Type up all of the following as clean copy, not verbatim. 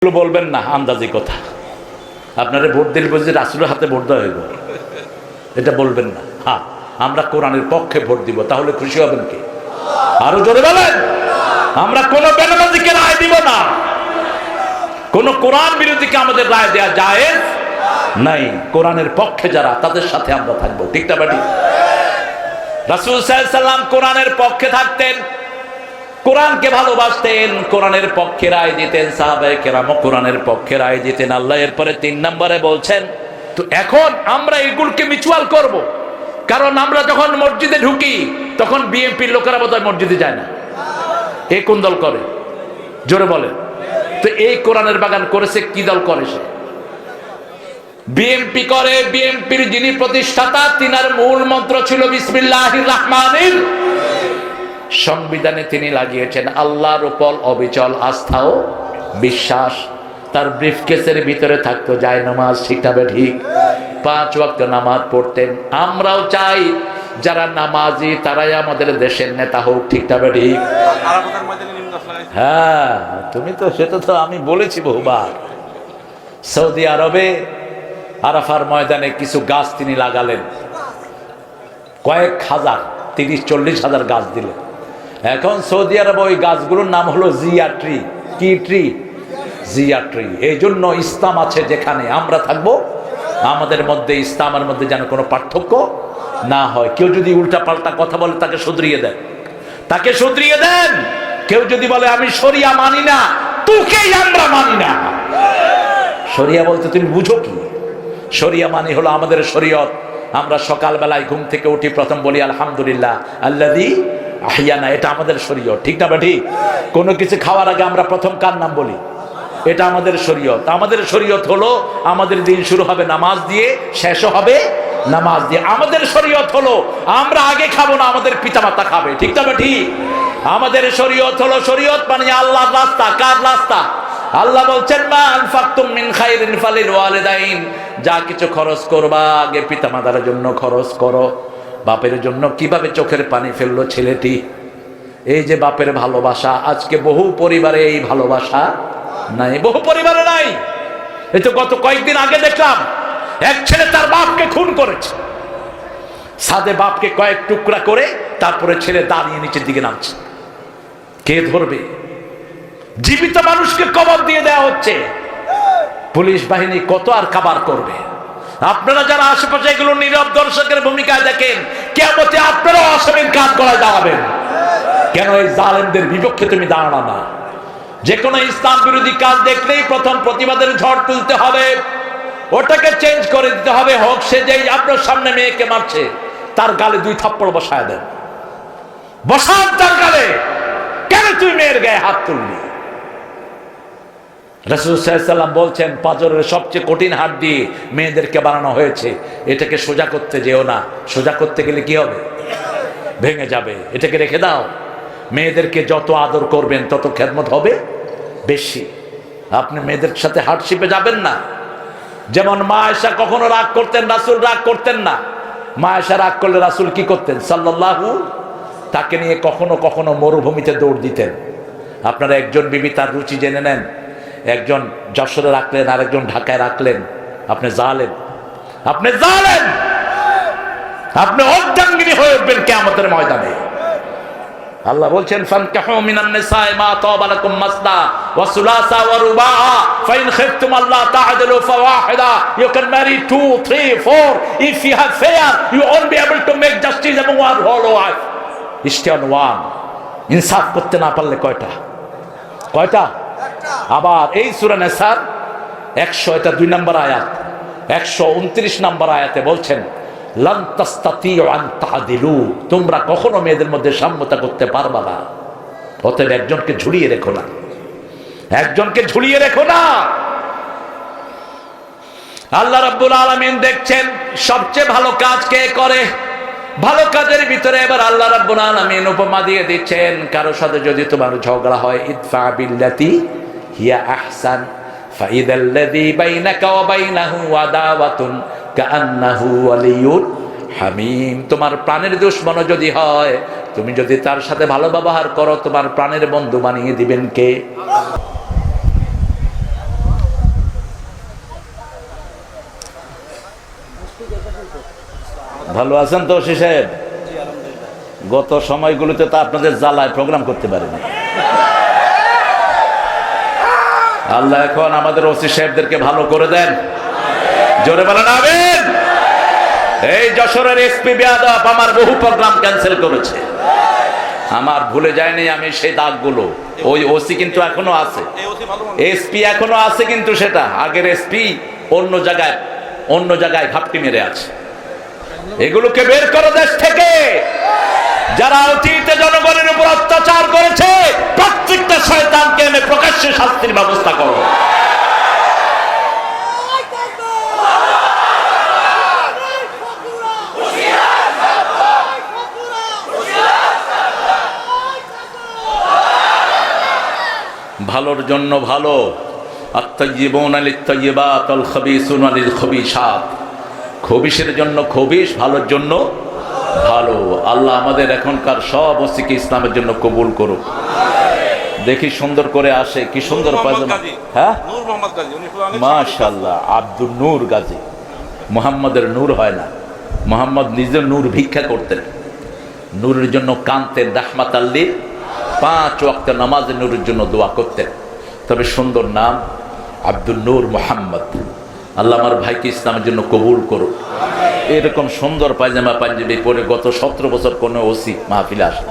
বলবেন না আন্দাজি কথা। আপনারা ভোট দিলে বুঝি রাসূলের হাতে ভোট দেওয়া হইব, এটা বলবেন না। হ্যাঁ, আমরা কোরআনের পক্ষে ভোট দিব, তাহলে খুশি হবেন কি? আরো জোরে বলেন। আমরা কোন বেনামাজিকে রায় দিব না, কোন কোরআন বিরোধীকে আমাদের রায় দেওয়া জায়েজ নাই। কোরআনের পক্ষে যারা, তাদের সাথে আমরা থাকবো, ঠিক না বেটি? রাসূল সাল্লাল্লাহু আলাইহি ওয়াসাল্লাম কোরআনের পক্ষে থাকতেন, কোরআনকে ভালোবাসতেন, কোরআনের পক্ষে রায় দিতেন, সাহাবায়ে কেরামও কোরআনের পক্ষে রায় দিতেন। আল্লাহ এরপরে 3 নম্বরে বলছেন, তো এখন আমরা এগুলোকে মিউচুয়াল করব, কারণ আমরা যখন মসজিদে ঢুকি তখন বিএনপির লোকেরা বোধহয় মসজিদে যায় না। এ কোন দল করে? জোরে বলে। তো এই কোরআনের বাগান করেছে কি দল করে? সে বিএনপি করে। বিএনপির যিনি প্রতিষ্ঠাতা, তিনার মূল মন্ত্র ছিল বিসমিল্লাহির রহমানির। সংবিধানে তিনি লাগিয়েছেন আল্লাহর উপর অবিচল আস্থা ও বিশ্বাস। তার ব্রিফকেসের ভিতরে থাকতো যায় নামাজ, ঠিকভাবে ঠিক 5 ওয়াক্ত নামাজ পড়তেন। আমরাও চাই যারা নামাজি তারাই আমাদের দেশের নেতা হোক, ঠিকভাবে ঠিক। হ্যাঁ, তুমি তো সেটা তো আমি বলেছি বহুবার। সৌদি আরবে আরাফার ময়দানে কিছু গাছ তিনি লাগালেন, কয়েক হাজার, 30-40 হাজার গাছ দিলেন। এখন সৌদি আরবে ওই গাছগুলোর নাম হলো জিয়া ট্রি। কি ট্রি? জিয়া ট্রি। এই জন্য ইসলাম আছে যেখানে আমরা থাকবো, আমাদের মধ্যে ইসলামের মধ্যে যেন কোনো পার্থক্য না হয়। কেউ যদি উল্টা পাল্টা কথা বলে তাকে শুধরিয়ে দেন, তাকে শুধরিয়ে দেন। কেউ যদি বলে আমি শরিয়া মানি না, তোকেই আমরা মানি না। শরিয়া বলতে তুমি বুঝো কি? শরিয়া মানি হলো আমাদের শরীয়ত। আমরা সকালবেলায় ঘুম থেকে উঠি, প্রথম বলি আলহামদুলিল্লাহ আল্লাযী আহিয়ানা, এটা আমাদের শরীয়ত, ঠিক না বেঠি? কোনো কিছু খাওয়ার আগে আমরা প্রথম কার নাম বলি? এটা আমাদের শরীয়ত। আমাদের শরীয়ত হলো আমাদের দিন শুরু হবে নামাজ দিয়ে, শেষও হবে নামাজ দিয়ে। আমাদের শরীয়ত হলো আমরা আগে খাবো না, আমাদের পিতামাতা খাবে, ঠিক না বেঠি? আমাদের শরীয়ত হলো, শরীয়ত মানে আল্লাহর রাস্তা। কার রাস্তা? আল্লাহ বলছেন মা আনফাকতুম মিন খাইরিন ফালিল ওয়ালিদাইন, যা কিছু খরচ করবা আগে পিতামাতার জন্য খরচ করো। বাপের জন্য কিভাবে চোখের পানি ফেললো ছেলেটি। এই যে বাপের ভালোবাসা, আজকে বহু পরিবারে এই ভালোবাসা নাই, বহু পরিবারে নাই। এই তো গত কয়েকদিন আগে দেখলাম এক ছেলে তার বাপকে খুন করেছে, সাদে বাপকে কয়েক টুকরা করে, তারপরে ছেলে দাঁড়িয়ে নিচের দিকে নামছে। কে ধরবে? জীবিত মানুষকে কবর দিয়ে দেওয়া হচ্ছে। পুলিশ বাহিনী কত আর কাবার করবে? আপনারা যারা আশেপাশে এগুলো নীরব দর্শকের ভূমিকায় দেখেন, কিয়ামতে আপনারাও আসামির কাজ করায় দাঁড়াবেন। কেন এই জালেমদের বিপক্ষে তুমি দাঁড়ানো না? যে কোনো ইসলাম বিরোধী কাজ দেখলেই প্রথম প্রতিবাদের ঝড় তুলতে হবে, ওটাকে চেঞ্জ করে দিতে হবে। হোক সে যেই আপনার সামনে মেয়েকে মারছে, তার গালে 2 থাপ্পড় বসায় দেন, বসান তার গালে। কেন তুই মেয়ের গায়ে হাত তুললি? রাসূল সাল্লাল্লাহু আলাইহি ওয়াসাল্লাম বলছেন পাঁজরের সবচেয়ে কঠিন হাড় দিয়ে মেয়েদেরকে বানানো হয়েছে, এটাকে সোজা করতে যেও না। সোজা করতে গেলে কি হবে? ভেঙে যাবে। এটাকে রেখে দাও। মেয়েদেরকে যত আদর করবেন তত খেদমত হবে বেশি। আপনি মেয়েদের সাথে হার্টশিপে যাবেন না। যেমন মা আয়েশা কখনো রাগ করতেন, রাসূল রাগ করতেন না। মা আয়েশা রাগ করলে রাসূল কি করতেন সাল্লাল্লাহু, তাকে নিয়ে কখনো কখনো মরুভূমিতে দৌড় দিতেন। আপনারা একজন বিবি তার রুচি জেনে নেন। একজন যশোরে রাখলেন, আরেকজন ঢাকায় রাখলেন। আপনি জালেম, আপনি জালেম, আপনি অর্ধাঙ্গিনী হয়ে উঠবেন কিয়ামতের ময়দানে। আল্লাহ বলছেন ফানকাহু মিনান নিসাই মা তাবা লাকুম মাসনা ওয়া সুলাসা ওয়া রুবাআ ফাইন খিফতুম আল্লা তা'দিলু ফাওয়াহিদা। You can marry 2, 3, 4 if you have fair, you won't be able to make justice among one whole wife. Stay on one. ইনসাফ করতে না পারলে কয়টা? আবার এই সূরা নিসার 100, এটা 2 নম্বর আয়াত, 129 নম্বর আয়াতে বলছেন লান তাস্তাতিউ আন তা'দিলু, তোমরা কখনো মেয়েদের মধ্যে সাম্যতা করতে পারবা না। অতএব একজনকে ঝুলিয়ে রেখো না, একজনকে ঝুলিয়ে রেখো না। আল্লাহ রাব্বুল আলামিন দেখছেন সবচেয়ে ভালো কাজ কে করে। ভালো কাজের ভিতরে এবার আল্লাহ রাব্বুল আলামিন উপমা দিয়ে দিচ্ছেন, কারো সাথে যদি তোমার ঝগড়া হয়, ইদফা বিল্লাতি হিয়া আহসান ফাইদাল্লাযী বাইনাকা ওয়া বাইনাহু আদাওয়াতুন কাআন্নাহু ওয়ালিয়্যুন হামীম। তোমার প্রাণের দুশমন যদি হয়, তুমি যদি তার সাথে ভালো ব্যবহার করো, তোমার প্রাণের বন্ধু বানিয়ে দিবেন কে? ভালো আছেন তো ওসি সাহেব? গত সময়গুলোতে তো আপনাদের জ্বালায় প্রোগ্রাম করতে পারেনি। আল্লাহ এখন আমাদের ওসি সাহেবদেরকে ভালো করে দেন, জোরে বলেন আমিন। এই যশোরের এসপি বেয়াদব আমার বহু প্রোগ্রাম ক্যান্সেল করেছে, আমার ভুলে যায়নি আমি সেই দাগগুলো। ওই ওসি কিন্তু এখনো আছে, এসপি এখনো আছে, কিন্তু সেটা আগের এসপি অন্য জায়গায় ঘাপটি মেরে আছে। এগুলোকে বের করো দেশ থেকে। যারা অতীতে জনগণের উপর অত্যাচার করেছে প্রত্যেকটা শয়তানকে এনে প্রকাশ্যে শাস্তির ব্যবস্থা করো। ভালোর জন্য ভালো, আত-তাইয়্যিবুনা লিত-তাইয়্যিবাত ওয়াল খাবিসুনা লিল-খাবিসাত। খবিশের জন্য খবিশ, ভালোর জন্য ভালো। আল্লাহ আমাদের এখনকার সব ওসিকে ইসলামের জন্য কবুল করুক। দেখি সুন্দর করে আসে, কি সুন্দর পায়জামা। হ্যাঁ, মাশাআল্লাহ, আব্দুল নূর গাজী। মুহাম্মদের নূর হয় না, মুহাম্মদ নিজে নূর ভিক্ষা করতেন, নূরের জন্য কানতেন, রাহমাতাল লিল 5 ওয়াক্ত নামাজে নূরের জন্য দোয়া করতেন। তবে সুন্দর নাম আব্দুল নূর মুহাম্মদ। আল্লাহ আমার ভাইকে ইসলামের জন্য কবুল করুক। এরকম সুন্দর পায়জামা পাঞ্জাবি পরে গত 17 বছর কোনো ওসি মাহফিলে আসে।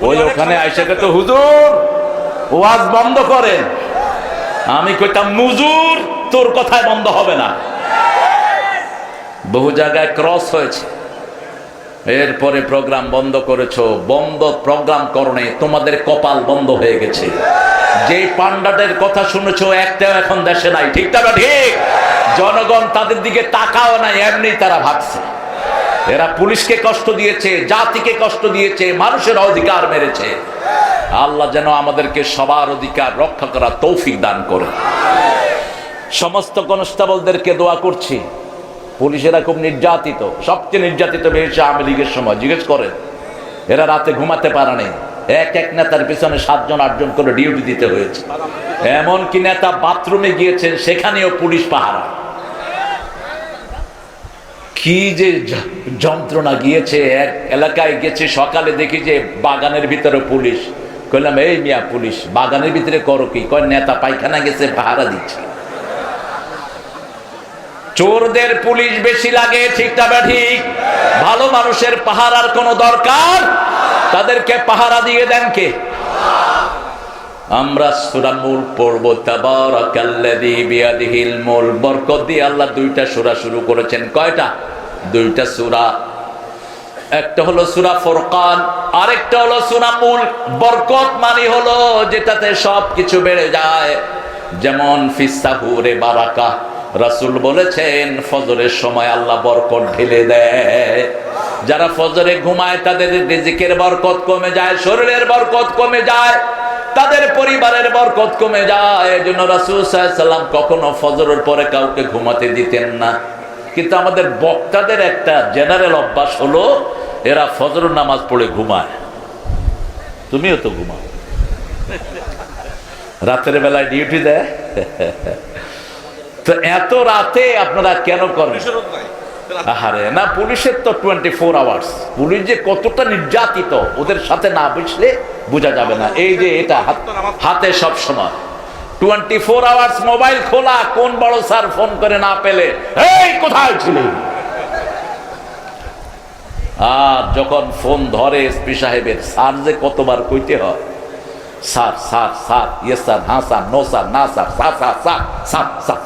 ওই ওখানে আইসাকে তো হুজুর ওয়াজ বন্ধ করেন, আমি কইতাম মুজুর তোর কথায় বন্ধ হবে না। বহু জায়গায় ক্রস হয়েছে, এরপরে প্রোগ্রাম বন্ধ করেছো। বন্ধ প্রোগ্রাম করনে, তোমাদের কপাল বন্ধ হয়ে গেছে। যে পান্ডাদের কথা শুনেছো একটাও এখন দেশে নাই, ঠিক না ঠিক? জনগণ তাদের দিকে তাকাও নাই, এমনি তারা ভাগছে। এরা পুলিশকে কষ্ট দিয়েছে, জাতিকে কষ্ট দিয়েছে, মানুষের অধিকার মেরেছে। আল্লাহ যেন আমাদেরকে সবার অধিকার রক্ষা করার তৌফিক দান করে। সমস্ত কনস্টেবলদেরকে দোয়া করছি। পুলিশেরা খুব নির্যাতিত, সবচেয়ে নির্যাতিত বেশি আওয়ামী লীগের সময়। জিজ্ঞেস করেন, এরা রাতে ঘুমাতে পারে নাই। এক নেতার পিছনে 7 জন 8 জন করে ডিউটি দিতে হয়েছে। এমনকি নেতা বাথরুমে গিয়েছেন, সেখানেও পুলিশ পাহারা। কি যে যন্ত্রণা গিয়েছে। এক এলাকায় গেছে, সকালে দেখি যে বাগানের ভিতরে পুলিশ। কইলাম, এই মিয়া পুলিশ বাগানের ভিতরে করো কি? কয় নেতা পায়খানা গেছে, পাহারা দিচ্ছে। চোরদের পুলিশ বেশি লাগে, ঠিক না ঠিক? ভালো মানুষের পাহারার কোনো দরকার? তাদেরকে পাহারা দিয়ে দেন কে? আমরা সূরা মুলক পড়ব। তাবারাকাল্লাযী বিয়াদিহিল মুলক। বরকত দিয়ে আল্লাহ 2টা সূরা শুরু করেছেন। কয়টা? 2টা সূরা। একটা হলো সূরা ফুরকান, আরেকটা হলো সূরা মুলক। বরকত মানে হলো যেটাতে সবকিছু বেড়ে যায়। যেমন ফিস সাহুরে বারাকা, রাসূল বলেছেন ফজরের সময় আল্লাহ বরকত ঢেলে দেয়। যারা ফজরে ঘুমায় তাদের রিজিকের বরকত কমে যায়, শরীরের বরকত কমে যায়, তাদের পরিবারের বরকত কমে যায়। এজন্য রাসূল সাল্লাল্লাহু আলাইহি ওয়াসাল্লাম কখনো ফজরের পরে কাউকে ঘুমাতে দিতেন না। কিন্তু আমাদের বক্তাদের একটা জেনারেল অভ্যাস হলো, এরা ফজরের নামাজ পড়ে ঘুমায়। তুমিও তো ঘুমাও, রাতের বেলায় ডিউটি দেয়। তো এত রাতে আপনারা কেন করেন? আহারে না, পুলিশের তো 24 আওয়ার্স। পুলিশ যে কতটা নির্যাতিত ওদের সাথে না বুঝলে বোঝা যাবে না। এই যে এটা হাতে সব সময় 24 আওয়ার্স মোবাইল খোলা, কোন বড় স্যার ফোন করে না পেলে, এই কোথায় ছিলি? আর যখন ফোন ধরে এসপি সাহেবের, স্যার যে কতবার কইতে হয়, sir sir sir, yes sir, হ্যাঁ স্যার, নো স্যার, না sir, sir sir sir sir sir.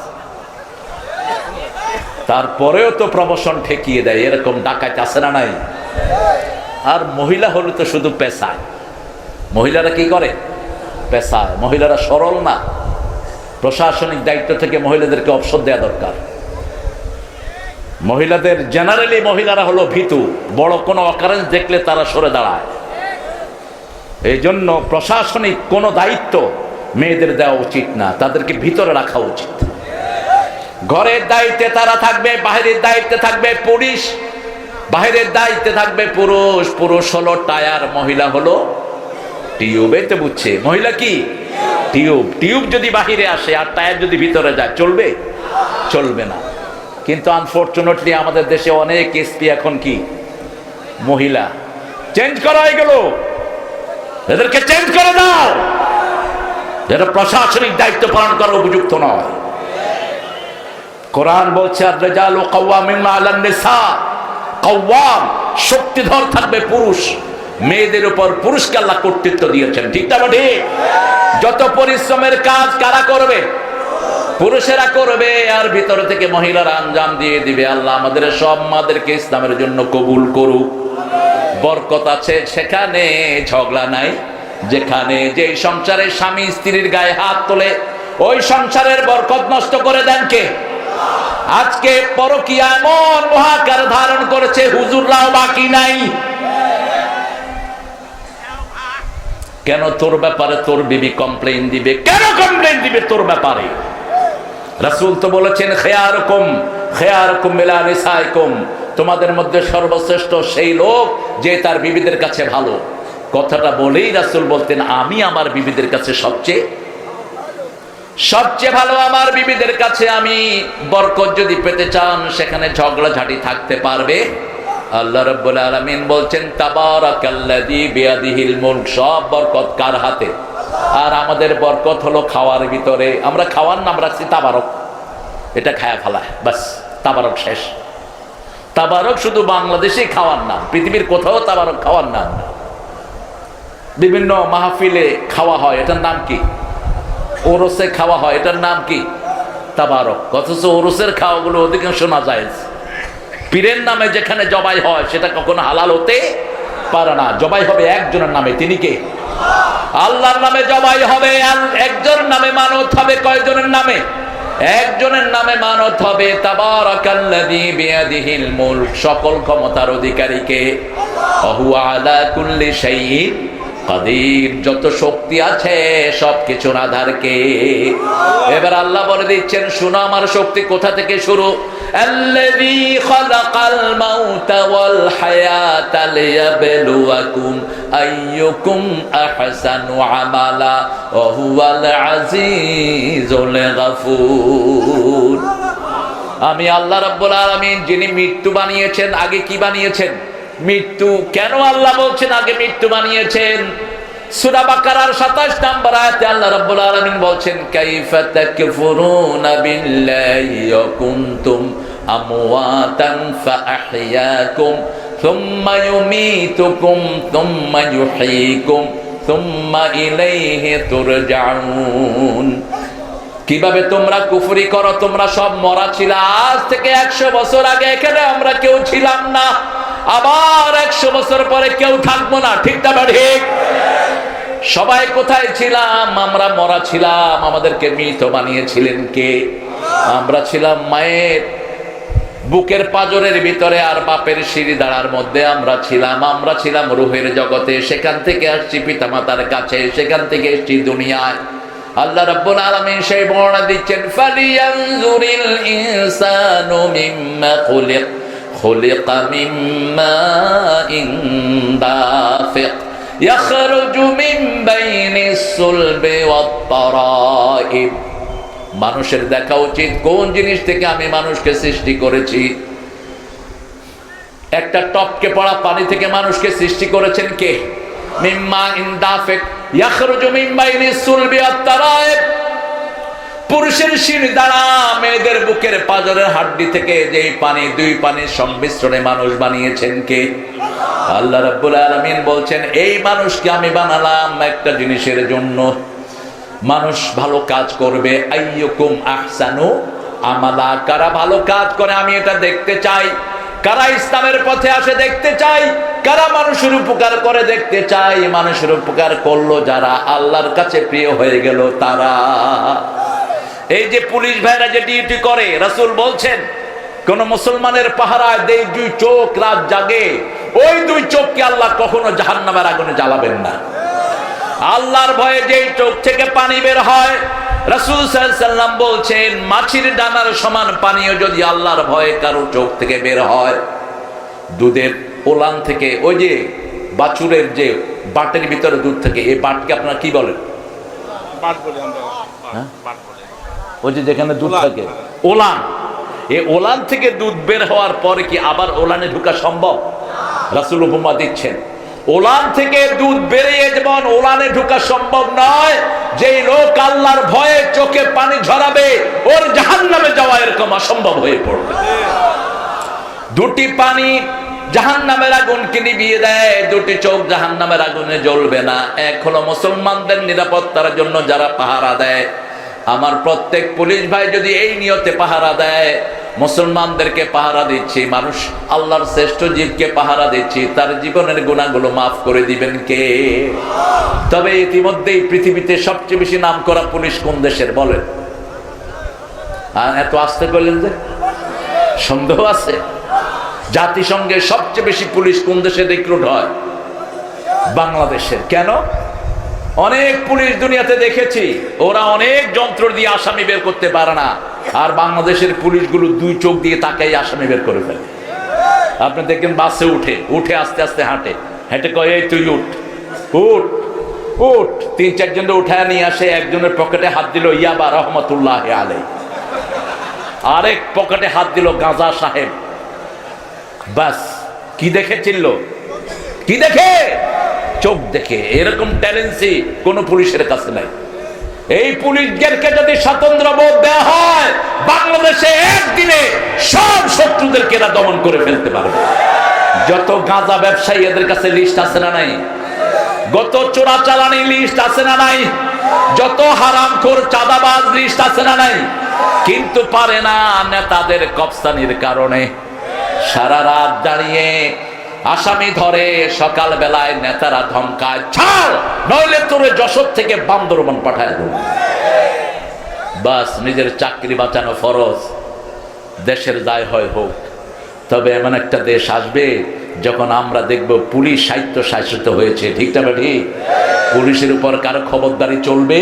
তারপরেও তো প্রমোশন ঠেকিয়ে দেয়। এরকম ডাকাত আছে না নাই? আর মহিলা হলে তো শুধু পেশায়। মহিলারা কি করে? পেশায়। মহিলারা সরল না। প্রশাসনিক দায়িত্ব থেকে মহিলাদেরকে অবসর দেওয়া দরকার। মহিলাদের জেনারেলি মহিলারা হলো ভীতু, বড় কোনো অকারেন্স দেখলে তারা সরে দাঁড়ায়। এই জন্য প্রশাসনিক কোনো দায়িত্ব মেয়েদের দেওয়া উচিত না, তাদেরকে ভিতরে রাখা উচিত। ঘরের দায়িত্বে তারা থাকবে, বাহিরের দায়িত্বে থাকবে পুলিশ, বাহিরের দায়িত্বে থাকবে পুরুষ। পুরুষ হলো টায়ার, মহিলা হলো টিউব। এই তো বুঝছে, মহিলা কি? টিউব। টিউব যদি বাহিরে আসে আর টায়ার যদি ভিতরে যায়, চলবে? চলবে না। কিন্তু আনফরচুনেটলি আমাদের দেশে অনেক এসপি এখন কি মহিলা। চেঞ্জ করা হয়ে গেল, এদেরকে চেঞ্জ করে দাও, যেটা প্রশাসনিক দায়িত্ব পালন করার উপযুক্ত নয়। কোরআন বলছে আর-রিজালু কাওয়ামুনা আলান নিসা, কাওয়াম শক্তিধর থাকবে পুরুষ, মেয়েদের উপর পুরুষকে আল্লাহ কর্তৃত্ব দিয়েছেন, ঠিক না ঠিক? যত পরিশ্রমের কাজ কারা করবে? পুরুষেরা করবে, আর ভিতর থেকে মহিলারা আঞ্জাম দিয়ে দিবে। আল্লাহ আমাদের সব মাদেরকে ইসলামের জন্য কবুল করুক। বরকত আছে সেখানে, ঝগড়া নাই যেখানে। যে সংসারে স্বামী স্ত্রীর গায়ে হাত তোলে, ওই সংসারের বরকত নষ্ট করে দেন কে? আজকে পরকীয়া এমন মহাকার ধারণ করেছে, হুজুররাও বাকি নাই। কেন তোর ব্যাপারে তোর বিবি কমপ্লেইন দিবে? কেন কমপ্লেইন দিবে তোর ব্যাপারে? রাসূল তো বলেছেন খেয়ারকুম খেয়ারকুম মিলা নিসাইকুম, তোমাদের মধ্যে সর্বশ্রেষ্ঠ সেই লোক যে তার বিবিদের কাছে ভালো। কথাটা বলেই রাসূল বলতেন আমি আমার বিবিদের কাছে সবচেয়ে ভালো, আমার বিবিদের কাছে আমি। বরকত যদি পেতে চান সেখানে ঝগড়াঝাটি থাকতে পারবে। আল্লাহ রাব্বুল আলামিন বলছেন তাবারাকাল্লাযী বিয়াদিহিল মুলক, সব বরকত কার হাতে? আর আমাদের বরকত হলো খাওয়ার ভিতরে। আমরা খাওয়ার নাম রাখছি তাবারক, এটা খায়া ফেলা, বাস তাবারক শেষ। তাবারক শুধু বাংলাদেশেই খাওয়ার নাম, পৃথিবীর কোথাও তাবারক খাওয়ার নাম না। বিভিন্ন মাহফিলে খাওয়া হয়, এটার নাম কি? ওরসে খাওয়া হয়, এটার নাম কি? তাবারক। অথচ ওরসের খাওয়াগুলো অধিকাংশ নাজায়েজ। পীরের নামে যেখানে জবাই হয় সেটা কখনো হালাল হতে পারে না। জবাই হবে একজনের নামে, তিনি কে? আল্লাহর নামে জবাই হবে, একজনের নামে মানত হবে। কয়জনের নামে? একজনের নামে মানত হবে। তাবারাকাল্লাযী বিয়াদিহিল মুলক, সকল ক্ষমতার অধিকারীকে। ওয়া আলা কুল্লি শাইইন কাদির, যত শক্তি আছে সবকিছুর আধারকে। এবার আল্লাহ বলে দিচ্ছেন শুনো আমার শক্তি কোথা থেকে শুরু। আল্লাযী খালাকাল মাউতা ওয়াল হায়াতা লিয়াবলুয়াকুম আইয়ুকুম আহসানু আমালা ওয়া হুয়াল আজিজুল গাফুর। আমি আল্লাহ রাব্বুল আলামিন যিনি মৃত্যু বানিয়েছেন। আগে কি বানিয়েছেন? মৃত্যু। কেন আল্লাহ বলছেন আগে মৃত্যু বানিয়েছেন? সূরা বাকারার ২৭ নম্বর আয়াতে আল্লাহ রাব্বুল আলামিন বলছেন কাইফা তাকফুরুনা বিল্লাহি ওয়া কুনতুম আমওয়াতান ফাআহইয়াকুম সুম্মা ইউমীতুকুম সুম্মা ইউহয়ীকুম সুম্মা ইলাইহি তুরজাউন। কিভাবে তোমরা কুফরি করো? তোমরা সব মরা ছিল। আজ থেকে ১০০ বছর আগে এখানে আমরা কেউ ছিলাম না, আবার ১০০ বছর পরে কেউ থাকবো না, ঠিক না ঠিক? সবাই কোথায় ছিলাম? আমরা মরা ছিলাম, আমাদেরকে মৃত বানিয়েছিলেন কে? আমরা ছিলাম মায়ের বুকের পাঁজরের ভিতরে আর বাপের সিঁড়ি দাঁড়ার মধ্যে আমরা ছিলাম রূহের জগতে। সেখান থেকে আসছি পিতামাতার কাছে, সেখান থেকে এসছি দুনিয়ায়। আল্লাহ রাব্বুল আলামিন সেই বর্ণনা দিচ্ছেন ফালিয়ানজুরিল ইনসানু মিম্মা খুলিক খুলিকা মিম্মা দাফিক ইয়াখরুজু মিন বাইনিস সুলবি ওয়াত তারাইব। মানুষের দেখা উচিত কোন জিনিস থেকে আমি মানুষকে সৃষ্টি করেছি। একটা টপকে পড়া পানি থেকে মানুষকে সৃষ্টি করেছেন কে? মিম্মা দাফিক ইয়াখরুজু মিন বাইনিস সুলবি ওয়াত তারাইব। পুরুষের শির দ্বারা মেয়েদের বুকের পাঁজরের হাড্ডি থেকে যেই পানি, দুই পানির সংমিশ্রণে মানুষ বানিয়েছেন কে? আল্লাহ রাব্বুল আলামিন বলছেন এই মানুষকে আমি বানালাম একটা জিনিসের জন্য। মানুষ ভালো কাজ করবে। আইয়ুকুম আহসানু আমালা, কারা ভালো কাজ করে আমি এটা দেখতে চাই। কারা ইসলামের পথে আসে দেখতে চাই। কারা মানুষের উপকার করে দেখতে চাই। মানুষের উপকার করলো যারা, আল্লাহর কাছে প্রিয় হয়ে গেল তারা। এই যে পুলিশ ভাইরা যে ডিউটি করে, রাসূল বলছেন কোন মুসলমানের পাহারায় দেই দুই চোখ রাত জাগে, ওই দুই চোখকে আল্লাহ কখনো জাহান্নামের আগুনে জ্বালাবেন না। আল্লাহর ভয়ে যেই চোখ থেকে পানি বের হয়, রাসূল সাল্লাল্লাহু আলাইহি সাল্লাম বলছেন মাছির ডানার সমান পানিও যদি আল্লাহর ভয়ে কারো চোখ থেকে বের হয়, দুধের ওলান থেকে, ওই যে বাছুরের যে বাটের ভিতরে দুধ থেকে, এই বাটকে আপনারা কি বলেন? বাট বলি আমরা। ওই যে যেখানে দুধ থাকে, ওলান। এই ওলান থেকে দুধ বের হওয়ার পরে কি আবার ওলানে ঢোকা সম্ভব? রাসূল উপমা দিচ্ছেন, ওলান থেকে দুধ বেরিয়ে যেমন ওলানে ঢোকা সম্ভব নয়, যেই লোক আল্লাহর ভয়ে চোখে পানি ঝরাবে ওর জাহান্নামে যাওয়া এরকম অসম্ভব হয়ে পড়বে। দুটি পানি জাহান্নামের আগুনকে নিভিয়ে দেয়, দুটি চোখ জাহান্নামের আগুনে জ্বলবে না। এক হলো মুসলমানদের নিরাপত্তার জন্য যারা পাহারা দেয়। আমার প্রত্যেক পুলিশ ভাই যদি এই নিয়তে পাহারা দেয়, মুসলমানদেরকে পাহারা দিচ্ছি, মানুষ আল্লাহর শ্রেষ্ঠ জীবকে পাহারা দিচ্ছি, তার জীবনের গুনাহগুলো মাফ করে দিবেন কে? তবে ইতিমধ্যেই পৃথিবীতে সবচেয়ে বেশি নাম করা পুলিশ কোন দেশের বলেন? এত আস্তে করলেন যে সন্দেহ আছে? জাতিসংঘের সবচেয়ে বেশি পুলিশ কোন দেশে রিক্রুট হয়? বাংলাদেশের। কেন? অনেক পুলিশ দুনিয়াতে দেখেছি, ওরা অনেক যন্ত্র দিয়ে আসামি বের করতে পারে না, আর বাংলাদেশের পুলিশগুলো দুই চোখ দিয়ে তাকাই আসামি বের করে ফেলে। আপনি দেখেন বাসে উঠে আস্তে আস্তে হেঁটে কয়, এই তুই উঠ উঠ উঠ। 3-4 জন উঠায় নিয়ে আসে, একজনের পকেটে হাত দিল ইয়াবা রহমতুল্লাহ আলাই, আরেক পকেটে হাত দিল গাঁজা সাহেব। বাস, কি দেখে চিনল? কি দেখে? চোখ দেখে। এরকম ট্যালেন্সি কোন পুলিশের কাছে নাই। এই পুলিশদেরকে যদি স্বতন্ত্র বোধ দেওয়া হয়, বাংলাদেশে একদিনে সব শত্রুদেরকে এরা দমন করে ফেলতে পারবে। যত গাঁজা ব্যবসায়ী এদের কাছে লিস্ট আছে না নাই? গত চোরাচালানি লিস্ট আছে না নাই? যত হারামখোর চাঁদাবাজ লিস্ট আছে না নাই? কিন্তু পারে না নেতাদের কপসানির কারণে। সারা রাত দাঁড়িয়ে আসামি ধরে, সকাল বেলায় নেতারা ধমকায়, ছাড় নইলে তোরে যশোর থেকে বান্দরবান পাঠায় দেব। বাস, নিজের চাকরি বাঁচানো ফরজ, দেশের দায় হয় হোক। তবে এমন একটা দেশ আসবে যখন আমরা দেখব পুলিশ স্বায়ত্তশাসিত হয়েছে। ঠিক না ঠিক? পুলিশের উপর কারো খবরদারি চলবে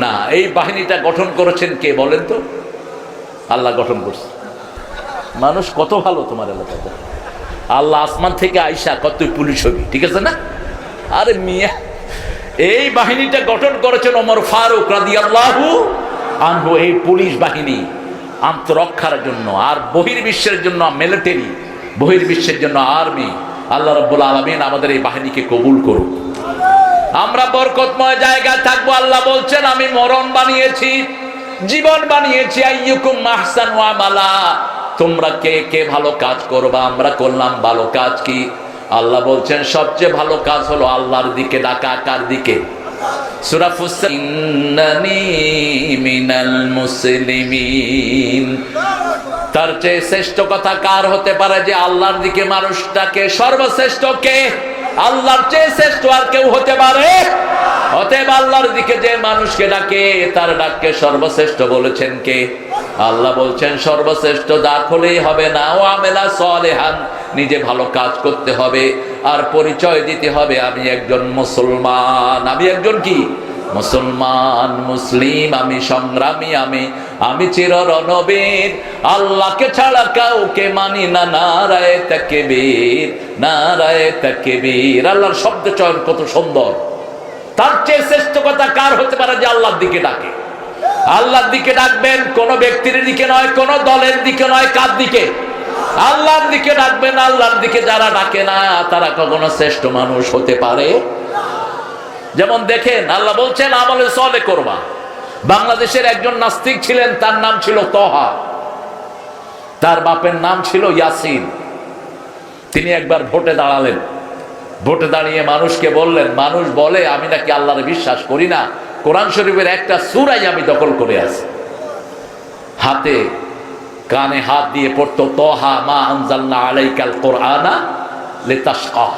না। এই বাহিনীটা গঠন করেছেন কে বলেন তো? আল্লাহ গঠন করছে। মানুষ কত ভালো তোমার এলাকাতে। আল্লাহ আসমান থেকে আইসা কত পুলিশ হবি, ঠিক আছে না? আরে মিয়া, এই বাহিনীটা গঠন করেছেন ওমর ফারুক রাদিয়াল্লাহু আনহু। এই পুলিশ বাহিনী আত্মরক্ষার জন্য, আর বহির্বিশ্বের জন্য মিলিটারি, বহির্বিশ্বের জন্য আর্মি। আল্লাহ রাব্বুল আলামিন আমাদের এই বাহিনীকে কবুল করুন। আমরা বরকতময় জায়গায় থাকবো। আল্লাহ বলছেন, আমি মরণ বানিয়েছি, জীবন বানিয়েছি। আইয়ুকুম আহসানু আমালা, তোমরা কে কে ভালো কাজ করবা। আমরা করলাম ভালো কাজ। কি? আল্লাহ বলছেন সবচেয়ে ভালো কাজ হলো আল্লাহর দিকে ডাকা। কার দিকে? সূরা ফুসসিলত, ইন্নানি মিনাল মুসলিমিন। তার চেয়ে শ্রেষ্ঠ কথা কার হতে পারে যে আল্লাহর দিকে মানুষটাকে? সর্বশ্রেষ্ঠ কে? আল্লাহর চেয়ে শ্রেষ্ঠ আর কেউ হতে পারে? অতএব আল্লাহর দিকে যে মানুষকে ডাকে, তার ডাককে সর্বশ্রেষ্ঠ বলেছেন কে? আল্লাহ বলছেন সর্বশ্রেষ্ঠ ডাক হলেই হবে না, ও আমেলা সালেহান, নিজে ভালো কাজ করতে হবে, আর পরিচয় দিতে হবে আমি একজন মুসলমান। আমি একজন কি? মুসলমান, মুসলিম, আমি সংগ্রামী, আমি চির রণবীর, আল্লাহকে ছাড়া কাউকে মানি না। নারায়ে তাকবীর, নারায়ে তাকবীর। আল্লাহর শব্দ চয়ন কত সুন্দর। তার চেয়ে শ্রেষ্ঠ কথা কার হতে পারে যে আল্লাহর দিকে ডাকে? আল্লাহর দিকে ডাকবেন, কোন ব্যক্তির দিকে নয়, কোন দলের দিকে নয়। কার দিকে? আল্লাহর দিকে ডাকবেন। আল্লাহর দিকে যারা ডাকে না, তারা কখনো শ্রেষ্ঠ মানুষ হতে পারে? যেমন দেখেন, আল্লাহ বলছেন আমলে সালেহ করবা। বাংলাদেশের একজন নাস্তিক ছিলেন, তার নাম ছিল তহা, তার বাপের নাম ছিল ইয়াসিন। তিনি একবার ভোটে দাঁড়ালেন। ভোটে দাঁড়িয়ে মানুষকে বললেন, মানুষ বলে আমি নাকি আল্লাহরে বিশ্বাস করি না, কোরআন শরীফের একটা সূরাই আমি দখল করে আছি। হাতে কানে হাত দিয়ে পড়তো, তহা মা আনজালনা আলাইকাল কোরআনা লিতাশকা।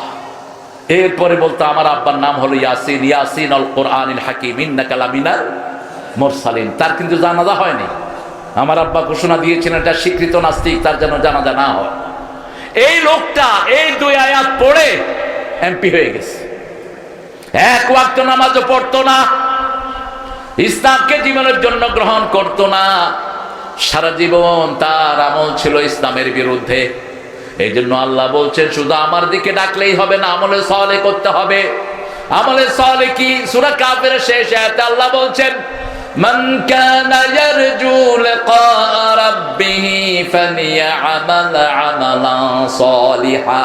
এরপরে বলতো আমার আব্বার নাম হলো ইয়াসিন, ইয়াসিন আল কোরআনিল হাকিম ইন্নাকা লামিনাল মুরসালিন। তার কিন্তু জানাজা হয়নি। আমার আব্বা ঘোষণা দিয়েছেন এটা স্বীকৃত নাস্তিক, তার যেন জানাজা না হয়। এই লোকটা এই 2 আয়াত পড়ে এমপি হয়ে গেছে। এক ওয়াক্ত নামাজও পড়তো না, ইসলামকে জীবনের জন্য গ্রহণ করতো না। সারা জীবন তার আমল ছিল ইসলামের বিরুদ্ধে। এই জন্য আল্লাহ বলছেন শুধু আমার দিকে ডাকলেই হবে না, আমলে সালেহ করতে হবে। আমলে সালেহ কি? সূরা কাফের শেষ আয়াতে আল্লাহ বলছেন, মান কানা ইয়ারজু লিকা রাব্বিহি فليعمل عملا صالحا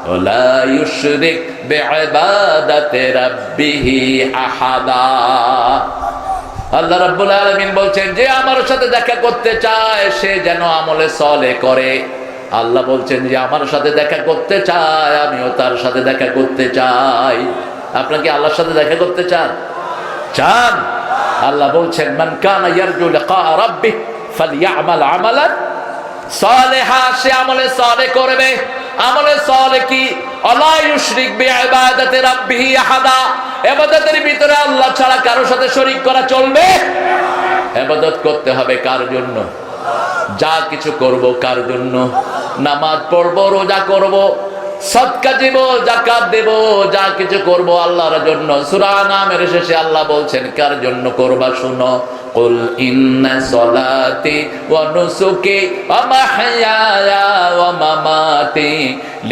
ولا يشرك بعبادة ربه أحدا আল্লাহ রাব্বুল আলামিন বলছেন যে আমার সাথে দেখা করতে চায় সে যেন আমলে সালেহ করে। আল্লাহ বলছেন যে আমার সাথে দেখা করতে চায় আমিও তার সাথে দেখা করতে চাই। আপনারা কি আল্লাহর সাথে দেখা করতে চান? চান? আল্লাহ বলছেন মান কানা ইয়ারজু লিকা রাব্বিহি ফালইআমাল আমালান সালিহা, সে আমলে সালেহ করবে। আমলে সালেহ কি? আলা ইউশরিক বিইবাদাতি রাব্বিহি আহাদা, ইবাদতের ভিতরে আল্লাহ ছাড়া কারোর সাথে শরীক করা চলবে? ইবাদত করতে হবে কার জন্য? যা কিছু করব কার জন্য? নামাজ পড়ব, রোজা করব, সদকা দেব, যাকাত দেব, যা কিছু করব আল্লাহর জন্য। সূরা আনামের শেষে আল্লাহ বলছেন কার জন্য করবা শুনো, কুল ইন্না সলাতি ওয়া নুসুকি ওয়া মাহইয়ায়া ওয়া মামাতি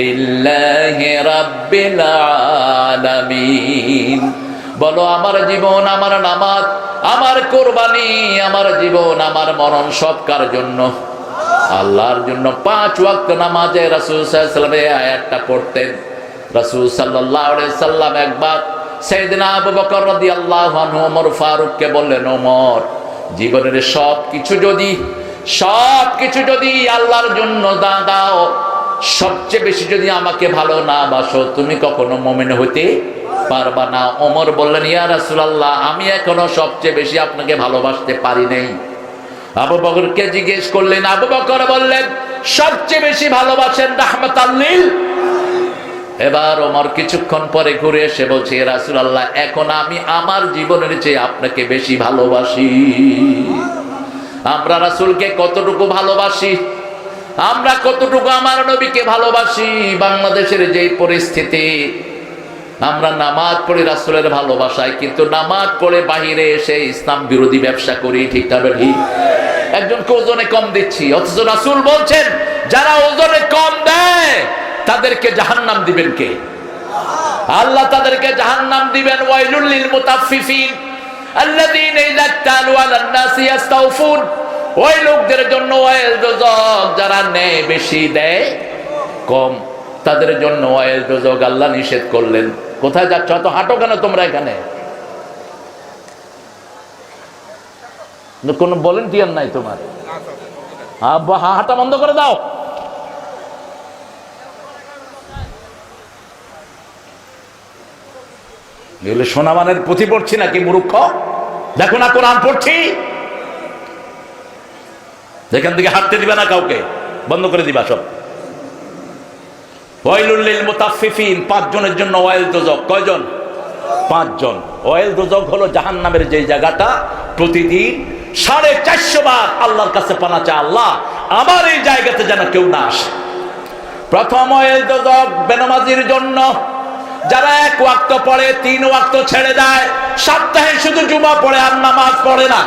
লিল্লাহি রাব্বিল আলামিন। বলো আমার জীবন, আমার নামাজ, আমার কুরবানি, আমার জীবন, আমার মরণ সব কার জন্য? আল্লাহর জন্য। 5 ওয়াক্ত নামাজে রাসূল সাল্লাল্লাহু আলাইহি ওয়াসাল্লাম এই আয়াতটা পড়তেন। রাসূল সাল্লাল্লাহু আলাইহি ওয়াসাল্লাম একবার সাইয়েদনা আবু বকর রাদিয়াল্লাহু আনহু ওমর ফারুককে বললেন, ওমর, জীবনের সবকিছু যদি আল্লাহর জন্য দাও, সবচেয়ে বেশি যদি আমাকে ভালো না বাসো, তুমি কখনো মুমিন হতে পারবা না। ওমর বললেন, ইয়া রাসূলুল্লাহ, আমি এখনো সবচেয়ে বেশি আপনাকে ভালোবাসতে পারি নাই। আবু বকরকে জিজ্ঞেস করলেন, আবু বকর বললেন, সবচেয়ে বেশি ভালোবাসেন রাহমাতাল লিল। এবার ওমর কিছুক্ষণ পরে ঘুরে এসে বলছে, ইয়া রাসূলুল্লাহ, এখন আমি আমার জীবনের চেয়ে আপনাকে বেশি ভালোবাসি। আমরা রাসূলকে কতটুকু ভালোবাসি, আমরা কতটুকু আমার নবীকে ভালোবাসি। বাংলাদেশের যেই পরিস্থিতি, আমরা নামাজ পড়ি রাসূলের ভালোবাসায়, কিন্তু নামাজ পড়ে বাহিরে এসে ইসলাম বিরোধী ব্যবসা করি। ঠিক না ঠিক? একজনকে ওজনে কম দিচ্ছি, অথচ রাসূল বলছেন যারা ওজনে কম দেয় তাদেরকে জাহান্নাম দিবেন কে? আল্লাহ তাদেরকে জাহান্নাম দিবেন। ওয়াইলুল লিল মুতাফফিফিন আল্লাযীনা ইযা তালু আলান নাসি ইস্তাওফুন, ওই লোকদের জন্য ওয়াইল দোজখ যারা নেয় বেশি দেয় কম, তাদের জন্য ওয়াইল দোজখ আল্লাহ নিষেধ করলেন। কোথায় যাচ্ছ? তো হাঁটো কেন তোমরা এখানে? কোন ভলেন্টিয়ার নাই তোমার? হাঁটা বন্ধ করে দাও। এগুলো সোনামানের পুঁথি পড়ছি নাকি মূর্খ? দেখো না কোরআন পড়ছি। যেখান থেকে হাঁটতে দিবা না কাউকে, বন্ধ করে দিবা সব। ওয়াইলুল লিল মুতাফফিফিন, 5 জনের জন্য ওয়াইল দোজখ। কয়জন? 5 জন। ওয়াইল দোজখ হলো জাহান্নামের যে জায়গাটা প্রতিদিন 450 বার আল্লাহর কাছে পানা চায়, আল্লাহ আমার এই জায়গাতে যেন কেউ না আসে। প্রথম ওয়াইল দোজখ বেনামাজির জন্য, যারা 1 ওয়াক্ত পড়ে 3 ওয়াক্ত ছেড়ে দেয়, সপ্তাহে শুধু জুমা পড়ে আর নামাজ পড়ে না।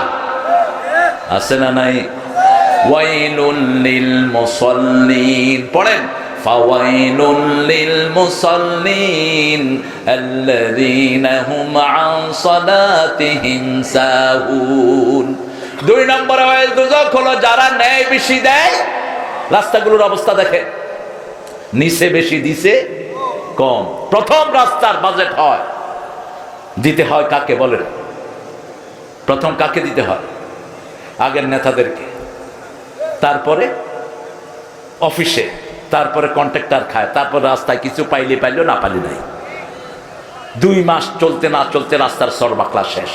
আছে না নাই? ওয়াইলুল লিল মুসাল্লিন, পড়েন, ফাওয়াইলুল লিল মুসাল্লিন আল্লাযীনা হুম আন সালাতিহিম সাহুন। 2 নম্বরে ওয়াইল দোজখ হলো যারা ন্যায় বেশি দেয়। রাস্তাগুলোর অবস্থা দেখে, নিচে বেশি দিছে কম। প্রথম রাস্তার বাজেট হয়, দিতে হয় কাকে বলেন? প্রথম কাকে দিতে হয়? আগের নেতাদেরকে, তারপরে অফিসে, তারপরে কন্ট্রাক্টর খায়, তারপর রাস্তায় কিছু পাইলে পাইলো, না পাইলে নাই। 2 মাস চলতে না চলতে রাস্তার সরবাকলা শেষ।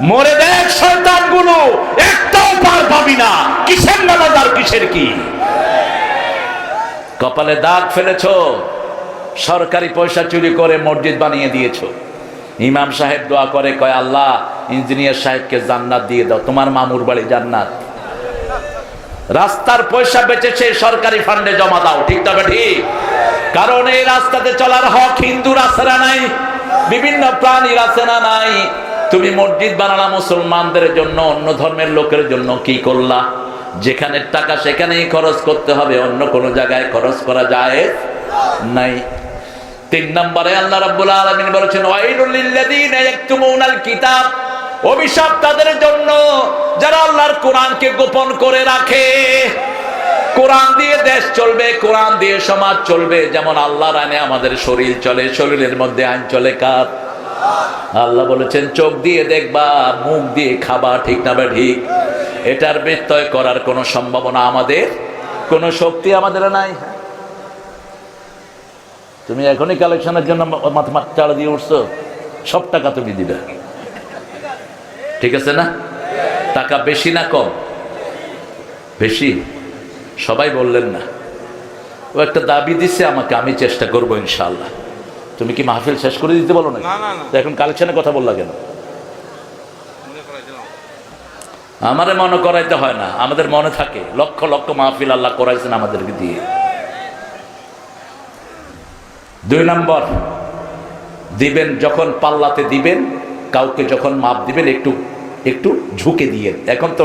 মরে দেখ শয়তানগুলো, একটাও পার পাবি না। কিসের নামাজ আর কিসের কি? কপালে দাগ ফেলেছো, সরকারি পয়সা চুরি করে মসজিদ বানিয়ে দিয়েছো। ইমাম সাহেব দোয়া করে, কয় আল্লাহ ইঞ্জিনিয়ার সাহেবকে জান্নাত দিয়ে দাও, তোমার মামুর বাড়ি জান্নাত। রাস্তার পয়সা বেচেছে সরকারি ফান্ডে জমা দাও। ঠিক তবে ঠিক? কারণ এই রাস্তাতে চলার হক হিন্দুর আছে না নাই? বিভিন্ন প্রাণীর আছে না নাই? তুমি মসজিদ বানালা মুসলমানদের জন্য, অন্য ধর্মের লোকের জন্য কি করলা? যেখানে টাকা সেখানেই খরচ করতে হবে, অন্য কোনো জায়গায় খরচ করা যায় নাই। 3 নম্বরে আল্লাহ রাব্বুল আলামিন বলেছেন, ওয়াইলুল লিল্লাযীনা ইয়াকতুমুনাল কিতাব, অভিশাপ তাদের জন্য যারা আল্লাহর কোরআনকে গোপন করে রাখে। কোরআন দিয়ে দেশ চলবে, কোরআন দিয়ে সমাজ চলবে। যেমন আল্লাহর আইনে আমাদের শরীর চলে, শরীরের মধ্যে আইন চলে কার? আল্লাহ বলেছেন চোখ দিয়ে দেখবা, মুখ দিয়ে খাবা, ঠিক না ঠিক? এটার ব্যত্যয় করার কোনো সম্ভাবনা আমাদের, কোনো শক্তি আমাদের নাই। তুমি এখনই কালেকশনের জন্য মাথা চাড়া দিয়ে উঠছো, সব টাকা তুমি দিবে, ঠিক আছে না? টাকা বেশি না কম? বেশি। সবাই বললেন না, ও একটা দাবি দিচ্ছে আমাকে, আমি চেষ্টা করবো ইনশাআল্লাহ। তুমি কি মাহফিল শেষ করে দিতে বলো না? এখন কালেকশনের কথা বললা কেন? আমারে মনে করাইতে হয় না, আমাদের মনে থাকে লক্ষ লক্ষ মাহফিল আল্লাহ করাইছেন আমাদেরকে দিয়ে। 2 নম্বর, দিবেন যখন পাল্লাতে দিবেন, কাউকে যখন মাপ দিবেন একটু একটু ঝুঁকে দিয়ে। এখন তো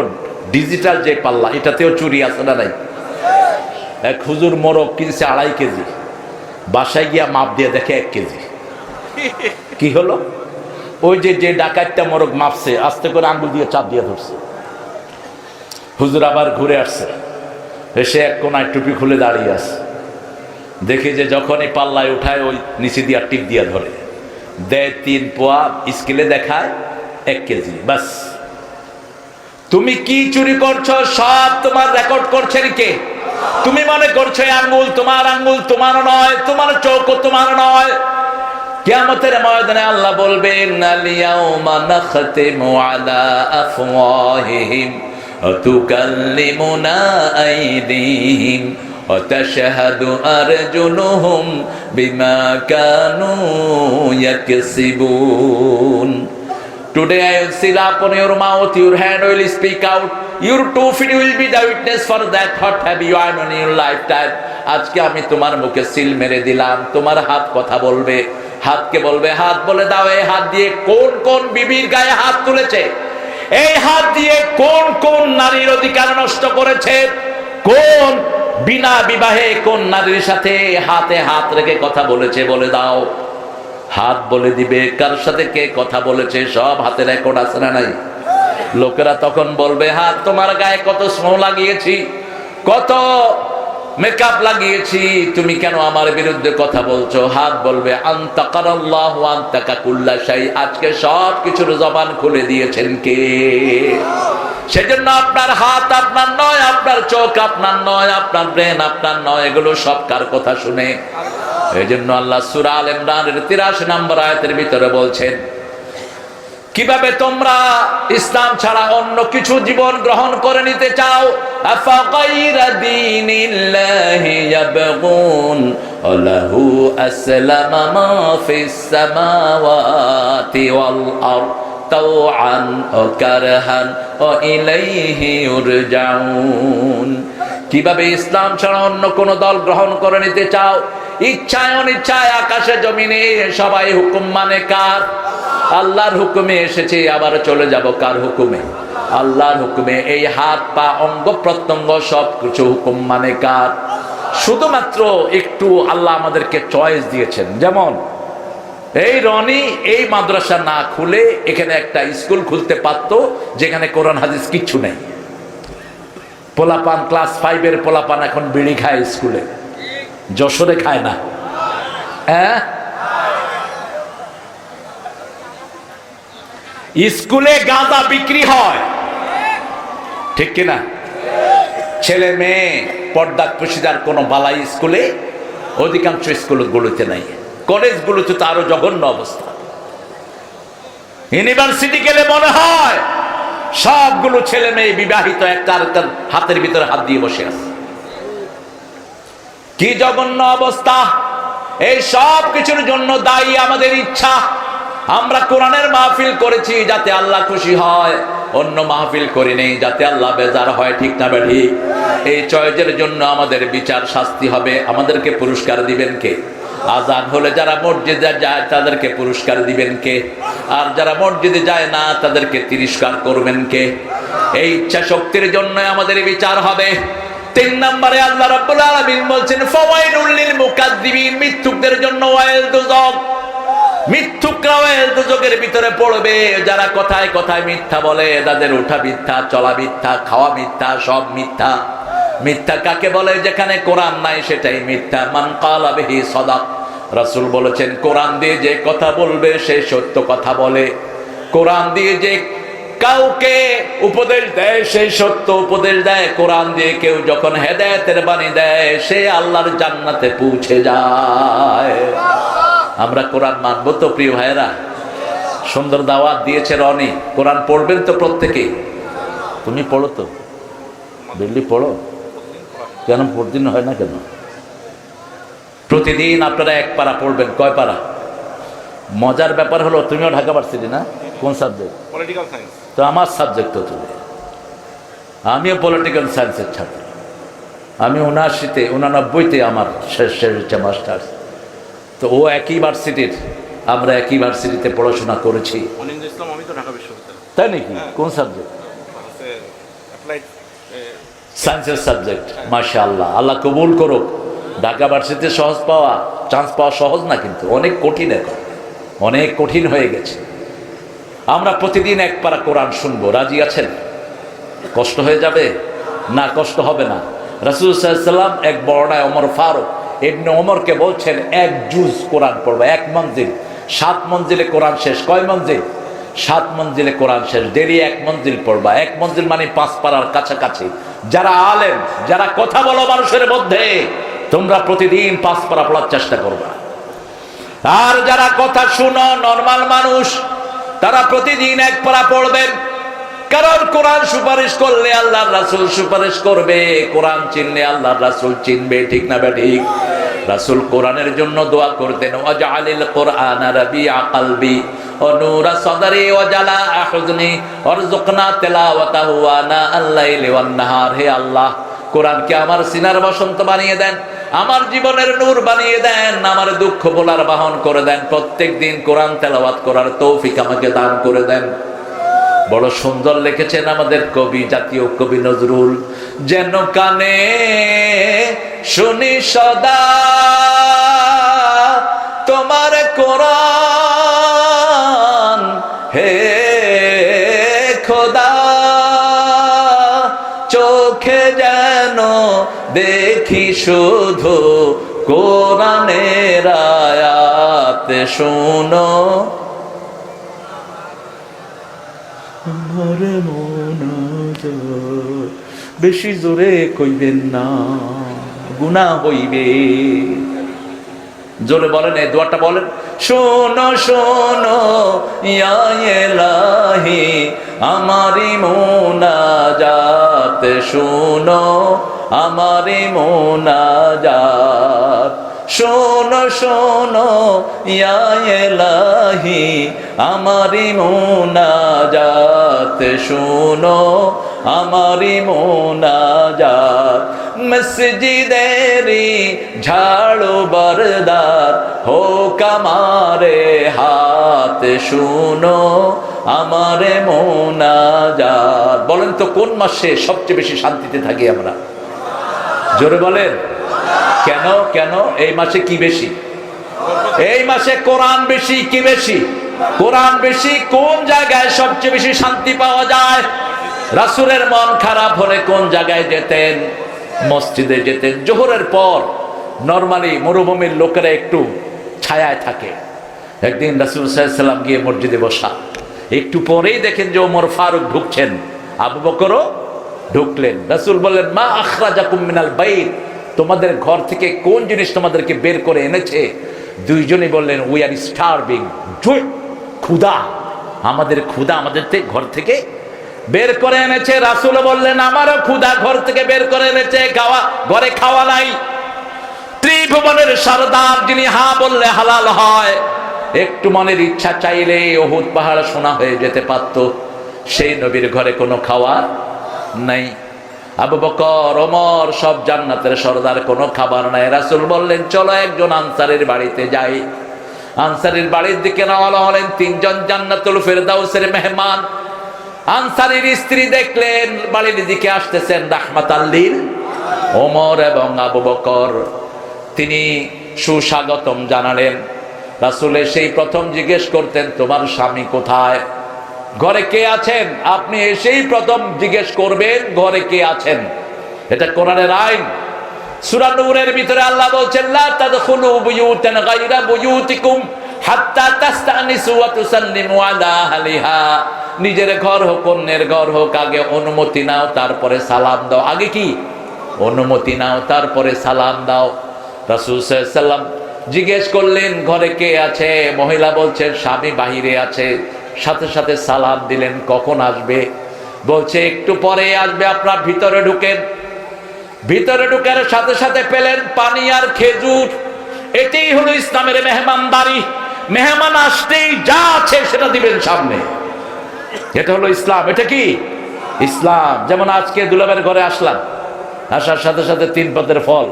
ডিজিটাল যে পাল্লা, এটাতেও চুরি আছে না নাই? এক হুজুর মোরগ কিনছে 2.5 কেজি, বাসায় গিয়া মাপ দিয়ে দেখে 1 কেজি। কি হলো? ওই যে ডাকাতটা মোরগ মাপছে, আস্তে করে আঙ্গুল দিয়ে চাপ দিয়ে ধরছে। হুজুর আবার ঘুরে আসছে, এসে এক কোনায় টুপি খুলে দাঁড়িয়ে আছে। দেখি যে যখনই পাল্লায় উঠায় ওই নিচে দিয়া টিপ দিয়া ধরে দেয় 3 পোয়া, স্কেলে দেখায় 1 কেজি। বাস। তুমি কি চুরি করছো সব তোমার রেকর্ড করছেন কে? তুমি মনে করছো আঙ্গুল তোমার, আঙ্গুল তোমার নয়, তোমার চোখও তোমার নয়। কিয়ামতের ময়দানে আল্লাহ বলবেন আল-ইয়াউমা নাখতিমু আলা আফওয়াহিহিম ওয়া তুকাল্লিমুনা আইদিহিম ওয়া তাশহাদু আরজুলুহুম বিমা Kanu ইয়াকসিবুন। Today I will seal upon your mouth, your hand will speak out, your 2 feet will be the witness for that what have you done in your lifetime. আজকে আমি তোমার মুখে সিল মেরে দিলাম, তোমার হাত কথা বলবে। হাতকে বলবে হাত বলে দাও, এই হাত দিয়ে কোন কোন বিবির গায়ে হাত তুলেছে, এই হাত দিয়ে কোন কোন নারীর অধিকার নষ্ট করেছে, কোন বিনা বিবাহে কোন নারীর সাথে হাতে হাত রেখে কথা বলেছে, বলে দাও। হাত বলে দিবে কার সাথে কে কথা বলেছে, সব হাতে রেকর্ড আছে না নাই? লোকেরা তখন বলবে হাত তোমার গায়ে কত স্নো লাগিয়েছি, কত মেকআপ লাগিয়েছি, তুমি কেন আমার বিরুদ্ধে কথা বলছো? হাত বলবে আনতাকারাল্লাহু আনতাকা কুল্লা শাই, আজকে সব কিছুর জবান খুলে দিয়েছেন কে? সেজন্য আপনার হাত আপনার নয়, আপনার চোখ আপনার নয়, আপনার ব্রেন আপনার নয়, এগুলো সব কার কথা শুনে? এই জন্য আল্লাহ সূরা আল ইমরানের 83 নম্বর আয়াতের ভিতরে বলছেন কিভাবে তোমরা ইসলাম ছাড়া অন্য কিছু জীবন গ্রহণ করে নিতে চাও। আফা গায়রা দীনিল্লাহি ইয়াবগুন ওয়ালাহু আসলামা মা ফিস সামাওয়াতি ওয়াল আরদ তাওআন ওয়া কারহান ওয়া ইলাইহি ইউরজাউন। কিভাবে ইসলাম ছাড়া অন্য কোন দল গ্রহণ করে নিতে চাও? ইচ্ছায় অনিচ্ছায় আকাশে জমিনে সবাই হুকুম মানে কার? আল্লাহর হুকুমে এসেছে, আবার চলে যাব কার হুকুমে? আল্লাহর হুকুমে। এই হাত পা অঙ্গ প্রত্যঙ্গ সব কিছু হুকুম মানে কার? শুধুমাত্র একটু আল্লাহ আমাদেরকে চয়েস দিয়েছেন। যেমন এই রনি এই মাদ্রাসা না খুলে এখানে একটা স্কুল খুলতে পারতো যেখানে কোরআন হাদিস কিচ্ছু নেই। পোলাপান ক্লাস 5-এর পোলাপান এখন বিড়ি খায় স্কুলে, যশোরে খায় না। হ্যাঁ, স্কুলে গাঁজা বিক্রি হয়, ঠিক কিনা? ছেলে মেয়ে পর্দা পুশিদার কোনো বালাই স্কুলে, অধিকাংশ স্কুলগুলোতে নাই। কলেজগুলোতে তো আরো জঘন্য অবস্থা। ইউনিভার্সিটি গেলে মনে হয় সবগুলো ছেলে মেয়ে বিবাহিত, একটা হাতের ভিতরে হাত দিয়ে বসে আছে। কি জঘন্য অবস্থা! এই সব কিছুর জন্য দায়ী আমাদের ইচ্ছা। আমরা কোরআনের মাহফিল করেছি যাতে আল্লাহ খুশি হয়, অন্য মাহফিল করি নেই যাতে আল্লাহ বেজার হয়, ঠিক না ঠিক? এই চয়েজের জন্য আমাদের বিচার শাস্তি হবে। আমাদেরকে পুরস্কার দিবেন কে? আজান হলে যারা মসজিদে যায় তাদেরকে পুরস্কার দিবেন কে? আর যারা মসজিদে যায় না তাদেরকে তিরস্কার করবেন কে? এই ইচ্ছা শক্তির জন্য আমাদের বিচার হবে। 3 নম্বরে আল্লাহ রাব্বুল আলামিন বলছেন ফাওয়াইলুল লিল মুকাদ্দিবিন, মিথ্যুকদের জন্য ওয়াইল দুজক। মিথ্যুকরা ওয়াইল দুজকের ভিতরে পড়বে। যারা কথায় কথায় মিথ্যা বলে, তাদের ওঠা মিথ্যা, চলা মিথ্যা, খাওয়া মিথ্যা, সব মিথ্যা। মিথ্যা কাকে বলে? যেখানে কোরআন নাই সেটাই মিথ্যা। মান কালা বিহি সাদাক। রাসূল বলেছেন কোরআন দিয়ে যে কথা বলবে সে সত্য কথা বলে। কোরআন দিয়ে যে কাউকে উপদেশ দেয় সেই সত্য উপদেশ দেয়। কোরআন দিয়ে কেউ যখন হেদায়েতের বাণী দেয় সে আল্লাহর জান্নাতে পৌঁছে যায়। আমরা কোরআন মানবো তো প্রিয় ভাইয়েরা? সুন্দর দাওয়াত দিয়েছে রনি। কোরআন পড়বেন তো প্রত্যেকে? তুমি পড়ো তো, দিল্লি পড়ো। কেন প্রতিদিন হয় না কেন? প্রতিদিন আপনারা এক পারা পড়বেন। কয় পারা? মজার ব্যাপার হলো তুমিও ঢাকা ভার্সিটি না? কোন সাবজেক্ট? Political science. তো আমার সাবজেক্ট তো তুমি। আমিও পলিটিক্যাল সায়েন্সের ছাত্র। আমি 89-তে আমার শেষ হচ্ছে মাস্টার্স। তো ও একই ভার্সিটির, আমরা একই ভার্সিটিতে পড়াশোনা করেছি। অনিন্দ ইসলাম, আমি তো ঢাকা বিশ্ববিদ্যালয়। তাই নাকি? কোন সাবজেক্ট? অ্যাপ্লাইড সায়েন্সের সাবজেক্ট। মাশাআল্লাহ, আল্লাহ কবুল করুক। ঢাকা ভার্সিটিতে সহজ পাওয়া, চান্স পাওয়া সহজ না, কিন্তু অনেক কঠিন। এখন অনেক কঠিন হয়ে গেছে। আমরা প্রতিদিন এক পারা কোরআন শুনবো। রাজি আছেন? কষ্ট হয়ে যাবে না? কষ্ট হবে না। রাসূল সাল্লাল্লাহু আলাইহি ওয়াসাল্লাম এক বর্ণায় ওমর ফারুক ইবনে ওমরকে বলছেন এক জুজ কোরআন পড়বা, এক মঞ্জিল। 7 মঞ্জিলে কোরআন শেষ। কয় মঞ্জিল? 7 মঞ্জিলে কোরআন শেষ। ডেলি এক মঞ্জিল পড়বা। এক মঞ্জিল মানে 5 পারার কাছাকাছি। যারা আলেম, যারা কথা বলো মানুষের মধ্যে, তোমরা প্রতিদিন 5 পারা পড়ার চেষ্টা করবা। আর যারা কথা শুনো নরমাল মানুষ, তারা প্রতিদিন এক পারা পড়বেন। কারণ কোরআন সুপারিশ করলে আল্লাহর রাসূল সুপারিশ করবে, কোরআন চিনলে আল্লাহর রাসূল চিনবে। ঠিক না ঠিক? রাসূল কোরআনের জন্য দোয়া করতেন, ওয়াজআলিল কোরআনা রাবিআ কলবি ওয়া নূরা সাদরি ওয়া জালাআ হুজনি ওয়ারযুকনা তিলাওয়াতাহু আনা আল-লাইলি ওয়ান নাহার। হে আল্লাহ, কোরআনকে আমার সিনার বসন্ত বানিয়ে দেন, আমার জীবনের নূর বানিয়ে দেন, আমার দুঃখ ভোলার বাহন করে দেন। প্রত্যেক দিন কোরআন তেলাওয়াত করার তৌফিক আমাকে দান করে দেন। বড় সুন্দর লিখেছেন আমাদের কবি, জাতীয় কবি নজরুল, যেন কানে শুনি সদা তোমার কোরআন, হে খোদা, চোখে যেন দেখি শুধু কোরআনের আয়াত, শুনো মরে মোনাজাত। বেশি জোরে কইবেন না, গুনাহ হইবে। জোরে বলেন, এই দোয়াটা বলেন। শোনো শোনো ইয়া ইলাহি আমারি মোনাজাত, শোনো আমারি মোনাজাত, শোনো শোনো ইয়া ইলাহি আমারি মোনাজাত, শোনো আমারি মোনাজাত। মসজিদেরি ঝাড়ু বরদার হোক আমারে হাত, শোনো আমারে মোনাজাত। বলেন তো কোন মাসে সবচেয়ে বেশি শান্তিতে থাকি আমরা? জোরে বলেন। কেন? কেন এই মাসে কি বেশি? এই মাসে কোরআন বেশি। কি বেশি? কোরআন বেশি। কোন জায়গায় সবচেয়ে বেশি শান্তি পাওয়া যায়? রাসূলের মন খারাপ হলে কোন জায়গায় যেতেন? মসজিদে যেতেন। জোহরের পর নরমালি মরুভূমির লোকেরা একটু ছায়ায় থাকে। একদিন রাসূল সাল্লাল্লাহু আলাইহি ওয়াসাল্লাম গিয়ে মসজিদে বসা, একটু পরেই দেখেন যে ওমর ফারুক ঢুকছেন, আবু বকরও ঢুকলেন। রাসূল বললেন, মা আখরাজাকুম মিনাল বাইত, তোমাদের ঘর থেকে কোন জিনিস তোমাদেরকে বের করে এনেছে? দুইজনই বললেন, উই আর স্টারভিং, ক্ষুধা, আমাদের ক্ষুধা আমাদের ঘর থেকে বের করে এনেছে। রাসূল বললেন, আমারও ক্ষুধা ঘর থেকে বের করে এনেছে, ঘরে খাওয়া নাই। ত্রিভুবনের সরদার যিনি হা বললে হালাল হয়, একটু মনের ইচ্ছা চাইলে উহুদ পাহাড় সোনা হয়ে যেতে পারত, সেই নবীর ঘরে কোনো খাওয়ার নাই। আবু বকর, ওমর সব জান্নাতের সরদার, কোনো খাবার নাই। রাসূল বললেন, চলো একজন আনসারীর বাড়িতে যাই। আনসারীর বাড়ির দিকে রওনা হলেন। 3 জন জান্নাতুল ফেরদাউসের মেহমান। আনসারীর স্ত্রী দেখলেন বাড়ির দিকে আসতেছেন রাহমাতাল লিল ওমর এবং আবু বকর। তিনি সুস্বাগতম জানালেন। রাসূল সেই প্রথম জিজ্ঞেস করতেন, তোমার স্বামী কোথায়? ঘরে কে আছেন? আপনি এসেই প্রথম জিজ্ঞেস করবেন ঘরে কে আছেন। এটা কোরআনের আইন। সূরা নূরের ভিতরে আল্লাহ বলছেন লা তাদখুলু বুয়ুতান গায়রা বুয়ুতিকুম হাত্তা তাস্তানিসু ওয়া তুসাল্লিমু আলা আহলিহা। নিজের ঘর হোক অন্যের ঘর হোক, আগে অনুমতি নাও তারপরে সালাম দাও। আগে কি? অনুমতি নাও তারপরে সালাম দাও। রাসূল সাল্লাল্লাহু আলাইহি ওয়াসাল্লাম জিজ্ঞেস করলেন ঘরে কে আছে? মহিলা বলছেন স্বামী বাহিরে আছে। সাথে সাথে সালাম দিলেন কখন আসবে? বলছে একটু পরে আসবে, আপনার ভিতরে ঢুকেন। ভিতরে ঢুকার সাথে সাথে পেলেন পানি আর খেজুর। এটাই হলো ইসলামের মেহমানদারি। মেহমান আসতেই যা আছে সেটা দিবেন সামনে। এটা হলো ইসলাম। এটা কি ইসলাম? যেমন আজকে দুলাবের ঘরে আসলাম, আসার সাথে সাথে 3 পদের ফল,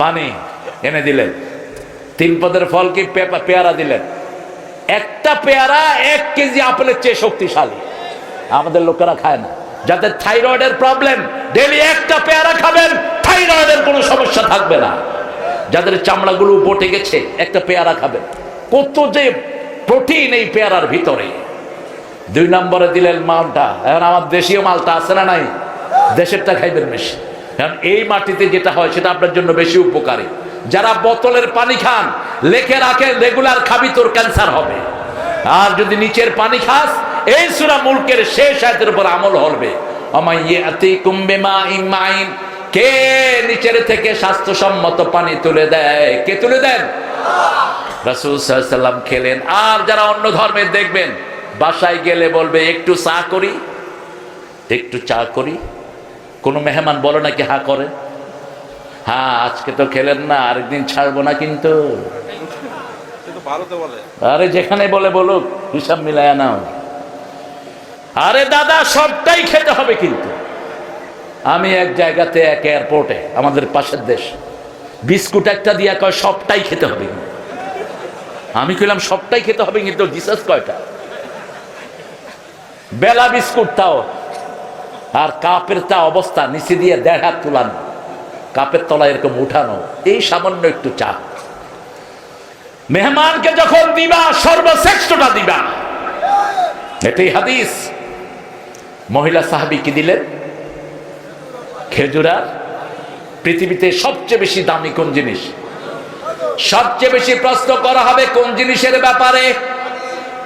পানি এনে দিলেন। 3 পদের ফল কি? পেয়ারা দিলেন। একটা পেয়ারা 1 কেজি আপেলের চেয়ে শক্তিশালী। আমাদের লোকেরা খায় না। যাদের থাইরয়েডের প্রবলেম, ডেইলি একটা পেয়ারা খাবেন, থাইরয়েডের কোনো সমস্যা থাকবে না। যাদের চামড়াগুলো বটে গেছে, একটা পেয়ারা খাবেন। কত যে প্রোটিন এই পেয়ারার ভিতরে। 2 নম্বরে দিলেন মালটা। এখন আমার দেশীয় মালটা আছে না নাই? দেশেরটা খাইবেন বেশি, কারণ এই মাটিতে যেটা হয় সেটা আপনার জন্য বেশি উপকারী। যারা বোতলের পানি খান, লেখে রাখেন রেগুলার খাবি তোর ক্যান্সার হবে। আর যদি নিচের পানি খাস, এই সূরা মুলকের শেষ আয়াতের উপর আমল হবে। আমাইয়াতিকুম বিমাইন মাইন, কে নিচের থেকে স্বাস্থ্যসম্মত পানি তুলে দেয়? কে তুলে দেন? রাসূল সাল্লাল্লাহু আলাইহি ওয়াসাল্লাম খেলেন। আর যারা অন্য ধর্মের দেখবেন, বাসায় গেলে বলবে একটু চা করি, একটু চা করি। কোন মেহমান বলে নাকি হা করে? হ্যাঁ, আজকে তো খেলেন না, আরেকদিন ছাড়বো না কিন্তু। আরে যেখানে বলে বলুক, হিসাব মিলায়া নাও। আরে দাদা সবটাই খেতে হবে কিন্তু। আমি এক জায়গাতে এক এয়ারপোর্টে, আমাদের পাশের দেশ, বিস্কুট একটা দিয়া কয় সবটাই খেতে হবে। আমি কইলাম সবটাই খেতে হবে কিন্তু জিসাস কয়টা? বেলা বিস্কুট তাও, আর কাপের তা অবস্থা নিচে দিয়ে 1.5 হাত তুলানো, কাপের তলায় এরকম উঠানো, এই সামান্য একটু চা। মেহমানকে যখন দিবা সর্বশ্রেষ্ঠটা দিবা, এটাই হাদিস। মহিলা সাহাবী কি দিলেন? খেজুর। আর পৃথিবীতে সবচেয়ে বেশি দামি কোন জিনিস? সবচেয়ে বেশি প্রশ্ন করা হবে কোন জিনিসের ব্যাপারে?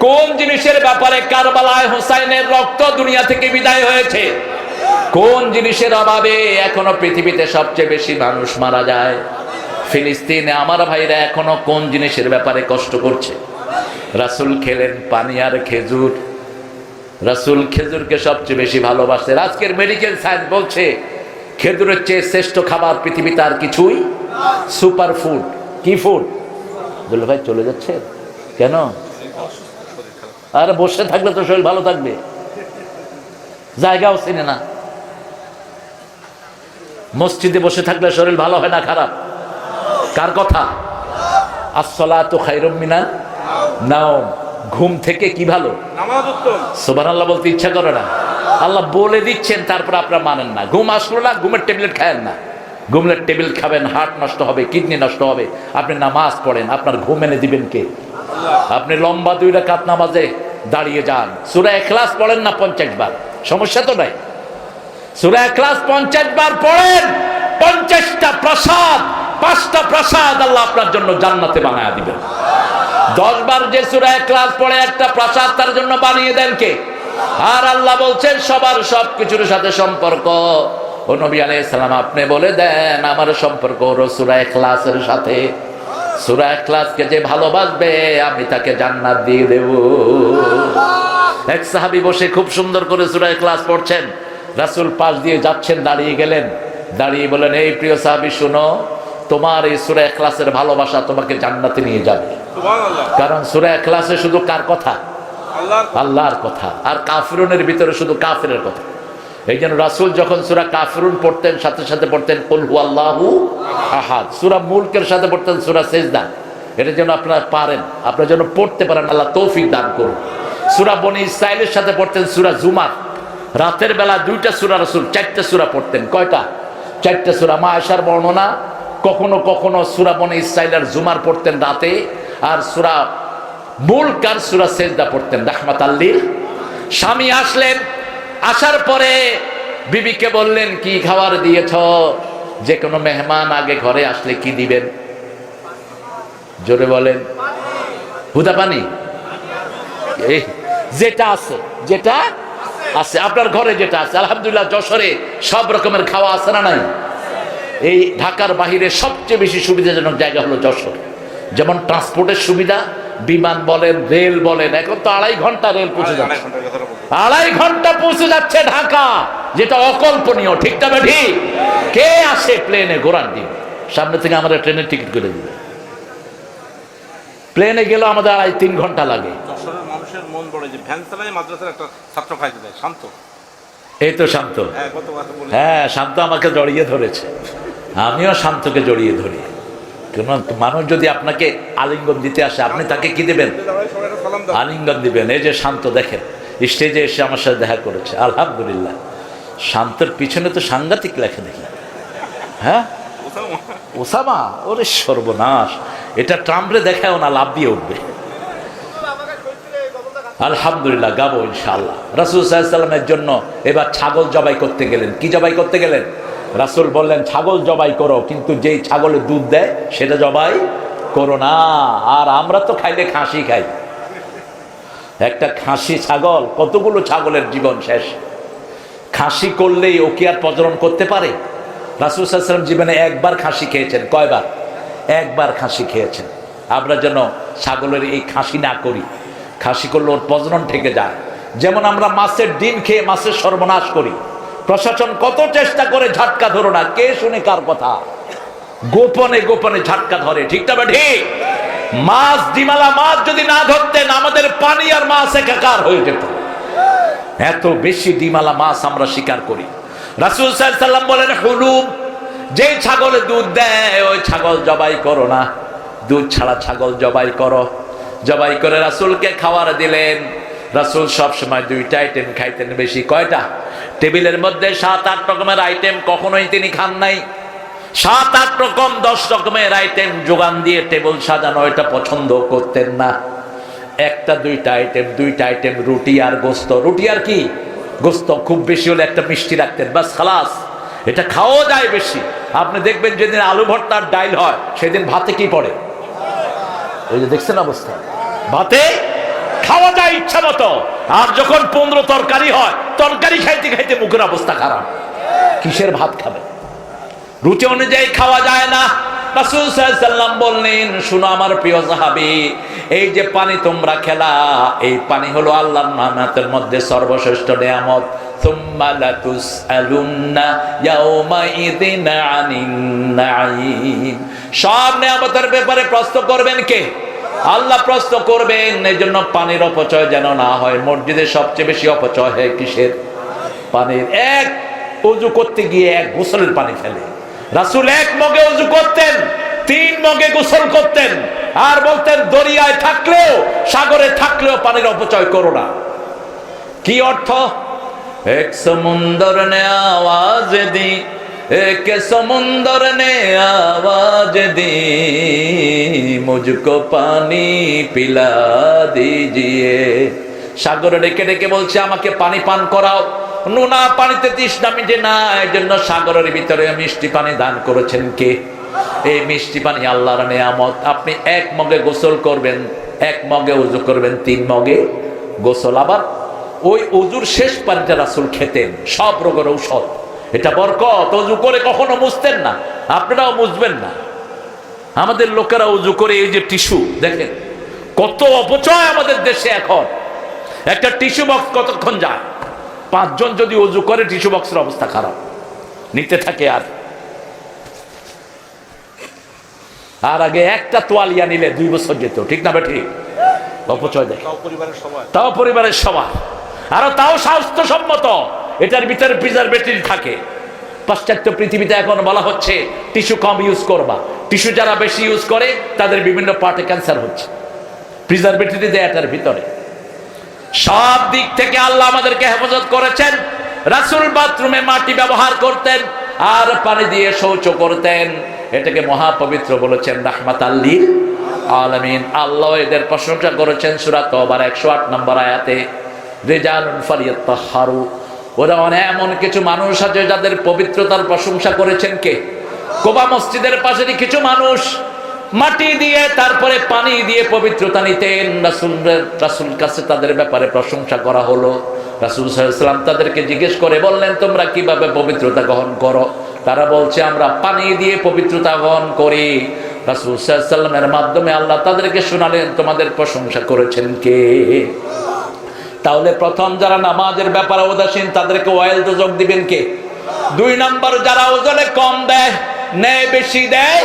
কোন জিনিসের ব্যাপারে? কারবালায় হুসাইনের রক্ত দুনিয়া থেকে বিদায় হয়েছে। কোন জিনিসের অভাবে এখনো পৃথিবীতে সবচেয়ে বেশি মানুষ মারা যায়? ফিলিস্তিনে আমার ভাইরা এখনো কোন জিনিসের ব্যাপারে কষ্ট করছে? রাসূল খেলেন পানি আর খেজুর। রাসূল খেজুরকে সবচেয়ে বেশি ভালোবাসেন। আজকের মেডিকেল সায়েন্স বলছে খেজুরের চেয়ে শ্রেষ্ঠ খাবার পৃথিবীতে আর কিছুই। Super food. কি ফুড? দুলা ভাই চলে যাচ্ছে কেন? আরে বসে থাকলে তো শরীর ভালো থাকবে, জায়গাও চিনে না। মসজিদে বসে থাকলে শরীর ভালো হয় না খারাপ? কার কথা? আসসালাতু খায়রুম মিনান নাওম। ঘুম থেকে কি ভালো? নামাজ উত্তম। সুবহানাল্লাহ বলতে ইচ্ছা করে না। আল্লাহ বলে দিচ্ছেন, তারপর আপনারা মানেন না। ঘুম আসলো না, ঘুমের ট্যাবলেট খায়েন না। ঘুমের টেবিল খাবেন, হার্ট নষ্ট হবে, কিডনি নষ্ট হবে। আপনি নামাজ পড়েন, আপনার ঘুম এনে দিবেন কে? আপনি লম্বা 2 রাকাত নামাজে দাঁড়িয়ে যান, সূরা ইখলাস পড়েন না 50 বার, সমস্যা তো নাই। সূরা ইখলাস 50 বার পড়েন, 50টা প্রসাদ, 5টা প্রসাদ আল্লাহ আপনার জন্য জান্নাতে বানায়া দিবেন। 10 বার যে সূরা ইখলাস পড়ে একটা প্রসাদ তার জন্য বানিয়ে দেন কে? আর আল্লাহ বলছেন সবার সবকিছুর সাথে সম্পর্ক। ও নবী আলাইহিস সালাম আপনি বলে দেন আমার সম্পর্ক হলো সূরা ইখলাসের সাথে। সূরা ইখলাসকে যে ভালোবাসবে আমি তাকে জান্নাত দিয়ে দেব। এক সাহাবী বসে খুব সুন্দর করে সূরা ইখলাস পড়ছেন, রাসূল পাশ দিয়ে যাচ্ছেন, দাঁড়িয়ে গেলেন, দাঁড়িয়ে বলেন এই প্রিয় সাহাবী শুনো, তোমার এই সূরা ইখলাসের ভালোবাসা তোমাকে জান্নাতে নিয়ে যাবে। সুবহানাল্লাহ। কারণ সূরা ইখলাসে শুধু কার কথা? আল্লাহর কথা। আর কাফিরুনের ভিতরে শুধু কাফিরের কথা। এই জন্য রাসূল যখন সূরা কাফিরুন পড়তেন সাথে সাথে পড়তেন কুল হুয়াল্লাহু আহাদ। সূরা মুলকের সাথে পড়তেন সূরা সিজদা। এটা যেন আপনারা পারেন, আপনারা যেন পড়তে পারেন, আল্লাহ তৌফিক দান করুন। সূরা বনী ইসরাঈলের সাথে পড়তেন সূরা জুমার। রাতের বেলা 2টা সূরা রাসূল 4টা সূরা পড়তেন। কয়টা? 4টা সূরা। মা আয়েশার বর্ণনা, কখনো কখনো সূরা বনী ইসরাঈল আর জুমার পড়তেন রাতে, আর সূরা মুলক আর সূরা সিজদা পড়তেন রাহমাতাল লিল। স্বামী আসলেন, আসার পরে বিবিকে বললেন কি খাবার দিয়েছ? যে কোনো মেহমান আগে ঘরে আসলে কি দিবেন? জোরে বলেন। হুদা পানি, এই যেটা আছে, যেটা আছে আপনার ঘরে, যেটা আছে। আলহামদুলিল্লাহ যশোরে সব রকমের খাওয়া আছে না নাই? এই ঢাকার বাহিরে সবচেয়ে বেশি সুবিধাজনক জায়গা হলো যশোর। যেমন ট্রান্সপোর্টের সুবিধা, বিমান বলেন, রেল বলেন, এখন তো 2.5 ঘন্টা রেল পৌঁছে যাচ্ছে, 2.5 ঘন্টা পৌঁছে যাচ্ছে ঢাকা, যেটা অকল্পনীয়। ঠিক না ঠিক? কে আসে প্লেনে ঘোরার দিন? সামনে থেকে আমাদের ট্রেনের টিকিট করে দিবে। প্লেনে গেলেও আমাদের 2.5-3 ঘন্টা লাগে। যশোরের মানুষের মন বড়, যে ভ্যান চালায় মাদ্রাসার একটা ছাত্র খাইতে দেয়, শান্ত। এই তো শান্ত। হ্যাঁ, গত কথা বলি। হ্যাঁ, শান্ত আমাকে জড়িয়ে ধরেছে, আমিও শান্তকে জড়িয়ে ধরি। মানুষ যদি আপনাকে আলিঙ্গন দিতে আসে, আপনি তাকে কি দেবেন? আলিঙ্গন দিবেন। এই যে শান্ত দেখেন, স্টেজে এসে আমার সাথে দেখা করেছে, আলহামদুলিল্লাহ। শান্তর পিছনে তো সাংঘাতিক লেখা দেখি। হ্যাঁ, ওসামা, ওরে সর্বনাশ, এটা ট্রাম্পরে দেখাও না, লাভ দিয়ে উঠবে। আলহামদুলিল্লাহ, গাবো ইনশাআল্লাহ। রাসূল সাল্লাল্লাহু আলাইহি ওয়াসাল্লামের জন্য এবার ছাগল জবাই করতে গেলেন। কি জবাই করতে গেলেন? রাসূল বললেন ছাগল জবাই করো, কিন্তু যেই ছাগলে দুধ দেয় সেটা জবাই করো না। আর আমরা তো খাইলে খাসি খাই। একটা খাসি ছাগল, কতগুলো ছাগলের জীবন শেষ। খাসি করলেই ও কি আর প্রজনন করতে পারে? রাসূল সাল্লাল্লাহু আলাইহি ওয়াসাল্লাম জীবনে একবার খাসি খেয়েছেন। কয়বার? একবার খাসি খেয়েছেন। আমরা যেন ছাগলের এই খাসি না করি। খাসি করলে ওর প্রজনন থেকে যায়। যেমন আমরা মাছের ডিম খেয়ে মাছের সর্বনাশ করি। প্রশাসন কত চেষ্টা করে ঝাটকা ধরো না, কে শুনে কার কথা? গোপনে গোপনে ঝাটকা ধরে। ঠিক না ঠিক? মাছ, ডিমালা মাছ যদি না ধরতেন, আমাদের পানি আর মাছ একাকার হয়ে যেত। এত বেশি ডিমালা মাছ আমরা শিকার করি। রাসূল সাল্লাল্লাহু আলাইহি ওয়াসাল্লাম বলেন, হুলুম, যেই ছাগলে দুধ দেয় ওই ছাগল জবাই করো না, দুধ ছাড়া ছাগল জবাই করো। জবাই করে রাসূলকে খাবার দিলেন। রাসূল সবসময় 2টা আইটেম খাইতেন বেশি। কয়টা? টেবিলের মধ্যে 7-8 রকমের আইটেম কখনোই তিনি খান নাই। 7-8 রকম 10 রকমের আইটেম যোগান দিয়ে টেবিল সাজানো, এটা পছন্দ করতেন না। 1-2টা আইটেম, 2টা আইটেম রুটি আর গোস্ত। রুটি আর কি? গোস্ত। খুব বেশি হলে একটা মিষ্টি রাখতেন, বাস খালাস। এটা খাওয়া যায় বেশি। আপনি দেখবেন যেদিন আলু ভর্তার ডাইল হয় সেদিন ভাতে কি পড়ে? ওই যে দেখছেন অবস্থা, ভাতে খাওয়া যায় ইচ্ছা মতো। আর যখন 15 তরকারি হয়, তরকারি খাইতে খাইতে মুখের অবস্থা খারাপ। কিসের ভাত খাবে? রুচি অনুযায়ী খাওয়া যায় না। রাসূল সাল্লাল্লাহু আলাইহি ওয়াসাল্লাম বললেন, শুনো আমার প্রিয় সাহাবী, এই যে পানি তোমরা খেলা, এই পানি হলো আল্লাহর নিয়ামতের মধ্যে সর্বশ্রেষ্ঠ নিয়ামত। সুম্মা লাতুসআলুন্না ইয়াওমাইযিন আনিন নাঈম। সব নিয়ামতের ব্যাপারে প্রশ্ন করবেন কে? আল্লাহ প্রশ্ন করবেন। এই জন্য পানির অপচয় যেন না হয়। মসজিদে সবচেয়ে বেশি অপচয় হয় কিসের? পানির। এক ওযু করতে গিয়ে 1 গোসলের পানি ফেলে। রাসূল 1 মগে ওযু করতেন, 3 মগে গোসল করতেন। আর বলতেন দরিয়ায় থাকলেও, সাগরে থাকলেও পানির অপচয় করো না। কি অর্থ? এক সমুন্দর নে আওয়াজ দি, এক সমুন্দর নে আওয়াজ দি, মুঝকো পানি পিলা দিজিয়ে। সাগরে ডেকে ডেকে বলছে আমাকে পানি পান করাও। নোনা পানিতে তৃষ্ণা মিটে না, এই জন্য সাগরের ভিতরে মিষ্টি পানি দান করেছেন কে? এই মিষ্টি পানি আল্লাহর নিয়ামত। আপনি 1 মগে গোসল করবেন, 1 মগে ওযু করবেন, 3 মগে গোসল। আবার ওই ওযুর শেষ পানিটা রাসূল খেতেন, সব রোগের ঔষধ। এটা বরকত। ওযু করে কখনো মুছতেন না, আপনারাও মুছবেন না। আমাদের লোকেরা ওযু করে এই যে টিস্যু দেখেন, কত অপচয় আমাদের দেশে এখন। একটা টিস্যু বক্স কতক্ষণ যায়? 5 জন যদি ওযু করে, টিস্যু বক্সের অবস্থা খারাপ, নিতে থাকে। আর আগে একটা তোয়ালিয়া নিলে 2 বছর যেত। ঠিক না ঠিক? অপচয় দেখে, তাও পরিবারের সবার, আর তাও স্বাস্থ্যসম্মত। এটার ভিতরে প্রিজারভেটিভ থাকে। পাশ্চাত্য পৃথিবীতে এখন বলা হচ্ছে টিস্যু কম ইউজ করবা। টিস্যু যারা বেশি ইউজ করে তাদের বিভিন্ন পার্টে ক্যান্সার হচ্ছে, প্রিজারভেটিভ দেয় এটার ভিতরে। সব দিক থেকে আল্লাহ আমাদেরকে হেফাজত করেছেন। রাসূল বাথরুমে মাটি ব্যবহার করতেন আর পানি দিয়ে শৌচ করতেন। এটাকে মহাপবিত্র বলেছেন, রাহমাতাল লিল আলামিন। আল্লাহ এদের প্রশংসা করেছেন সূরা তওবার 108 নম্বর আয়াতে, রিজালুন ফালিয়াতাহহারু ওরা এমন কিছু মানুষ আছে যাদের পবিত্রতার প্রশংসা করেছেন কে? কোবা মসজিদের পাশেরই কিছু মানুষ মাটি দিয়ে তারপরে পানি দিয়ে পবিত্রতা নিতেন। রাসূল কাছে তাদের ব্যাপারে প্রশংসা করা হলো। রাসূল সাল্লাল্লাহু আলাইহি ওয়াসাল্লাম তাদেরকে জিজ্ঞেস করে বললেন, তোমরা কিভাবে পবিত্রতা গ্রহণ করো? তারা বলছে, আমরা পানি দিয়ে পবিত্রতা গ্রহণ করি। রাসূল সাল্লাল্লাহু আলাইহি ওয়াসাল্লামের মাধ্যমে আল্লাহ তাদেরকে শোনালেন, তোমাদের প্রশংসা করেছেন কে? তাহলে প্রথম যারা নামাজের ব্যাপারে উদাসীন তাদেরকে ওয়াইল দোজক দিবেন কে? 2 নম্বর যারা ওজনে কম দেয়, ন্যায় বেশি দেয়,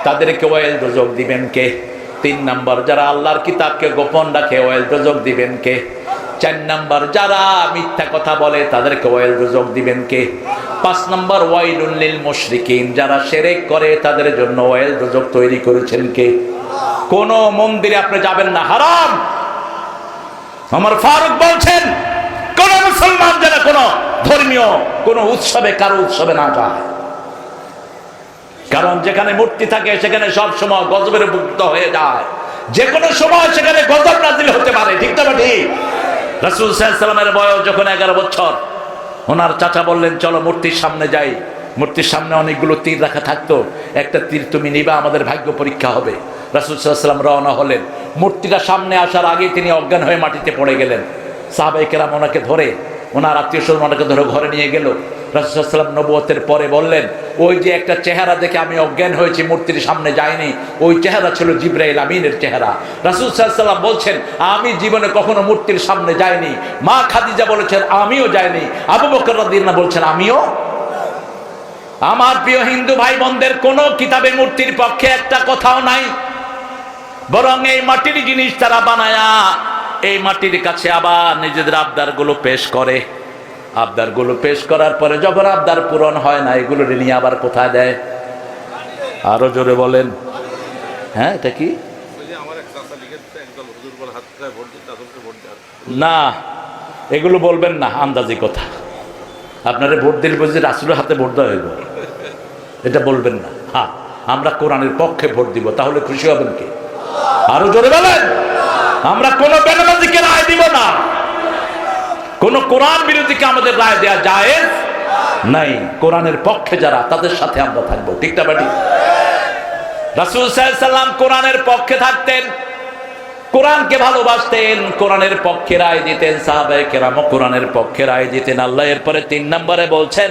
তাদেরকে ওয়াইল দোজক দিবেন কে? 3 নম্বর যারা আল্লাহর কিতাবকে গোপন রাখে, ওয়াইল দোজক দিবেন কে? 4 নম্বর যারা মিথ্যা কথা বলে, তাদেরকে ওয়াইল দোজক দিবেন কে? 5 নম্বর ওয়াইলুল লিল মুশরিকিন, যারা শিরক করে তাদের জন্য ওয়াইল দোজক তৈরি করেছেন কে? কোন মন্দিরে আপনি যাবেন না, হারাম। ওমর ফারুক বলছেন, কোন মুসলমান যেন কোন ধর্মীয় কোন উৎসবে, কারো উৎসবে না যায়। কারণ যেখানে মূর্তি থাকে সেখানে সব সময় গজবের মুক্ত হয়ে যায়, যে কোনো সময় সেখানে গজব নাজিল হতে পারে। ঠিক না ঠিক? রাসূল সাল্লাল্লাহু আলাইহি ওয়াসাল্লামের বয়স যখন 11 বছর, ওনার চাচা বললেন, চলো মূর্তির সামনে যাই। মূর্তির সামনে অনেকগুলো তীর রাখা থাকতো, একটা তীর তুমি নিবা, আমাদের ভাগ্য পরীক্ষা হবে। রাসূল সাল্লাল্লাহু আলাইহি ওয়াসাল্লাম রওনা হলেন। মূর্তিটা সামনে আসার আগে তিনি অজ্ঞান হয়ে মাটিতে পড়ে গেলেন। সাহাবায়ে কেরাম ওনাকে ধরে, ওনার আত্মীয় স্বজন ওনাকে ধরে ঘরে নিয়ে গেল। রাসূল সাল্লাল্লাহু আলাইহি ওয়াসাল্লাম নবুয়তের পরে বললেন, ওই যে একটা চেহারা দেখে আমি অজ্ঞান হয়েছি, মূর্তির সামনে যাইনি, ওই চেহারা ছিল জিবরাইল আমিনের চেহারা। রাসূল সাল্লাল্লাহু আলাইহি ওয়াসাল্লাম বলছেন, আমি জীবনে কখনো মূর্তির সামনে যাইনি। মা খাদিজা বলেছেন, আমিও যাইনি। আবু বকর রাদিয়াল্লাহু আনহু বলছেন, আমিও। আমার প্রিয় হিন্দু ভাই বোনদের, কোন কিতাবে মূর্তির পক্ষে একটা কথাও নাই, বরং এই মাটির জিনিস তারা বানায়া এই মাটির কাছে আবার নিজেদের আবদারগুলো পেশ করে। আবদারগুলো পেশ করার পরে যখন আবদার পূরণ হয় না, এগুলো নিয়ে আবার কোথায় দেয়? আরো জোরে বলেন। হ্যাঁ, এটা কি? না, এগুলো বলবেন না, আন্দাজি কথা। আপনারা ভোট দিলে বুঝি রাসূলের হাতে ভোট দেওয়া হইব, এটা বলবেন না। হ্যাঁ, আমরা কোরআনের পক্ষে ভোট দিব, তাহলে খুশি হবেন কি? আরো জোরে বলেন। আমরা কোন বেনামাজিকে রায় দিব না, কোন কোরআন বিরোধীকে আমাদের রায় দেওয়া জায়েজ নাই। কোরআনের পক্ষে যারা, তাদের সাথে আমরা থাকবো। ঠিক না বেটি? রাসূল সাল্লাল্লাহু আলাইহি ওয়াসাল্লাম কোরআনের পক্ষে থাকতেন, কোরআনকে ভালোবাসতেন, কোরআনের পক্ষে রায় দিতেন। সাহাবায়ে কেরাম কোরআনের পক্ষে রায় দিতেন। আল্লাহ এরপরে 3 নম্বরে বলছেন,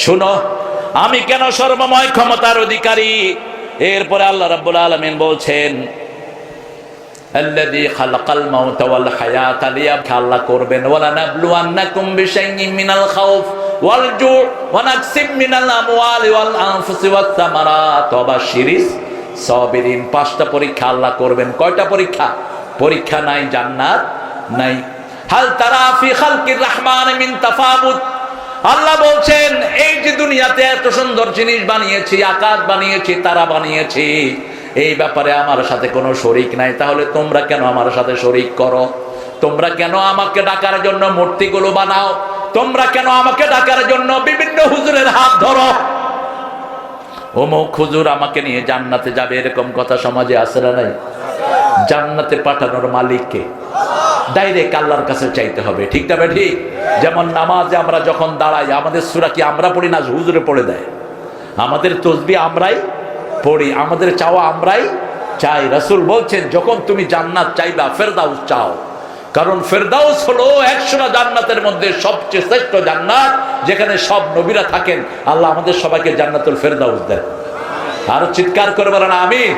শুনো আমি কেন সর্বময় ক্ষমতার অধিকারী। এরপরে আল্লাহ রাব্বুল আলামিন বলছেন, আল্লাযী খালাকাল মাউতা ওয়াল হায়াতা লিয়াবলুয়াকুম, আল্লাহ করবেন, ওয়ালা নাবলুওয়ান্নাকুম বিশাইইন মিনাল খাউফ ওয়াল জু' ওয়া নাকসিম মিনাল আমওয়ালি ওয়াল আনফুসি ওয়াত সামারাত ওয়া বাশশিরিস সাবিরিন। 5টা পরীক্ষা আল্লাহ করবেন। কয়টা পরীক্ষা? পরীক্ষা নাই জান্নাত নাই। হাল তারা ফি খালকির রহমান মিন তাফাবুত। আল্লাহ বলছেন, এই যে দুনিয়াতে এত সুন্দর জিনিস বানিয়েছি, আকাশ বানিয়েছি, তারা বানিয়েছি, এই ব্যাপারে আমার সাথে কোনো শরীক নাই। তাহলে তোমরা কেন আমার সাথে শরীক করো? তোমরা কেন আমাকে ডাকার জন্য মূর্তিগুলো বানাও? তোমরা কেন আমাকে ডাকার জন্য বিভিন্ন হুজুরের হাত ধরো? অমুক হুজুর আমাকে নিয়ে জান্নাতে যাবে, এরকম কথা সমাজে আছে না নাই? জান্নাতে পাঠানোর মালিককে ডাইরেক্ট আল্লাহর কাছে চাইতে হবে। ঠিক না ঠিক? যেমন নামাজে আমরা যখন দাঁড়াই, আমাদের সূরা কি আমরা পড়ি না হুজুরে পড়ে দেয়? আমাদের তাসবিহ আমরাই পড়ি, আমাদের চাওয়া আমরাই চাই। রাসূল বলছেন, যখন তুমি জান্নাত চাইবা, ফেরদাউস চাও। কারণ ফেরদাউস হলো 100টা জান্নাতের মধ্যে সবচেয়ে শ্রেষ্ঠ জান্নাত, যেখানে সব নবীরা থাকেন। আল্লাহ আমাদের সবাইকে জান্নাতুল ফেরদাউস দেন। আর চিৎকার করে বলেন আমিন।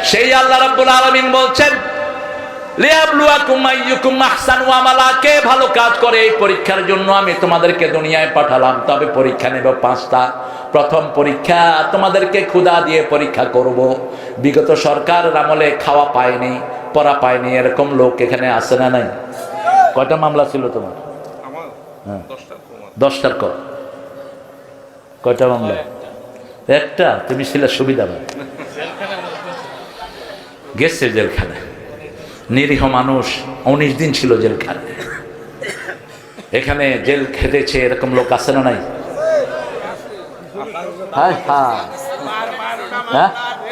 সেই আল্লাহ রাব্বুল আলামিন বলছেন, লিয়াবলুয়াকুম আইয়ুকুম আহসানু আমালা, কে ভালো কাজ করে, এই পরীক্ষার জন্য আমি তোমাদেরকে দুনিয়ায় পাঠালাম। তবে পরীক্ষা নেব 5টা। প্রথম পরীক্ষা, তোমাদেরকে ক্ষুধা দিয়ে পরীক্ষা করব। বিগত সরকারের আমলে খাওয়া পায়নি, পড়া পায়নি, এরকম লোক এখানে আছে না নাই? কয়টা মামলা ছিল তোমার? আমার 10টার কর। কয়টা মামলা? একটা। তুমি ছিলে সুবিধাবান, গেছে জেলখানায়। নিরীহ মানুষ 19 দিন ছিল জেলখানায়। এখানে জেল খেটেছে, এরকম লোক আছে না নাই?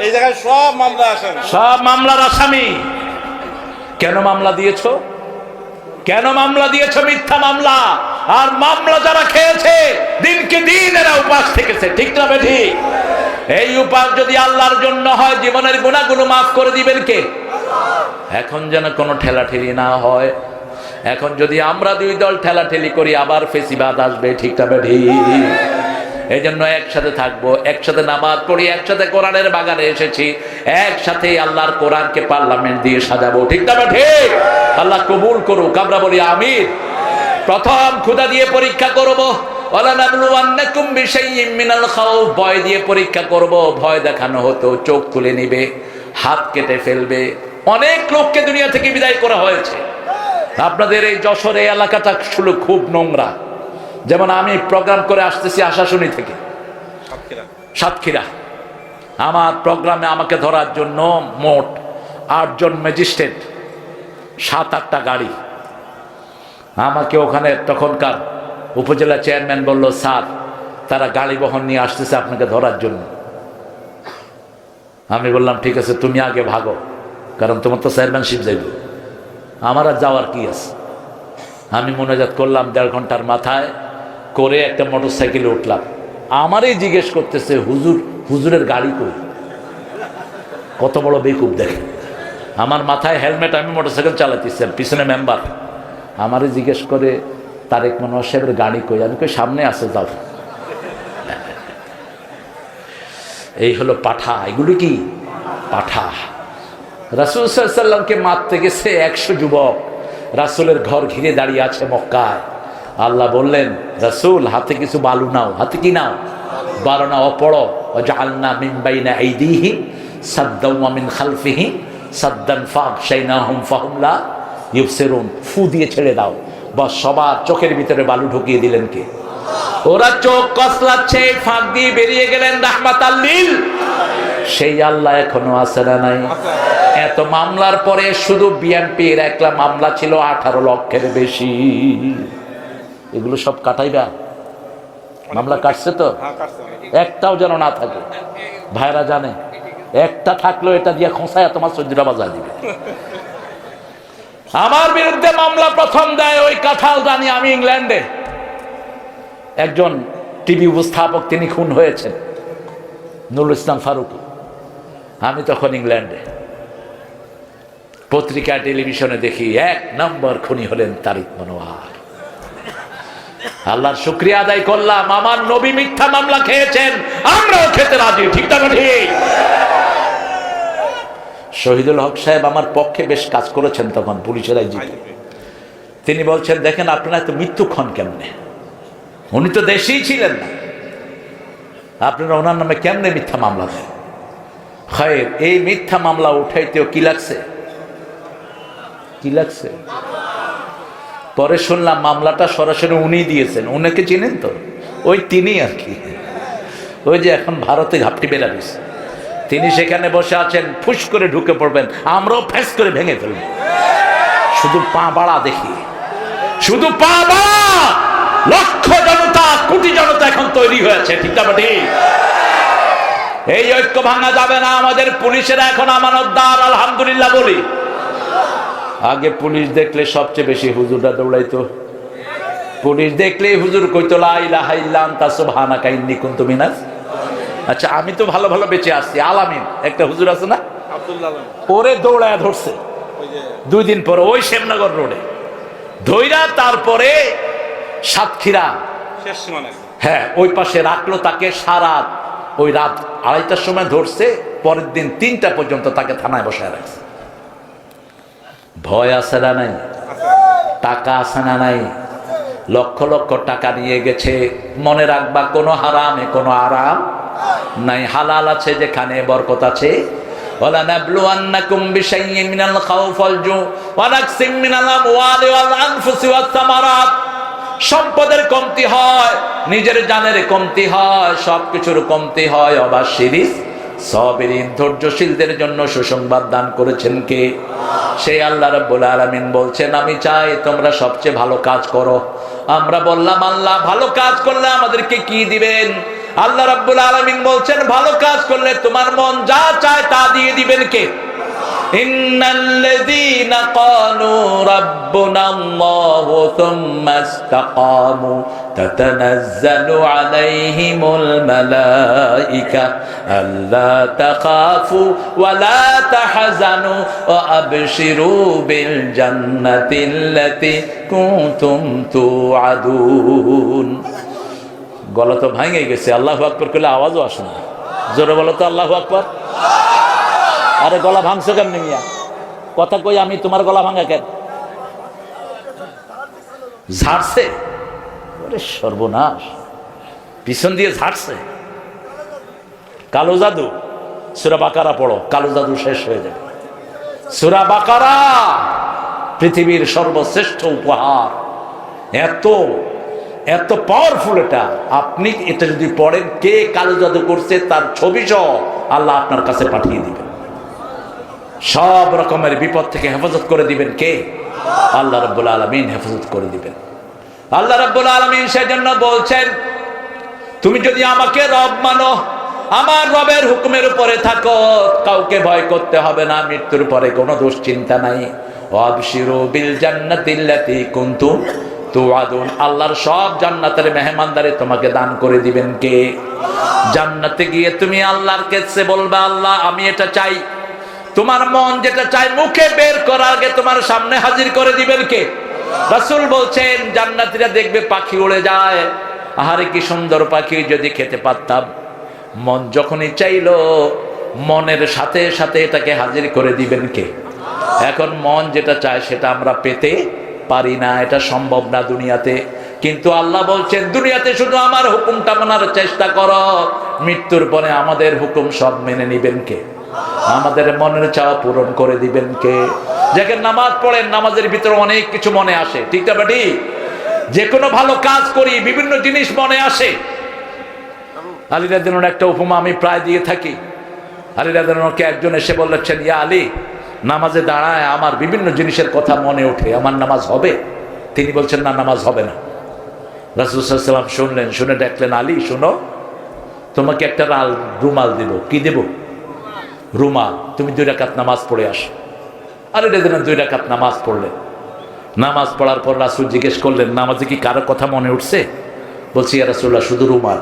এই জায়গায় সব মামলা আসেন, সব মামলার আসামি। কেন মামলা দিয়েছো? কেন মামলা দিয়েছো? মিথ্যা মামলা। আর মামলা যারা খেয়েছে দিনকে দিন এরা উপাস থেকেছে, ঠিক না বেঠিক? এই উপাস যদি আল্লাহর জন্য হয়, জীবনের গুনাহগুলো মাফ করে দিবেন কে? এখন যেন কোনো ঠেলাঠেলি না হয়। এখন যদি আমরা দুই দল ঠেলাঠেলি করি আবার ফেসিবাদ আসবে, ঠিক না বেঠিক? এই জন্য একসাথে থাকবো, একসাথে নামাজ পড়ি, একসাথে কোরআনের বাগানে এসেছি, একসাথে আল্লাহর কোরআনকে পার্লামেন্ট দিয়ে সাজাবো, ঠিক না ঠিক? আল্লাহ কবুল করুক, আমরা বলি আমিন। প্রথম ক্ষুধা দিয়ে পরীক্ষা করবো, ভয় দিয়ে পরীক্ষা করব। ভয় দেখানো হতো, চোখ তুলে নিবে, হাত কেটে ফেলবে। অনেক লোককে দুনিয়া থেকে বিদায় করা হয়েছে। আপনাদের এই যশোর এই এলাকাটা ছিল খুব নোংরা। যেমন আমি প্রোগ্রাম করে আসতেছি আশাশুনি থেকে সাতক্ষীরা, আমার প্রোগ্রামে আমাকে ধরার জন্য মোট 8 জন ম্যাজিস্ট্রেট, 7-8টা গাড়ি। আমাকে ওখানে তখনকার উপজেলা চেয়ারম্যান বলল, স্যার তারা গাড়ি বহন নিয়ে আসতেছে আপনাকে ধরার জন্য। আমি বললাম ঠিক আছে, তুমি আগে ভাগো, কারণ তোমার তো চেয়ারম্যানশিপ যাইব, আমার আর যাওয়ার কি আছে। আমি মোনাজাত করলাম 1.5 ঘন্টার মাথায় করে একটা মোটরসাইকেলে উঠলাম। আমারই জিজ্ঞেস করতেছে, হুজুরের গাড়ি কই? কত বড় বেকুব দেখে। আমার মাথায় হেলমেট, আমি মোটরসাইকেল চালাতেছিলাম, পিছনে মেম্বার। আমারই জিজ্ঞেস করে, তারেক মনোয়ার সাহেবের গাড়ি কই? আমি কই সামনে আছে, যাও। এই হলো পাঠা। এগুলো কি পাঠা? রাসূল সাল্লাল্লাহু আলাইহি ওয়াসাল্লামকে মারতে গেছে 100 যুবক, রাসূলের ঘর ঘিরে দাঁড়িয়ে আছে মক্কায়। আল্লাহ বললেন, রাসূল হাতে কিছু বালু নাও। হাতে কি নাও? বালু নাও, পড়ো ওয়াজআলনা মিন বাইনা আইদিহিম সাদ্দাও ওয়া মিন খালফিহিম সাদ্দান ফাগশাইনাহুম ফাহুম লা ইউবসিরুন। ফু দিয়ে ছেড়ে দাও। বা সবার চোখের ভিতরে বালু ঢুকিয়ে দিলেন কে? ওরা চোখ কসলাচ্ছে, ফাঁক দিয়ে বেরিয়ে গেলেন রাহমাতাল লিল। সেই আল্লাহ এখনো আছে না নাই? এত মামলার পরে শুধু বিএনপির একটা মামলা ছিল 18 লক্ষের বেশি। এগুলো সব কাটাইবা? মামলা কাটছে তো? একটাও যেন না থাকে। ভাইরা জানে, একটা থাকলেও এটা দিয়ে খোঁসায় তোমার সহ্যটা বাজায় দিবে। আমার বিরুদ্ধে মামলা প্রথম দেয় ওই কাঁঠাল জানি আমি ইংল্যান্ডে। একজন টিভি উপস্থাপক, তিনি খুন হয়েছেন, নুরুল ইসলাম ফারুকী। আমি তখন ইংল্যান্ডে, পত্রিকা টেলিভিশনে দেখি 1 নম্বর খুনি হলেন তারেক মনোয়ার। আল্লাহর শুকরিয়া আদায় করলাম, আমার নবী মিথ্যা মামলা খেয়েছেন, আমরাও খেতে রাজি, ঠিক না ঠিক? শহীদুল হক সাহেব আমার পক্ষে বেশ কাজ করেছেন তখন পুলিশের আইজিপি। তিনি বলছেন, দেখেন আপনারা এত মৃত্যুক্ষণ কেমনে? উনি তো দেশেই ছিলেন না, আপনারা ওনার নামে কেমনে মিথ্যা মামলা দেন? খায়ের, এই মিথ্যা মামলা উঠাইতেও কি লাগছে? কি লাগছে? পরে শুনলাম মামলাটা সরাসরি উনি দিয়েছেন। উনাকে চিনেন তো? ওই তিনি আর কি, ওই যে এখন ভারতে ঘাপটি বেলারিস, তিনি সেখানে বসে আছেন, ফুস করে ঢুকে পড়বেন, আমরাও ফেস করে ভেঙে ফেলব। শুধু পা বাড়া দেখি, শুধু পা বাড়া। লক্ষ জনতা, কোটি জনতা এখন তৈরি হয়েছে, ঠিক না ঠিক? এই ঐক্য ভাঙা যাবে না। আমাদের পুলিশেরা এখন আমানতদার, আলহামদুলিল্লাহ বলি। আগে পুলিশ দেখলে সবচেয়ে বেশি হুজুররা দৌড়াইতো। পুলিশ দেখলেই হুজুর কইতো লা ইলাহা ইল্লা আনতা সুবহানাকা ইন্নী কুনতু মিনাজ। আচ্ছা, আমি তো ভালো ভালো বেঁচে আসছি। আলামিন একটা হুজুর আছে না, ওরে দৌড়ায় ধরছে 2 দিন পরে ওই শ্যামনগর রোডে ধইরা, তারপরে সাতক্ষীরা, হ্যাঁ ওই পাশে রাখলো তাকে। সারা ওই রাত 2:30টার সময় ধরছে, পরের দিন 3টা পর্যন্ত তাকে থানায় বসায় রাখছে। ভয় আছে না নাই? টাকা আছে না নাই? লক্ষ লক্ষ টাকা নিয়ে গেছে। মনে রাখবা, কোনো হারামে কোনো আরাম নাই, হালাল আছে যেখানে বরকত আছে। ওয়ালা নাবলুয়ান্নাকুম বিশাইইন মিনাল খাউফ ওয়াল জু ওয়া নাকসিম মিনাল আমওয়ালি ওয়াল আনফুসি ওয়াস সামারাত। সম্পদের কমতি হয়, নিজের জানের কমতি হয়, সবকিছুর কমতি হয়। অবাশিরিস সাবিরিন, ধৈর্যশীলদের জন্য সুসংবাদ দান করেছেন কে? সেই আল্লাহ রাব্বুল আলামিন বলছেন, আমি চাই তোমরা সবচেয়ে ভালো কাজ করো। আমরা বললাম, আল্লাহ ভালো কাজ করলে আমাদেরকে কি দিবেন? আল্লাহ রাব্বুল আলামিন বলছেন, ভালো কাজ করলে তোমার মন যা চায় তা দিয়ে দিবেন কে? ইন্নাল্লাযীনা ক্বালু রাব্বুনাল্লাহু থুম্মা ইসতাকামু তাতানাজ্জালু আলাইহিমুল মালায়েকা আল্লা তাখাফু ওয়া লা তাহজানু ওয়া আবশিরু বিল জান্নাতিল্লাতী কুনতুম তুআদুন। গলা তো ভেঙে গেছে, আল্লাহু আকবার করলে আওয়াজও আসে না। জোরে বলো তো আল্লাহু আকবার। আরে গলা ভাঙছো কেমনি মিয়া? কথা কই আমি, তোমার গলা ভাঙা কেন? ঝাড়ছে? ওরে সর্বনাশ, পিছন দিয়ে ঝাড়ছে। কালো জাদু, সূরা বাকারা পড়ো, কালো জাদু শেষ হয়ে যাবে। সূরা বাকারা পৃথিবীর সর্বশ্রেষ্ঠ উপহার, এত এত পাওয়ারফুল এটা। আপনি এটা যদি পড়েন, কে কালো জাদু করছে তার ছবি সহ আল্লাহ আপনার কাছে পাঠিয়ে দিবেন। সব রকমের বিপদ থেকে হেফাজত করে দিবেন কে? আল্লাহ রাব্বুল আলামিন হেফাজত করে দিবেন। আল্লাহ রাব্বুল আলামিন সেজন্য বলছেন, তুমি যদি আমাকে রব মানো, আমার রবের হুকুমের উপরে থাকো, কাউকে ভয় করতে হবে না, মৃত্যুর পরে কোনো দুশ্চিন্তা নাই। ওয়াবশিরু বিল জান্নাতিল্লাতী কুনতুম তুআদুন। আল্লাহর সব জান্নাতের মেহমানদারি তোমাকে দান করে দিবেন কে? জান্নাতে গিয়ে তুমি আল্লাহর কাছে বলবা, আল্লাহ আমি এটা চাই। তোমার মন যেটা চাই মুখে বের করার আগে তোমার সামনে হাজির করে দিবেন কে? রাসূল বলছেন, জান্নাতীরা দেখবে পাখি উড়ে যায়, আহারে কি সুন্দর পাখি, যদি খেতে পারতাম। মন যখনই চাইলো, মনের সাথে সাথে এটাকে হাজির করে দিবেন কে? এখন মন যেটা চায় সেটা আমরা পেতে পারি না, এটা সম্ভব না দুনিয়াতে। কিন্তু আল্লাহ বলছেন, দুনিয়াতে শুধু আমার হুকুমটা মানার চেষ্টা করো, মৃত্যুর পরে আমাদের হুকুম সব মেনে নিবেন কে? আমাদের মনের চাওয়া পূরণ করে দিবেন কে? যখন নামাজ পড়েন, নামাজের ভিতরে অনেক কিছু মনে আসে, ঠিক না বেটি? যে কোনো ভালো কাজ করি, বিভিন্ন জিনিস মনে আসে। আলী রাদিয়াল্লাহু আনহু একটা উপমা আমি প্রায় দিয়ে থাকি। আলী রাদিয়াল্লাহু আনহুকে একজন এসে বললেন, ইয়া আলী, নামাজে দাঁড়ায় আমার বিভিন্ন জিনিসের কথা মনে ওঠে, আমার নামাজ হবে? তিনি বলছেন, না, নামাজ হবে না। রাসূল সাল্লাল্লাহু আলাইহি ওয়াসাল্লাম শুনলেন, শুনে ডাকলেন, আলী শোনো, তোমাকে একটা রুমাল দেব। কি দেব? রুমাল। তুমি 2 রাকাত নামাজ পড়ে আসো। আলী রাদিয়াল্লাহু আনহু 2 রাকাত নামাজ পড়লেন। নামাজ পড়ার পর রাসূল জিজ্ঞেস করলেন, নামাজে কি কারো কথা মনে উঠছে? বলছি, ইয়া রাসূলুল্লাহ, শুধু রুমাল।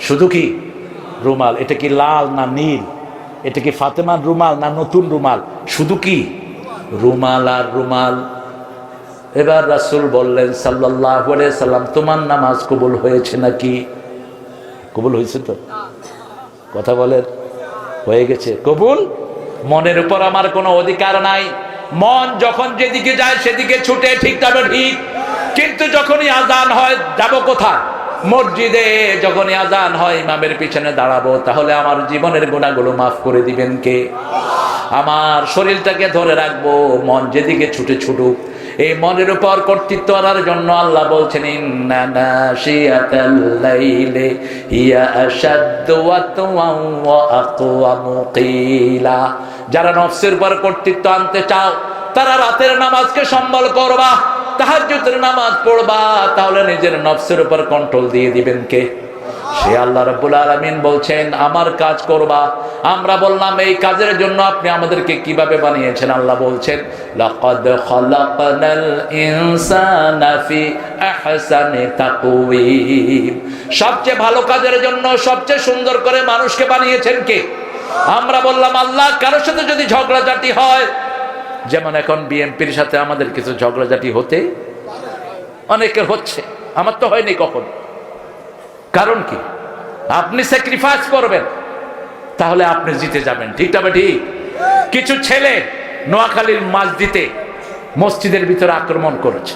শুধু কি? রুমাল। এটা কি লাল না নীল? এটা কি ফাতেমার রুমাল না নতুন রুমাল? শুধু কি? রুমাল আর রুমাল। এবার রাসূল বললেন সাল্লাল্লাহু আলাইহি সাল্লাম, তোমার নামাজ কবুল হয়েছে নাকি? কবুল হয়েছে তো? কথা বলেন, হয়ে গেছে কবুল? মনের উপর আমার কোনো অধিকার নাই। মন যখন যেদিকে যায় সেদিকে ছুটে, ঠিক তবে ঠিক। কিন্তু যখনই আজান হয়, যাব কোথায়? মসজিদে। যখনই আজান হয়, ইমামের পিছনে দাঁড়াবো। তাহলে আমার জীবনের গুনাহগুলো মাফ করে দিবেন কে? আমার শরীরটাকে ধরে রাখবো, মন যেদিকে ছুটে ছুটুক। এই মনের উপর কর্তৃত্ব করার জন্য আল্লাহ বলছেন, ইন্না নাশিয়াতাল লাইলি হিয়া আশাদ্দু ওয়াতওয়ান ওয়া আকওয়ামু কিলা। যারা নফসের উপর কর্তৃত্ব আনতে চাও, তারা রাতের নামাজকে সম্বল করবা, তাহাজ্জুদের নামাজ পড়বা, তাহলে নিজের নফসের উপর কন্ট্রোল দিয়ে দিবেন কে? সে আল্লাহ রাব্বুল আলামিন বলছেন, আমার কাজ করবা। আমরা বললাম, এই কাজের জন্য আপনি আমাদেরকে কিভাবে বানিয়েছেন? আল্লাহ বলছেন, লাকাদ খালাকনাল ইনসানা ফি আহসানি তাকওয়িম। সবচেয়ে ভালো কাজের জন্য সবচেয়ে সুন্দর করে মানুষকে বানিয়েছেন কে? আমরা বললাম, আল্লাহ, কারোর সাথে যদি ঝগড়াঝাটি হয়, যেমন এখন বিএনপির সাথে আমাদের কিছু ঝগড়াঝাটি হতে অনেকের হচ্ছে, আমার তো হয়নি কখন। কারণ কি? আপনি স্যাক্রিফাইস করবেন, তাহলে আপনি জিতে যাবেন, ঠিক তবে ঠিক। কিছু ছেলে নোয়াখালীর মসজিদের ভিতরে আক্রমণ করেছে।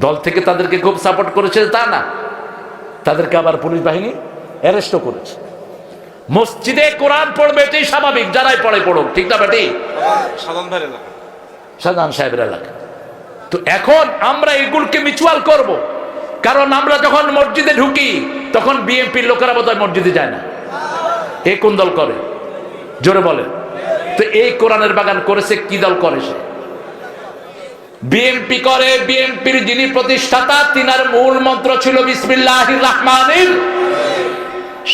দল থেকে তাদেরকে খুব সাপোর্ট করেছে তা না, তাদেরকে আবার পুলিশ বাহিনী অ্যারেস্টও করেছে। মসজিদে কোরআন পড়বে, এটাই স্বাভাবিক, যারাই পড়ে পড়ুক, ঠিক না বেটি? শাহজাহান সাহেবের এলাকা। তো এখন আমরা এগুলোকে মিউচুয়াল করব, কারণ আমরা যখন মসজিদে ঢুকি তখন বিএনপির লোকেরা বোধহয় মসজিদে যায় না। এ কোন দল করে? জোরে বলে। তো এই কোরআনের বাগান করেছে কি দল করে? সে বিএনপি করে। বিএনপির যিনি প্রতিষ্ঠাতা, তিনার মূল মন্ত্র ছিল বিসমিল্লাহির রহমানির।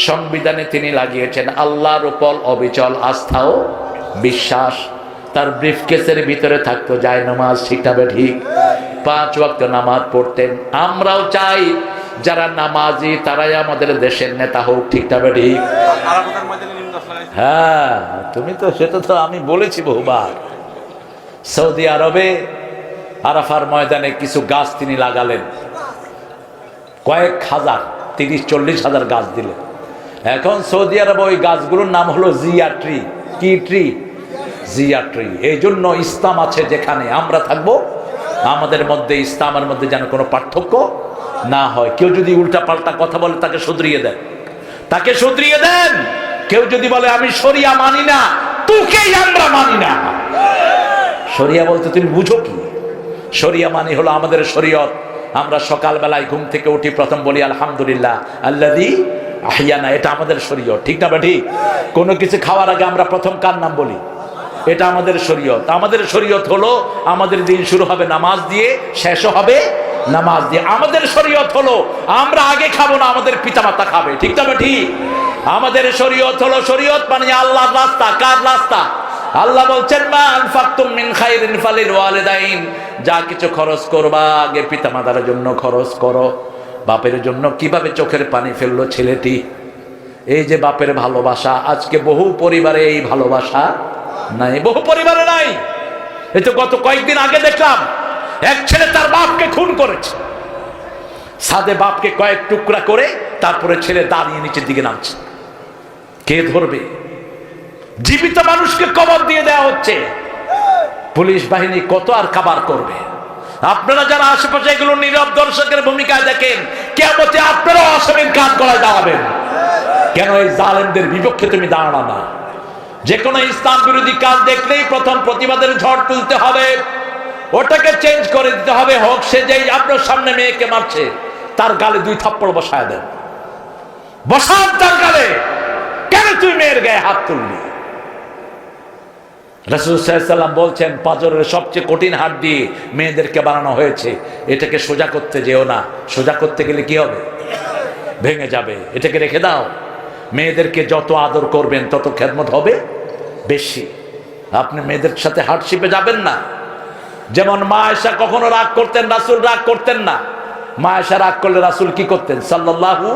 সংবিধানে তিনি লাগিয়েছেন আল্লাহর উপর অবিচল আস্থা ও বিশ্বাস। তার ব্রিফকেসের ভিতরে থাকতো যায় নামাজ, ঠিকঠাক ঠিক 5 ওয়াক্ত নামাজ পড়তেন। আমরাও চাই যারা নামাজি তারাই আমাদের দেশের নেতা হোক, ঠিকঠাক ঠিক। আরাফাতের ময়দানে নিম গাছ লাগাইছে। হ্যাঁ, তুমি তো সেটা তো আমি বলেছি বহুবার। সৌদি আরবে আরাফার ময়দানে কিছু গাছ তিনি লাগালেন, কয়েক হাজার, 30-40 হাজার গাছ দিলেন। এখন সৌদি আরবে ওই গাছগুলোর নাম হলো জিয়া ট্রি। কি ট্রি? জিয়া ট্রি। এই জন্য ইসলাম আছে যেখানে আমরা থাকবো, আমাদের মধ্যে ইসলামের মধ্যে যেন কোনো পার্থক্য না হয়। কেউ যদি উল্টা পাল্টা কথা বলে তাকে শুধরিয়ে দেন, তাকে শুধরিয়ে দেন। কেউ যদি বলে আমি শরিয়া মানি না, তোকেই আমরা মানি না। শরিয়া বলতে তুমি বুঝো কি? শরিয়া মানি হলো আমাদের শরীয়ত। আমরা সকালবেলায় ঘুম থেকে উঠি প্রথম বলি আলহামদুলিল্লাহ আল্লাযী আহইয়ানা, এটা আমাদের শরীয়ত, ঠিক না ঠিক? কোনো কিছু খাওয়ার আগে আমরা প্রথম কার নাম বলি? এটা আমাদের শরীয়ত। আমাদের শরীয়ত হলো আমাদের দিন শুরু হবে নামাজ দিয়ে, শেষও হবে নামাজ দিয়ে। আমাদের শরীয়ত হলো আমরা আগে খাবো না, আমাদের পিতামাতা খাবে, ঠিক না ঠিক? আমাদের শরীয়ত হলো, শরীয়ত মানে আল্লাহর রাস্তা। কার রাস্তা? আল্লাহ বলছেন মা আনফাকতুম মিন খাইরিন ফালিল ওয়ালিদাইন, যা কিছু খরচ করবা আগে পিতামাতার জন্য খরচ করো। বাপের জন্য কিভাবে চোখের পানি ফেললো ছেলেটি। এই যে বাপের ভালোবাসা, আজকে বহু পরিবারে এই ভালোবাসা নাই, বহু পরিবারে নাই। এই তো গত কয়েকদিন আগে দেখলাম এক ছেলে তার বাপকে খুন করেছে। সাদে বাপকে কয়েক টুকরা করে তারপরে ছেলে দাঁড়িয়ে নিচের দিকে নামছে। কে ধরবে? জীবিত মানুষকে কবর দিয়ে দেওয়া হচ্ছে। পুলিশ বাহিনী কত আর কাবার করবে? আপনারা যারা আশেপাশে এগুলো নীরব দর্শকের ভূমিকায় দেখেন, কিয়ামতে আপনারাও আসামির কাজ করায় দাঁড়াবেন। কেন এই জালেমদের বিপক্ষে তুমি দাঁড়ানো না? যে কোনো ইসলাম বিরোধী কাজ দেখলেই প্রথম প্রতিবাদের ঝড় তুলতে হবে, ওটাকে চেঞ্জ করে দিতে হবে। হোক সে যেই আপনার সামনে মেয়েকে মারছে, তার গালে 2 থাপ্পড় বসায় দেন, বসান তার গালে। কেন তুই মেয়ের গায়ে হাত তুললি? রাসূল সাল্লাল্লাহু আলাইহি ওয়াসাল্লাম বলছেন পাঁজরের সবচেয়ে কঠিন হাড় দিয়ে মেয়েদেরকে বানানো হয়েছে। এটাকে সোজা করতে যেও না, সোজা করতে গেলে কি হবে? ভেঙে যাবে। এটাকে রেখে দাও। মেয়েদেরকে যত আদর করবেন তত খেদমত হবে বেশি। আপনি মেয়েদের সাথে হার্টশিপে যাবেন না। যেমন মা আয়েশা কখনো রাগ করতেন, রাসূল রাগ করতেন না। মা আয়েশা রাগ করলে রাসূল কি করতেন সাল্লাল্লাহু,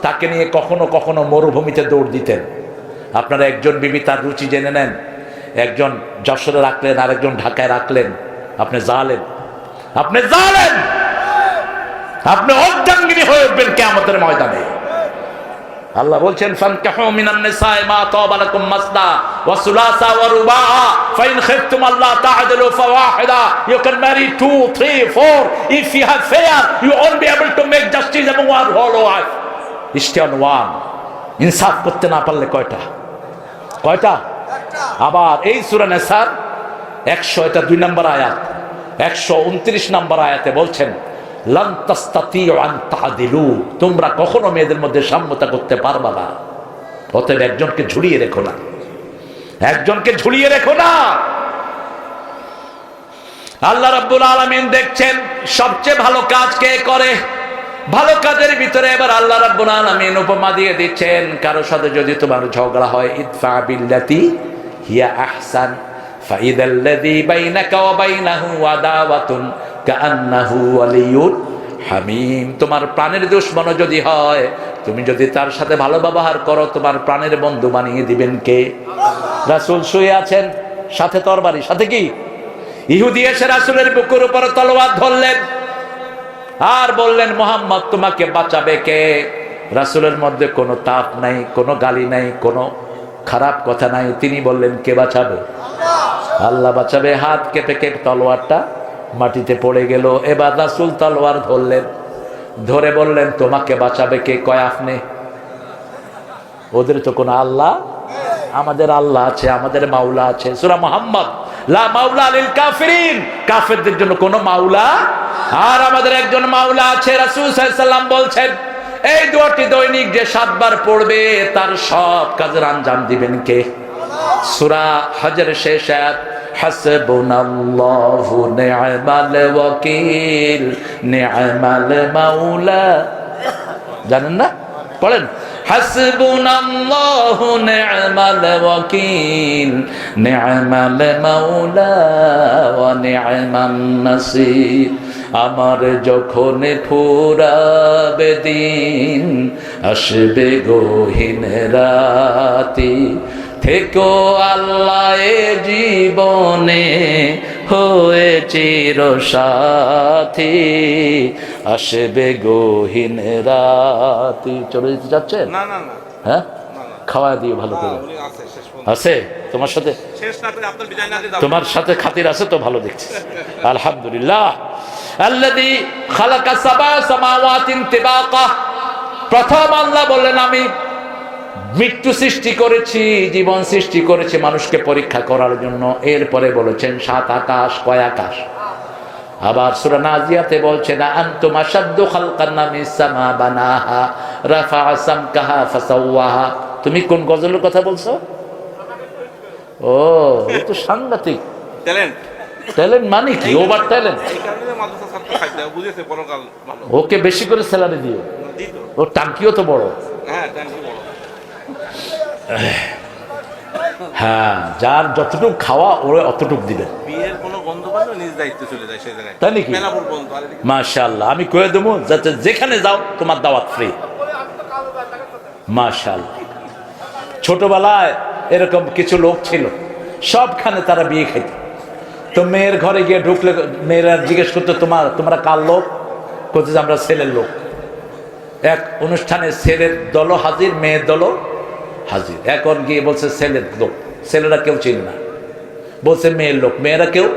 তাকে নিয়ে কখনো কখনো মরুভূমিতে দৌড় দিতেন। আপনারা একজন বিবি তার রুচি জেনে নেন। একজন যশোরে রাখলেন, আরেকজন ঢাকায় রাখলেন। আপনি জালেম, আপনি জালেম, আপনি অর্ধাঙ্গিনী হয়ে উঠবেন কিয়ামতের ময়দানে। আল্লাহ বলছেন ফানকাহু মিনান নিসাই মা তাবা লাকুম মাসনা ওয়া সুলাসা ওয়া রুবা ফাইন খিফতুম আল্লাহ তা'দিলু ফাওয়াহিদা। You can marry 2, 3, 4 if you have fair, you won't be able to make justice among one whole wife. Stay on one. ইনসাফ করতে না পারলে কয়টা? আবার এই সূরা নিসার 100, এটা 2 নম্বর আয়াত, 129 নম্বর আয়াতে বলছেন লান তাস্তাতিউ আন তা'দিলু, তোমরা কখনো মেয়েদের মধ্যে সাম্যতা করতে পারবা না। অতএব একজনকে ঝুলিয়ে রেখো না, একজনকে ঝুলিয়ে রেখো না। আল্লাহ রাব্বুল আলামিন দেখছেন সবচেয়ে ভালো কাজ কে করে। ভালো কাজের ভিতরে এবার আল্লাহ রাব্বুল আলামিন উপমা দিয়ে দিচ্ছেন, কারো সাথে যদি তোমার ঝগড়া হয় ইদফা বিল্লাতি হিয়া আহসান ফাইদাল্লাযী বাইনাকা ওয়া বাইনাহু আদাওয়াতুন কাআন্নাহু ওয়ালিয়্যুন হামীম। তোমার প্রাণের দুশমন যদি হয়, তুমি যদি তার সাথে ভালো ব্যবহার করো, তোমার প্রাণের বন্ধু বানিয়ে দিবেন কে? রাসূল শুয়ে আছেন, সাথে তরবারি, সাথে কি? ইহুদি এসে রাসূলের বুকের উপর তলোয়ার ধরলেন আর বললেন মুহাম্মদ তোমাকে বাঁচাবে কে? রাসূলের মধ্যে কোনো তাপ নাই, কোনো গালি নাই, কোনো খারাপ কথা নাই। তিনি বললেন কে বাঁচাবে? আল্লাহ বাঁচাবে। হাত কেটে কেটে তলোয়ারটা মাটিতে পড়ে গেল। এবার রাসূল তলোয়ার ধরলেন, ধরে বললেন তোমাকে বাঁচাবে কে? কয় আপনি। ওদের তো কোনো আল্লাহ, আমাদের আল্লাহ আছে, আমাদের মাওলা আছে। সূরা মুহাম্মদ লা মাওলা লিল কাফিরিন, কাফেরদের জন্য কোনো মাওলা, আর আমাদের একজন মাওলা আছে। রাসূল সাল্লাল্লাহু আলাইহি ওয়াসাল্লাম বলছেন এই দোয়াটি দৈনিক যে 7 বার পড়বে তার সব কাজের আঞ্জাম দিবেন কে? সূরা হজের শেষ আয়াত হাসবুনাল্লাহু নি'মাল ওয়াকিল নি'মাল মাওলা, জানেন না? পড়েন হাসবুনাল্লাহু নি'মাল ওয়াকিল নি'মাল মাওলা ওয়া নি'মান নাসির। আমার যখন ফুরাবে দিন আসবে গহীন রাতি, থেকো আল্লাহ এ জীবনে হয়ে চির সাথী, আসবে গহীন রাতি। চলে যেতে যাচ্ছেন? না না না হ্যাঁ, না, না। খাওয়া দিয়ে ভালো করে। উনি আছে শেষ পর্যন্ত। আছে তোমার সাথে? শেষ না করে আপনার বিদায় না দিয়ে দাও। তোমার সাথে খাতির আছে তো, ভালো দেখছি। আলহামদুলিল্লাহ। আল্লাযী খালাকা সাবআ সামাওয়াতিন তিবাকা। প্রথম আল্লাহ বললেন আমি মৃত্যু সৃষ্টি করেছি, জীবন সৃষ্টি করেছি মানুষকে পরীক্ষা করার জন্য। এরপরে বলেছেন 7 আকাশ। কয় আকাশ? আবার সূরা নাজিয়াতে বলছেন আনতুম আশাদ্দু খালকান মিস সামা বানাহা রাফা'a সামকাহা ফাসাওয়াহা। তুমি কোন গজলের কথা বলছো? ও, এই তো সাংঘাতিক ট্যালেন্ট। ট্যালেন্ট। মানে কি ওভার ট্যালেন্ট? এই কারণে মাদ্রাসা ছাত্র খাইতে বুঝেছে পরকাল ভালো। ওকে বেশি করে স্যালারি দিও, দিত। ওর টাঙ্কিও তো বড়। হ্যাঁ ট্যালেন্ট বড়। হ্যাঁ, যার যতটুকু খাওয়া ওরা অতটুকু দিবে। বিয়ের কোনো গন্ধ পাইলে নিজ দায়িত্ব চলে যায় সেই জায়গায়। তাই নাকি? মেলাপুর পর্যন্ত। আর এদিকে মাশাআল্লাহ, আমি কয়ে দেবো যাতে যেখানে যাও তোমার দাওয়াত ফ্রি। মাশাআল্লাহ। ছোটবেলায় এরকম কিছু লোক ছিল, সবখানে তারা বিয়ে খাইত। তো মেয়ের ঘরে গিয়ে ঢুকলে মেয়েরা জিজ্ঞেস করতো তোমরা কার লোক? করতে যে আমরা ছেলের লোক। এক অনুষ্ঠানে ছেলের দলও হাজির, মেয়ের দলও হাজির। এখন গিয়ে বলছে ছেলের লোক, ছেলেরা কেউ চিনে না। বলছে মেয়ের লোক, মেয়েরা কেউ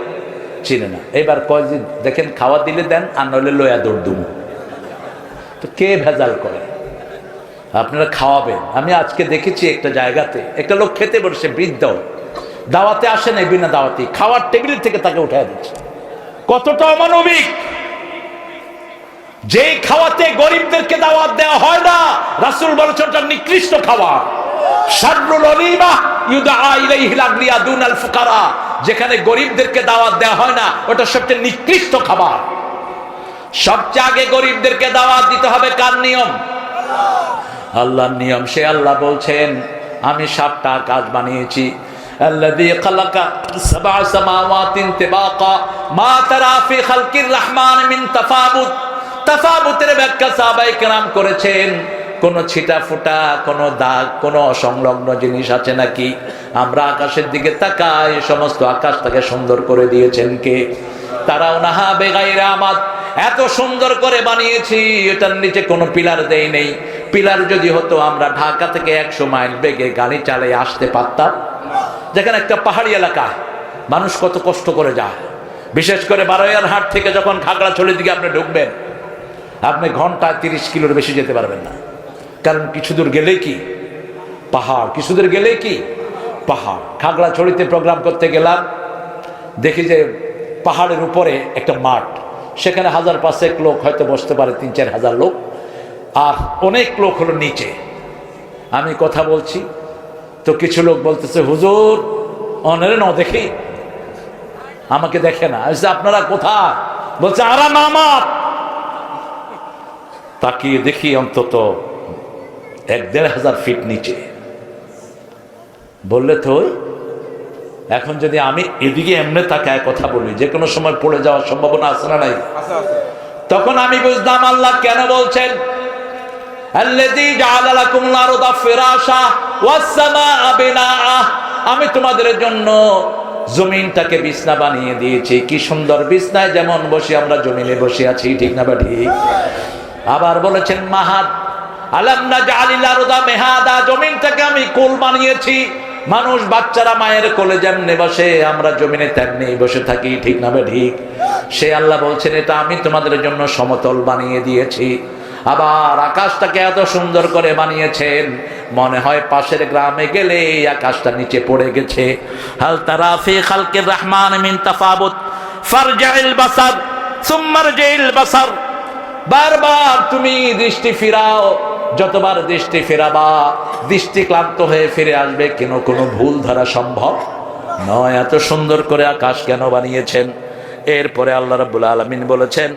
চিনে না। এবার কয় যে দেখেন খাওয়া দিলে দেন, আর নইলে লয়া দৌড় দুমু। তো কে ভেজাল করে? আপনারা খাওয়াবেন। আমি আজকে দেখেছি একটা জায়গাতে একটা লোক খেতে বসে, বৃদ্ধ, দাওয়াতে আসে নাই, বিনা দাওয়াতে খাওয়ার টেবিল থেকে তাকে উঠায় দিচ্ছে। কতটা অমানবিক! যে খাওয়াতে গরিবদেরকে দাওয়াত দেওয়া হয় না, রাসূল বলেছেন এটা নিকৃষ্ট খাবার। শাররুল ওলিমা ইউদআ ইলাইহিল আগনিয়া দুনাল ফুকারা। যেখানে গরিবদেরকে দাওয়াত দেওয়া হয় না, ওটা সবচেয়ে নিকৃষ্ট খাবার। সবচেয়ে আগে গরিবদেরকে দাওয়াত দিতে হবে কার নিয়ম? আল্লাহর নিয়ম। সে আল্লাহ বলছেন আমি 7টা আকাশ বানিয়েছি। আল্লাযী খালাকা সাবআ সামাওয়াতিন তিবাকা মা তারা ফি খালকির রহমান মিন তাফাবুত। তাফাবুতের ব্যাখ্যা সাহাবায়ে কেরাম করেছেন। কোন ছিটা ফুটা, কোন দাগ, কোন অসংলগ্ন জিনিস আছে নাকি? আমরা আকাশের দিকে তাকাই, সমস্ত আকাশটাকে সুন্দর করে দিয়েছেন কে? তারাও নাহা বেগাইরা আমাদ। এত সুন্দর করে বানিয়েছি, এটার নিচে কোনো পিলার দেই নেই। পিলার যদি হতো আমরা ঢাকা থেকে 100 মাইল বেগে গাড়ি চালিয়ে আসতে পারতাম। যেখানে একটা পাহাড়ি এলাকা, মানুষ কত কষ্ট করে যায়। বিশেষ করে বারোয়ারহাট থেকে যখন খাগড়াছড়ির দিকে আপনি ঢুকবেন, আপনি ঘন্টায় 30 কিলোর বেশি যেতে পারবেন না। কারণ কিছু দূর গেলেই কি পাহাড়, কিছু দূর গেলেই কি পাহাড়। খাগড়াছড়িতে প্রোগ্রাম করতে গেলাম, দেখি যে পাহাড়ের উপরে একটা মাঠ, সেখানে 1000-500 লোক হয়তো বসতে পারে, 3-4 হাজার লোক, আর অনেক লোক হলো নিচে। আমি কথা বলছি তো কিছু লোক বলতেছে হুজুর অনেরে ন দেখি, আমাকে দেখে না। আপনারা কোথায়? বলছে আরা নামাত। তাকিয়ে দেখি অন্তত 1-1.5 হাজার ফিট নিচে। বললে তো এখন যদি আমি এদিকে এমনি তাকায় কথা বলি, যে কোনো সময় পড়ে যাওয়ার সম্ভাবনা আছে না নাই? তখন আমি বুঝলাম আল্লাহ কেন বলছেন আল্লাযী জাআলা লাকুমুল আরদা ফিরাশা ওয়াস সামাআ বিনাআ। আমি তোমাদের জন্য জমিনটাকে বিছনা বানিয়ে দিয়েছি। কি সুন্দর বিছনায় যেমন বসে আমরা জমিনে বসে আছি, ঠিক না বা ঠিক? আবার বলেছেন মাহাদ আলাম নাজআলিল আরদা মিহাদা। জমিনটাকে আমি কোল বানিয়েছি। মানুষ বাচ্চারা মায়ের কোলে যেমনি বসে, আমরা জমিনে তেমনি বসে থাকি, ঠিক না বা ঠিক? সে আল্লাহ বলছেন এটা আমি তোমাদের জন্য সমতল বানিয়ে দিয়েছি। আবার আকাশটাকে এত সুন্দর করে বানিয়েছেন, মনে হয় পাশের গ্রামে গেলে আকাশটা নিচে পড়ে গেছে। হাল তারা ফি খালকির রহমান মিন তাফাবুত ফারজিল বাসার সুম্মা রজিল বাসার। বারবার তুমি দৃষ্টি ফিরাও, যতবার দৃষ্টি ফেরাবা দৃষ্টি ক্লান্ত হয়ে ফিরে আসবে, কেন কোনো ভুল ধরা সম্ভব নয়। এত সুন্দর করে আকাশ কেন বানিয়েছেন? এরপরে আল্লাহ রাব্বুল আলামিন বলেছেন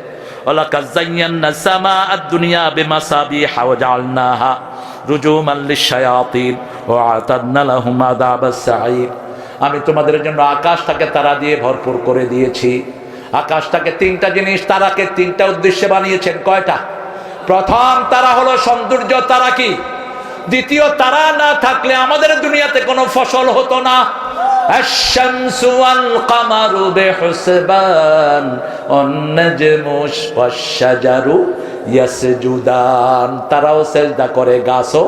ওয়ালাকাদ যায়্যানা সামাআদ দুনিয়া বিমাসাবিহা ওয়া জাআলনাহা রুজুমান লিশ-শায়াতিন ওয়া আ'তাদনা লাহুম আযাবাস সাঈর। আমি তোমাদের জন্য আকাশটাকে তারা দিয়ে ভরপুর করে দিয়েছি। আকাশটাকে তিনটা জিনিস, তারাকে তিনটা উদ্দেশ্যে বানিয়েছেন। কয়টা? প্রথম তারা হলো সৌন্দর্য। তারা কি? দ্বিতীয়, তারা না থাকলে আমাদের দুনিয়াতে কোনো ফসল হতো না। আশ-শামসু ওয়াল কামারু বিহুসবান ওয়ান-নাজমু ওয়াশ-শাজারু ইয়াসজুদান। তারাও সেজদা করে, গাছও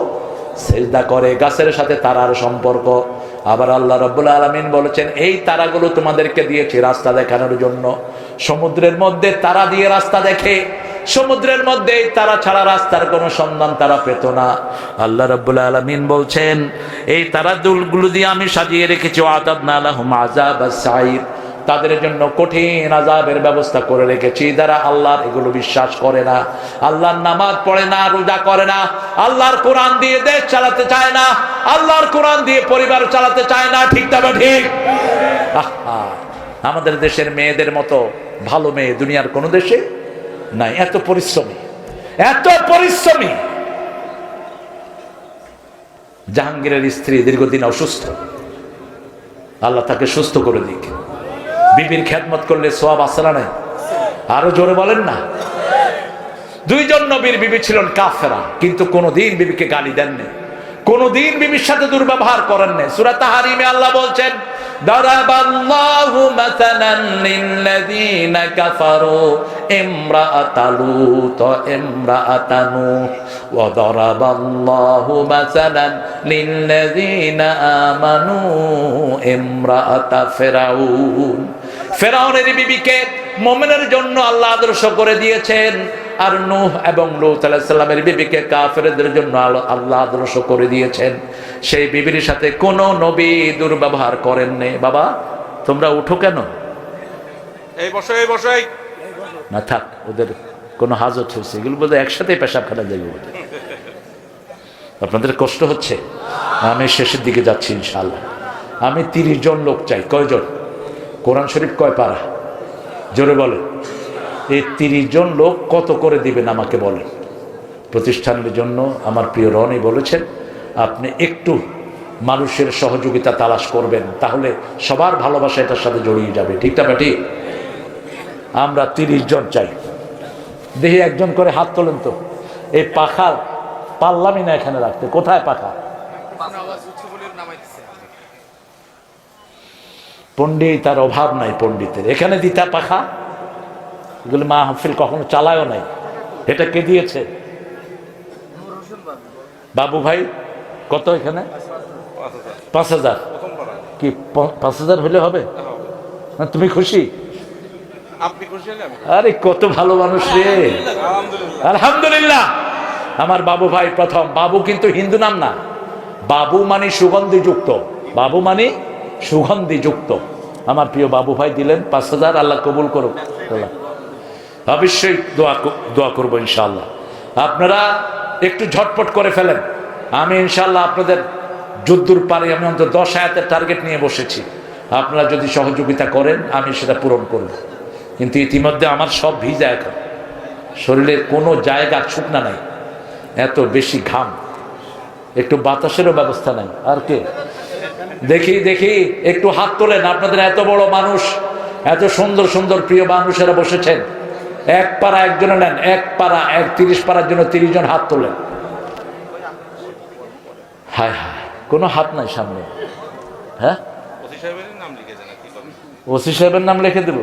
সেজদা করে। গাছের সাথে তারার সম্পর্ক। আবার আল্লাহ রাব্বুল আলামিন বলেছেন, এই তারাগুলো তোমাদেরকে দিয়েছি রাস্তা দেখানোর জন্য। সমুদ্রের মধ্যে তারা দিয়ে রাস্তা দেখে, সমুদ্রের মধ্যে তারা ছাড়া রাস্তার কোনো সন্ধান তারা পেত না। আল্লাহ রাব্বুল আলামিন বলছেন, এই তারাগুলো দিয়ে আমি সাজিয়ে রেখেছি ওয়া'তাদনা লাহুম আযাবাস সাঈর, তাদের জন্য কঠিন আযাবের ব্যবস্থা করে রেখেছি। যারা আল্লাহর এগুলো বিশ্বাস করে না, আল্লাহর নামাজ পড়ে না, রোজা করে না, আল্লাহর কোরআন দিয়ে দেশ চালাতে চায় না, আল্লাহর কোরআন দিয়ে পরিবার চালাতে চায় না। ঠিক তবে ঠিক? আমাদের দেশের মেয়েদের মতো ভালো মেয়ে দুনিয়ার কোনো দেশে নাই। এত পরিশ্রমী, এত পরিশ্রমী। জাহাঙ্গীরের স্ত্রী দীর্ঘদিন অসুস্থ, আল্লাহ তাকে সুস্থ করে দিক। বিবির খেদমত করলে সওয়াব আছে না নাই? আরো জোরে বলেন না। দুইজন নবীর বিবি ছিলেন কাফেরা, কিন্তু কোনদিন বিবিকে গালি দেননি, কোনদিন বিবির সাথে দুর্ব্যবহার করেন নাই। সূরা তাহরিমে আল্লাহ বলছেন, দারাবাল্লাহু মাসালান লিল্লাযীনা কাফারু ইমরাআতা লূত ইমরাআতা নূহ ওয়া দারাবাল্লাহু মাসালান লিল্লাযীনা আমানু ইমরাআতা ফিরআউন। ফিরআউনের বিবিকে মুমিনের জন্য আল্লাহ আদর্শ করে দিয়েছেন, আর নূহ এবং লূত আলাইহিস সালামের বিবিকে কাফেরদের জন্য আল্লাহ আদর্শ করে দিয়েছেন। সেই বিবির সাথে কোনো নবী দুর্ব্যবহার করেননি। বাবা তোমরা উঠো কেন? এই বসো, এই বসো। না থাক, ওদের কোনো হাজত হয়েছে, এগুলো বোধহয় একসাথে পেশাবখানা যাইব। আপনাদের কষ্ট হচ্ছে? আমি শেষের দিকে যাচ্ছি ইনশাআল্লাহ। আমি 30 জন লোক চাই। কয়জন? কোরআন শরীফ কয় পারা? জোরে বলেন। এই 30 জন লোক কত করে দিবেন আমাকে বলেন। প্রতিষ্ঠানের জন্য আমার প্রিয় রনি বলেছেন, আপনি একটু মানুষের সহযোগিতা তালাশ করবেন, তাহলে সবার ভালোবাসা এটার সাথে জড়িয়ে যাবে। ঠিক না ঠিক? আমরা 30 জন চাই। দেখি একজন করে হাত তোলেন তো। এই পাখা পারলামই না এখানে রাখতে। কোথায় পাখা? পণ্ডিত, তার অভাব নাই পণ্ডিতের। এখানে দিতা পাখা, এগুলো মাহফিল কখনো চালায়ও নাই। এটা কে দিয়েছে? বাবু ভাই। কত এখানে? 5000। কি 5000 হলে হবে? তুমি খুশি? আপনি খুশি হলে আমি। আরে কত ভালো মানুষ রে। আলহামদুলিল্লাহ। আমার বাবু ভাই প্রথম। বাবু কিন্তু হিন্দু নাম না, বাবু মানে সুগন্ধি যুক্ত। বাবু মানে সুগন্ধি যুক্ত। আমার প্রিয় বাবু ভাই দিলেন 5000। আল্লাহ কবুল করুক। অবশ্যই দোয়া করবো ইনশাআল্লাহ। আপনারা একটু ঝটপট করে ফেলেন। আমি ইনশাআল্লাহ আপনাদের যদ্দূর পারি, আমি অন্তত 10 আয়াতের টার্গেট নিয়ে বসেছি। আপনারা যদি সহযোগিতা করেন আমি সেটা পূরণ করব। কিন্তু ইতিমধ্যে আমার সব ভিজা, এখন শরীরের কোনো জায়গা শুকনা নাই, এত বেশি ঘাম। একটু বাতাসেরও ব্যবস্থা নাই। আর কে? দেখি দেখি একটু হাত তোলেন। আপনাদের এত বড় মানুষ, এত সুন্দর সুন্দর প্রিয় মানুষেরা বসেছেন। এক পাড়া একজনে নেন, এক পাড়া 30 পাড়ার জন্য 30 জন হাত তোলেন। হায় হায়, কোনো হাত নাই সামনে। হ্যাঁ, ওসি সাহেবের নাম লিখে দেব?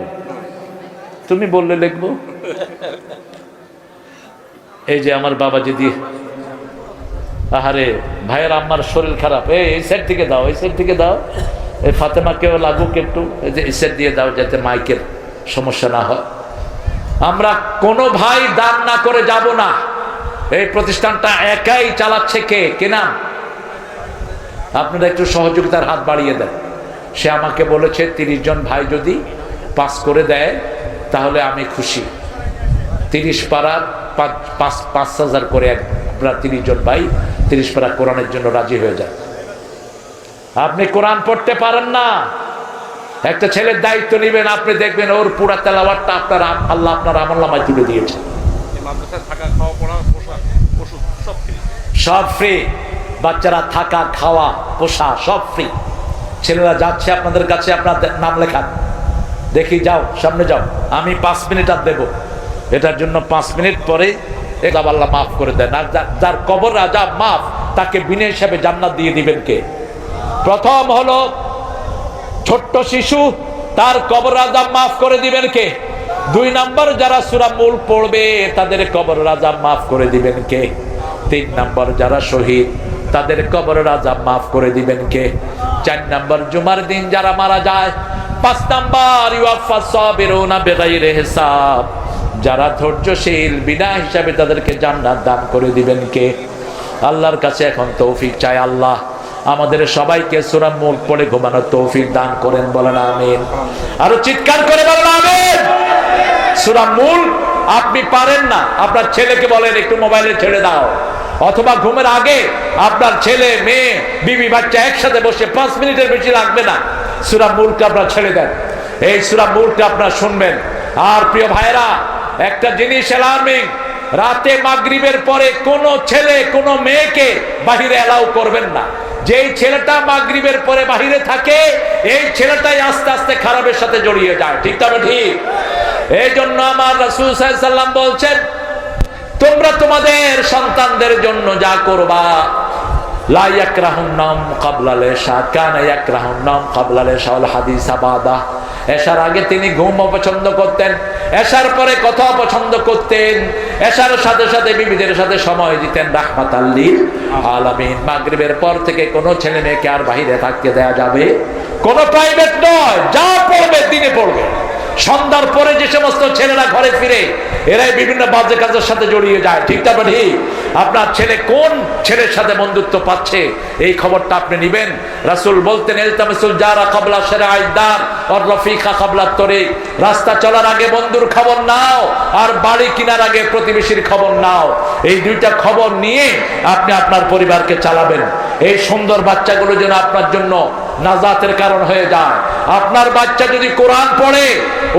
তুমি বললে লিখবো। এই যে আমার বাবা যদি, আহারে ভাইয়ের আমার শরীর খারাপ, এই সাইড থেকে দাও, এই সাইড থেকে দাও। এই ফাতেমাকেও লাগুক একটু, এই যে এই সাইড দিয়ে দাও, যাতে মাইকের সমস্যা না হয়। আমরা কোনো ভাই দান না করে যাব না। এই প্রতিষ্ঠানটা একাই চালাচ্ছে কে নাম? আপনারা একটু সহযোগিতার হাত বাড়িয়ে দেন। সে আমাকে বলেছে 30 জন ভাই যদি পাস করে দেয় তাহলে আমি খুশি। 30 পাড়ার 5000 করে আপনারা 30 জন ভাই 30 পাড়া কোরআনের জন্য রাজি হয়ে যায়। আপনি কোরআন পড়তে পারেন না, একটা ছেলের দায়িত্ব নেবেন। আপনি দেখবেন ওর পুরা তেলাওয়াতটা আপনার আল্লাহ আপনার আমলনামায় তুলে দিয়েছে। সব ফ্রি, বাচ্চারা থাকা খাওয়া পোষা সব ফ্রি। ছেলেরা যাচ্ছে আপনাদের কাছে, আপনার নাম লেখান, দেখি যাও সামনে যাও, আমি 5 মিনিট আর দেবো, এটার জন্য 5 মিনিট পরে আল্লাহ মাফ করে দেন। আর যার কবর আযাব মাফ, তাকে বিনা হিসাবে জান্নাত দিয়ে দিবেন কে? প্রথম হলো ছোট্ট শিশু, তার কবর আযাব মাফ করে দিবেন কে? 2 নম্বর যারা সূরা মুল্ক পড়বে তাদের কবর আযাব মাফ করে দিবেন কে? 3 নম্বর যারা শহীদ, তাদের কবরের আযাব মাফ করে দিবেন কে? 4 নম্বর জুমার দিন যারা মারা যায়। 5 নম্বর ইউয়াফাস সাবিরুনা বিগাইরি হিসাব, যারা ধৈর্যশীল বিনা হিসাবে তাদেরকে জান্নাত দান করে দিবেন কে? আল্লাহর কাছে এখন তৌফিক চাই, আল্লাহ আমাদের সবাইকে সূরা মুল্ক পড়ে ঘুমানোর তৌফিক দান করেন, বলেন আমিন। আরো চিৎকার করে বলেন আমিন। সূরা মুল্ক আপনি পারেন না, আপনার ছেলেকে বলেন একটু মোবাইলে ছেড়ে দাও, অথবা ঘুমের আগে আপনার ছেলে মেয়ে বিবি বাচ্চা একসাথে বসে 5 মিনিটের বেশি লাগবে না, সূরা মুল্ক আপনারা ছেড়ে দেন, এই সূরা মুল্ক আপনারা শুনবেন। আর প্রিয় ভাইরা, একটা জিনিস অ্যালার্মিং, রাতে মাগরিবের পরে কোন ছেলে কোন মেয়েকে বাহিরে অ্যালাউ করবেন না। যেই ছেলেটা মাগরিবের পরে বাহিরে থাকে, এই ছেলেটাই আস্তে আস্তে খারাপের সাথে জড়িয়ে যায়, ঠিক তবে ঠিক। এই জন্য আমার রাসূল সাল্লাল্লাহু আলাইহি ওয়াসাল্লাম বলছেন, তোমরা তোমাদের সন্তানদের জন্য যা করবা, লা ইয়াকরাহুন নাম ক্বাবলাল ইশা কানা ইয়াকরাহুন নাম ক্বাবলাল ইশা ওয়াল হাদিস বাদা। এশার আগে তিনি ঘুম অপছন্দ করতেন, এশার পরে কথা অপছন্দ করতেন, এশার সাথে সাথে বিবিদের সাথে সময় দিতেন রাহমাতাল লিল আলামিন। মাগরিবের পর থেকে কোনো ছেলে মেয়েকে আর বাইরে থাকতে দেয়া যাবে, কোনো প্রাইভেট নয়, যা পড়বে দিনে পড়বে। সন্ধ্যার পরে যে সমস্ত ছেলেরা ঘরে ফিরে, এরাই বিভিন্ন বাজে কাজের সাথে জড়িয়ে যায়, ঠিক না ঠিক? আপনার ছেলে কোন ছেলের সাথে বন্ধুত্ব পাচ্ছে, এই খবরটা আপনি নিবেন। রাসূল বলতেন, ইলতামিসুল জারা ক্বাবলা শারাইদ দার ওয়ার রাফিকা ক্বাবলা তরিক। রাস্তা চলার আগে বন্ধুর খবর নাও, আর বাড়ি কেনার আগে প্রতিবেশীর খবর নাও। এই 2টা খবর নিয়ে আপনি আপনার পরিবারকে চালাবেন। এই সুন্দর বাচ্চাগুলো যেন আপনার জন্য নাজাতের কারণ হয়ে যায়। আপনার বাচ্চা যদি কোরআন পড়ে,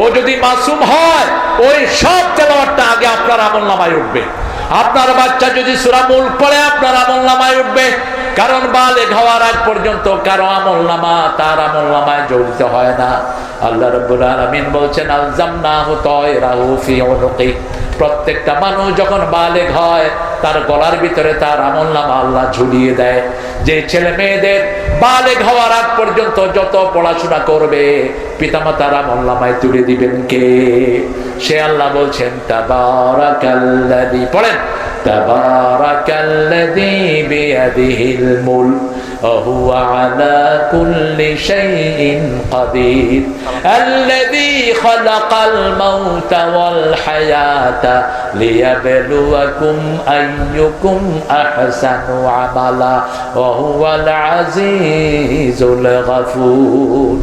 ও যদি মাসুম হয়, ওই সব তেলাওয়াতটা আগে আপনার আমলনামায় উঠবে। আপনার বাচ্চা যদি সূরা মুল্ক পড়ে, আপনার আমলনামায় উঠবে। কারণ বালেগ হওয়ার আগ পর্যন্ত কারো আমলনামা তার আমলনামায় জড়িত হয় না। আল্লাহ রাব্বুল আলামিন বলছেন, আলজামনাহু তায়রাহু ফি উনুকি। প্রত্যেকটা মানুষ যখন বালেগ হয়, তার গলার ভিতরে তার আমলনামা আল্লাহ ঝুলিয়ে দেয়। যে ছেলে মেয়েদের বালেগ হওয়ার আগ পর্যন্ত যত পড়াশোনা করবে, পিতামাতার আমলনামায় তুলে দিবেন কে? সে আল্লাহ বলছেন, তাবারাকাল্লাযী, পড়েন, তাবারাকাল্লাযী বিয়াদিহিল মুলক ওয়া হুয়া আলা কুল্লি শাইইন কাদির আল্লাযী খালাকাল মাউতা ওয়াল হায়াতা লিয়াবলুয়াকুম আইয়ুকুম আহসানু আমালা ওয়া হুয়াল আজিজুল গফুর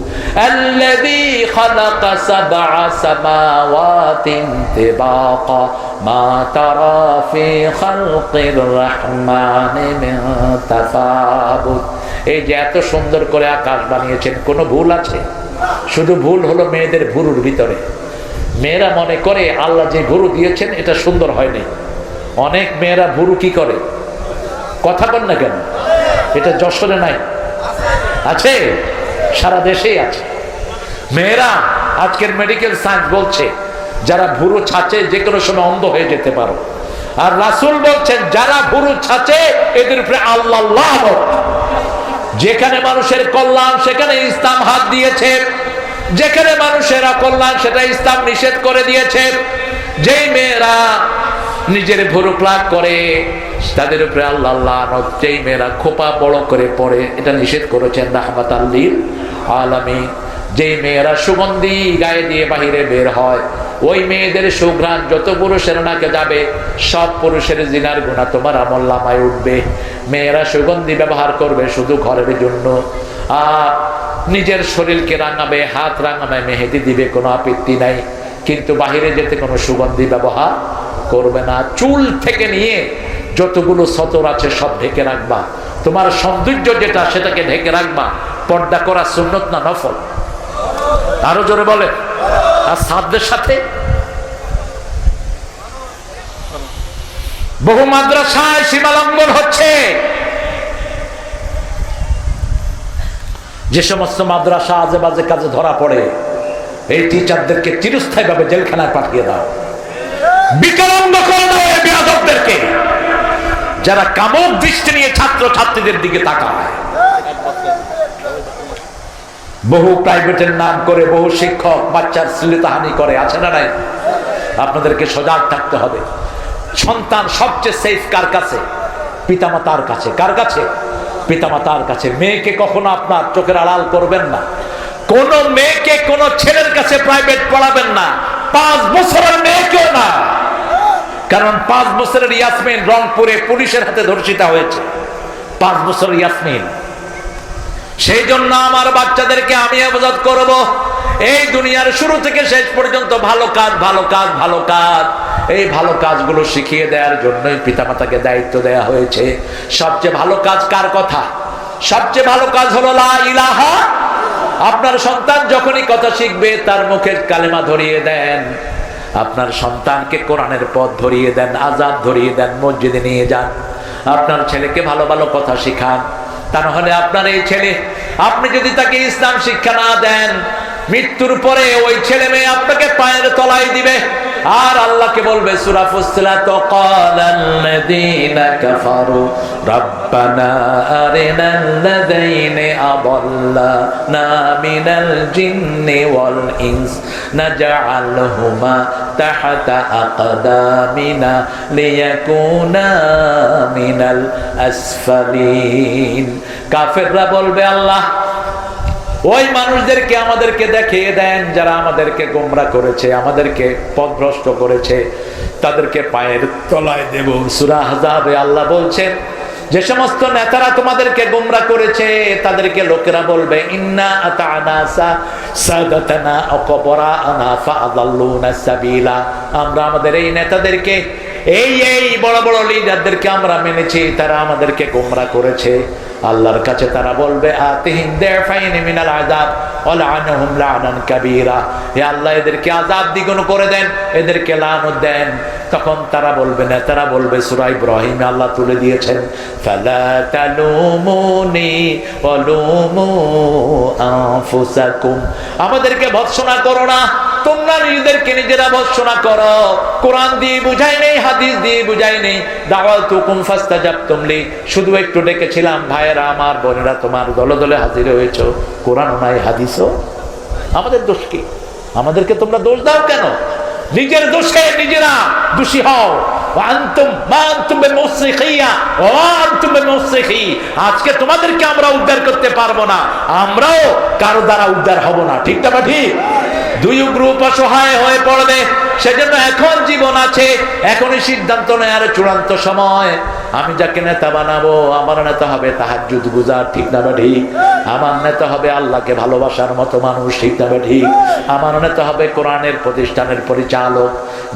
আল্লাযী খালাকা সাবআ সামাওয়াতিন তিবাকা মা তারা ফি খালকির রহমানি মিন তাফাবুত। এই যে এত সুন্দর করে আকাশ বানিয়েছেন, কোনো ভুল আছে? শুধু ভুল হলো মেয়েদের ভুরুর ভিতরে। মেয়েরা মনে করে আল্লাহ যে ভুরু দিয়েছেন এটা সুন্দর হয়নি। অনেক মেয়েরা ভুরু কি করে, কথা বল না কেন? এটা যশোরে নাই, আছে, সারা দেশেই আছে। মেয়েরা, আজকের মেডিকেল সায়েন্স বলছে, যারা ভুরু ছাঁচে যে কোনো সময় অন্ধ হয়ে যেতে পারো। আর রাসূল বলছেন, যারা ভুরু ছাঁচে এদের উপরে আল্লাহ। যেখানে মানুষের কল্যাণ সেখানে ইসলাম হাত দিয়েছে, যেখানে মানুষের অকল্যাণ সেটা ইসলাম নিষেধ করে দিয়েছে। যেই মেয়েরা নিজের ভুরু প্লাগ করে তাদের উপরে আল্লাহ লানত। যেই মেয়েরা খোপা বড় করে পড়ে, এটা নিষেধ করেছেন রাহমাতাল লিল আলামিন। যেই মেয়েরা সুগন্ধি গায়ে দিয়ে বাহিরে বের হয়, ওই মেয়েদের সুঘ্রাণ যত পুরুষের নাকে যাবে, সব পুরুষের জিনার গুনাহ তোমার আমলনামায় উঠবে। মেয়েরা সুগন্ধি ব্যবহার করবে শুধু ঘরের জন্য, আর নিজের শরীরকে রাঙাবে, হাত রাঙাবে, মেহেদি দিবে, কোনো আপত্তি নাই, কিন্তু বাহিরে যেতে কোনো সুগন্ধি ব্যবহার করবে না। চুল থেকে নিয়ে যতগুলো সতর আছে সব ঢেকে রাখবা। তোমার সৌন্দর্য যেটা সেটাকে ঢেকে রাখবা। পর্দা করা সুন্নত না নফল? আরো জোরে বলে। আর সাধ্যের সাথে বহু মাদ্রাসায় সীমালঙ্ঘন হচ্ছে। যে সমস্ত মাদ্রাসা আজে বাজে কাজে ধরা পড়ে, এই টিচারদেরকে চিরস্থায়ীভাবে জেলখানায় পাঠিয়ে দাও, বিকলাঙ্গ করে দাও এই বেয়াদবদেরকে, যারা কামক দৃষ্টি নিয়ে ছাত্র ছাত্রীদের দিকে তাকায়। বহু প্রাইভেটের নাম করে বহু শিক্ষক বাচ্চার শ্লীলতাহানি করে, আছে না নাই? আপনাদেরকে সজাগ থাকতে হবে। সন্তান সবচেয়ে সেফ কার কাছে? পিতামাতার কাছে। কার কাছে? পিতামাতার কাছে। মেয়েকে কখনো আপনার চোখের আড়াল করবেন না। কোন মেয়েকে কোন ছেলের কাছে প্রাইভেট পড়াবেন না, 5 বছরের মেয়েকেও না। কারণ 5 বছরের ইয়াসমিন রংপুরে পুলিশের হাতে ধর্ষিতা হয়েছে। 5 বছরের ইয়াসমিন। সেই জন্য আমার বাচ্চাদেরকে আমি হেফাজত করব। এই দুনিয়ার শুরু থেকে শেষ পর্যন্ত ভালো কাজ, ভালো কাজ, ভালো কাজ, এই ভালো কাজগুলো শিখিয়ে দেওয়ার জন্যই পিতামাতাকে দায়িত্ব দেওয়া হয়েছে। সবচেয়ে ভালো কাজ কার কথা? সবচেয়ে ভালো কাজ হলো লা ইলাহা। আপনার সন্তান যখনই কথা শিখবে তার মুখের কালেমা ধরিয়ে দেন। আপনার সন্তানকে কোরআনের পথ ধরিয়ে দেন, আযাব ধরিয়ে দেন, মসজিদে নিয়ে যান। আপনার ছেলেকে ভালো ভালো কথা শিখান। তা নাহলে আপনার এই ছেলে, আপনি যদি তাকে ইসলাম শিক্ষা না দেন, মৃত্যুর পরে ওই ছেলে মেয়ে আপনাকে পায়ের তলায় দিবে। আর আল্লাহকে বলবে সূরা ফুসসিলাত, ক্বালাল্লাযীনা কাফারু রাব্বানা আরিনাল্লাযীনা আদাল্লানা মিনাল জিন্নি ওয়াল ইনস নাজআলহুমা তাহতা আকদামিনা লিয়াকুনা মিনাল আসফালিন। কাফেররা বলবে, আল্লাহ ওই মানুষদেরকে আমাদেরকে দেখিয়ে দেন যারা আমাদেরকে গোমরা করেছে, আমাদেরকে পথভ্রষ্ট করেছে, তাদেরকে পায়ের তলায় দেব। সূরা আহজাবে আল্লাহ বলছেন, যে সমস্ত নেতারা তোমাদেরকে গোমরা করেছে তাদেরকে লোকেরা বলবে, ইন্না আতা'না সাদাতানা ওয়া কুবরা'না ফাআদাল্লুনা সাবিলা। আমরা আমাদের এই নেতাদেরকে, এই বড় বড় লিডারদেরকে আমরা মেনেছি, তারা আমাদেরকে গোমরা করেছে। আল্লাহর কাছে তারা বলবে, আতিহিম দিফাইন মিনাল আযাব ওয়া লা'নহুম লা'নান কাবীরা। হে আল্লাহ, এদেরকে আযাব দ্বিগুণ করে দেন, এদেরকে লানত দেন। তখন তারা বলবে, নেতারা বলবে, সূরা ইব্রাহিমে আল্লাহ তুলে দিয়েছেন, ফালা তালুমুনি ওয়া লুমু আনফুসাকুম। আমাদেরকে ভৎসনা করো না, তোমরা নিজেদেরকে নিজেরা ভৎসনা করো। কোরআন দিয়ে বুঝাই নেই, হাদিস দিয়ে বুঝাই নেই। দাওয়াতুকুম ফাস্তাজাবতুম লি, শুধু একটু ডেকেছিলাম, ভাইয়েরা আমার, বোনেরা তোমার দলে দলে হাজির হয়েছো। কোরআনও নাই, হাদিসও। আমাদের দোষ কি? আমাদেরকে তোমরা দোষ দাও কেন? নিজের দোষে নিজেরা দোষী হও। আজকে তোমাদেরকে আমরা উদ্ধার করতে পারবো না, আমরাও কারো দ্বারা উদ্ধার হব না। ঠিক না ঠিক? দুই গ্রুপ অসহায় হয়ে পড়বে। সেজন্য এখন জীবন আছে, এখনই সিদ্ধান্ত নেওয়ার চূড়ান্ত সময়। আমি যাকে নেতা বানাবো, আমার নেতা হবে তাহাজ্জুদ গুজার। ঠিক না ঠিক? আমার নেতা হবে আল্লাহকে ভালোবাসার মতো মানুষ। ঠিক না ঠিক? আমার নেতা হবে কোরআনের প্রতিষ্ঠানের পরিচালক।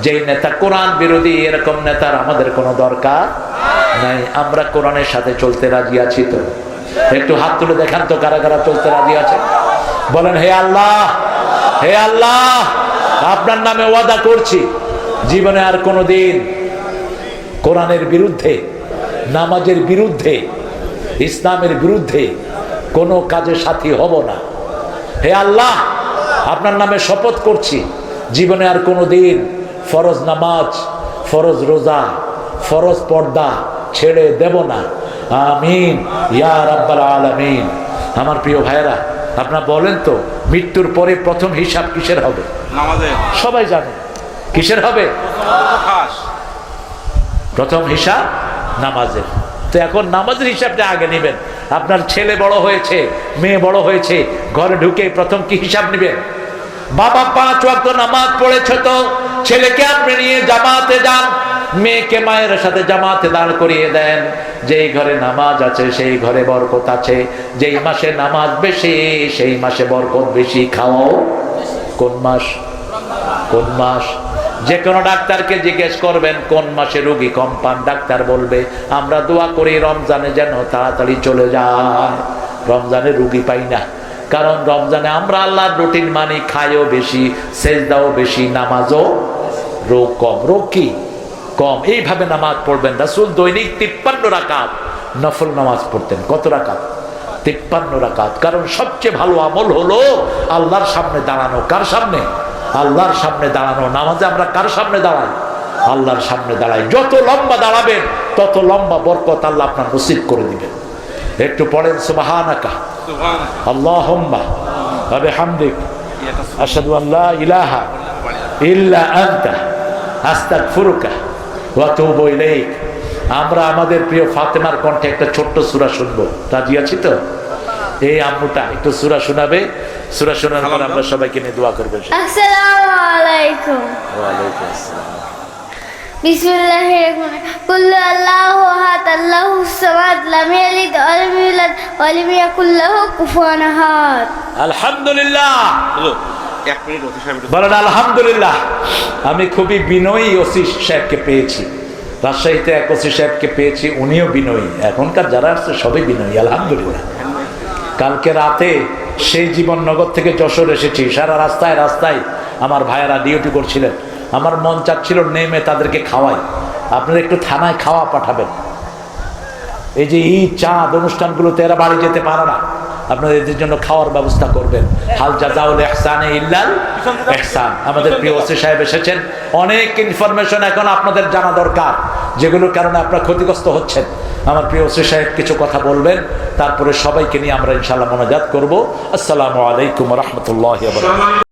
যেই নেতা কোরআন বিরোধী, এরকম নেতার আমাদের কোনো দরকার নাই। আমরা কোরআনের সাথে চলতে রাজি আছি তো? একটু হাত তুলে দেখান তো, কারা কারা চলতে রাজি আছে? বলেন, হে আল্লাহ, হে আল্লাহ, আপনার নামে ওয়াদা করছি, জীবনে আর কোনোদিন কোরআনের বিরুদ্ধে, নামাজের বিরুদ্ধে, ইসলামের বিরুদ্ধে কোনো কাজে সাথী হব না। হে আল্লাহ, আপনার নামে শপথ করছি, জীবনে আর কোনোদিন ফরজ নামাজ, ফরজ রোজা, ফরজ পর্দা ছেড়ে দেব না। আমিন ইয়া রাব্বাল আলামিন। আমার প্রিয় ভাইয়েরা, আপনারা বলেন তো, মৃত্যুর পরে প্রথম হিসাব কিসের হবে? নামাজে। সবাই জানে কিসের হবে? প্রথম হিসাব নামাজের। তো এখন নামাজের হিসাবটা আগে নেবেন। আপনার ছেলে বড় হয়েছে, মেয়ে বড় হয়েছে, ঘরে ঢুকে প্রথম কি হিসাব নেবেন? বাবা 5 ওয়াক্ত নামাজ পড়েছে, তো ছেলেকে আপনি নিয়ে জামাতে যান, মেয়েকে মায়ের সাথে জামাতে দাঁড় করিয়ে দেন। যেই ঘরে নামাজ আছে সেই ঘরে বরকত আছে। যেই মাসে নামাজ বেশি সেই মাসে বরকত বেশি। খাওয়াও কোন মাস? কোন মাস? যে কোনো ডাক্তারকে জিজ্ঞেস করবেন কোন মাসে রোগী কম পান, ডাক্তার বলবে আমরা দোয়া করি রমজানে যেন তাড়াতাড়ি চলে যায়। রমজানে রোগী পাই না, কারণ রমজানে আমরা আল্লাহর রুটিন মানি, খাইও বেশি, সেজদাও বেশি, নামাজও। রোগ কম। রোগ কি? কম। এইভাবে নামাজ পড়বেন। রাসূল দৈনিক 53 রাকাত নফল নামাজ পড়তেন। কত রাকাত? 53 রাকাত। কারণ সবচেয়ে ভালো আমল হলো আল্লাহর সামনে দাঁড়ানো। কার সামনে? আল্লাহর সামনে দাঁড়ানো। নামাজে আমরা কার সামনে দাঁড়াই? আল্লাহর সামনে দাঁড়াই। যত লম্বা দাঁড়াবেন তত লম্বা বরকত আল্লাহ আপনার নসিব করে দিবেন। একটু পড়েন সুবহানাকা আল্লাহুম্মা ওয়া বিহামদিক আশহাদু আল লা ইলাহা ইল্লা আনতা আস্তাগফিরুকা ওয়া আতুবু ইলাইক। আমরা আমাদের প্রিয় ফাতেমার কণ্ঠে একটা ছোট্ট সূরা শুনবো। রাজি আছি তো? এই আম্মুটা একটু সূরা শোনাবে। সূরা শোনার পর আমরা সবাইকে নিয়ে দোয়া করব। আসসালামু আলাইকুম। ওয়া আলাইকুম আসসালাম। বিসমিল্লাহির রহমানির রহিম। কুল আল্লাহু আহাদ আল্লাহুস সামাদ লাম ইয়ালিদ ওয়া লাম ইউলাদ ওয়া লাম ইয়াকুল লাহু কুফুয়ান আহাদ। আলহামদুলিল্লাহ। হুজুর 1 মিনিট ওসি সাহেব বলেন আলহামদুলিল্লাহ। আমি খুবই বিনয়ী ওসি সাহেবকে পেয়েছি। রাজশাহীতে এক ওসি সাহেবকে পেয়েছি, উনিও বিনয়ী। এখনকার যারা আসছে সবই বিনয়ী, আলহামদুলিল্লাহ। কালকে রাতে সেই জীবননগর থেকে যশোর এসেছি। সারা রাস্তায় রাস্তায় আমার ভাইয়েরা ডিউটি করছিলেন। আমার মন চাচ্ছিল নেমে তাদেরকে খাওয়াই। আপনারা একটু থানায় খাওয়া পাঠাবেন। এই যে ঈদ চাঁদ অনুষ্ঠানগুলোতে এরা বাড়ি যেতে পারে না, আপনারা এদের জন্য খাওয়ার ব্যবস্থা করবেন। হাল জাযাউল ইহসানে ইল্লাল ইহসান। আমাদের প্রিয় ওসি সাহেব এসেছেন। অনেক ইনফরমেশন এখন আপনাদের জানা দরকার, যেগুলোর কারণে আপনারা ক্ষতিগ্রস্ত হচ্ছেন। আমার প্রিয় ওসি সাহেব কিছু কথা বলবেন, তারপরে সবাইকে নিয়ে আমরা ইনশাআল্লাহ মোনাজাত করব। আসসালামু আলাইকুম ওয়া রাহমাতুল্লাহি ওয়া বারাকাতুহু।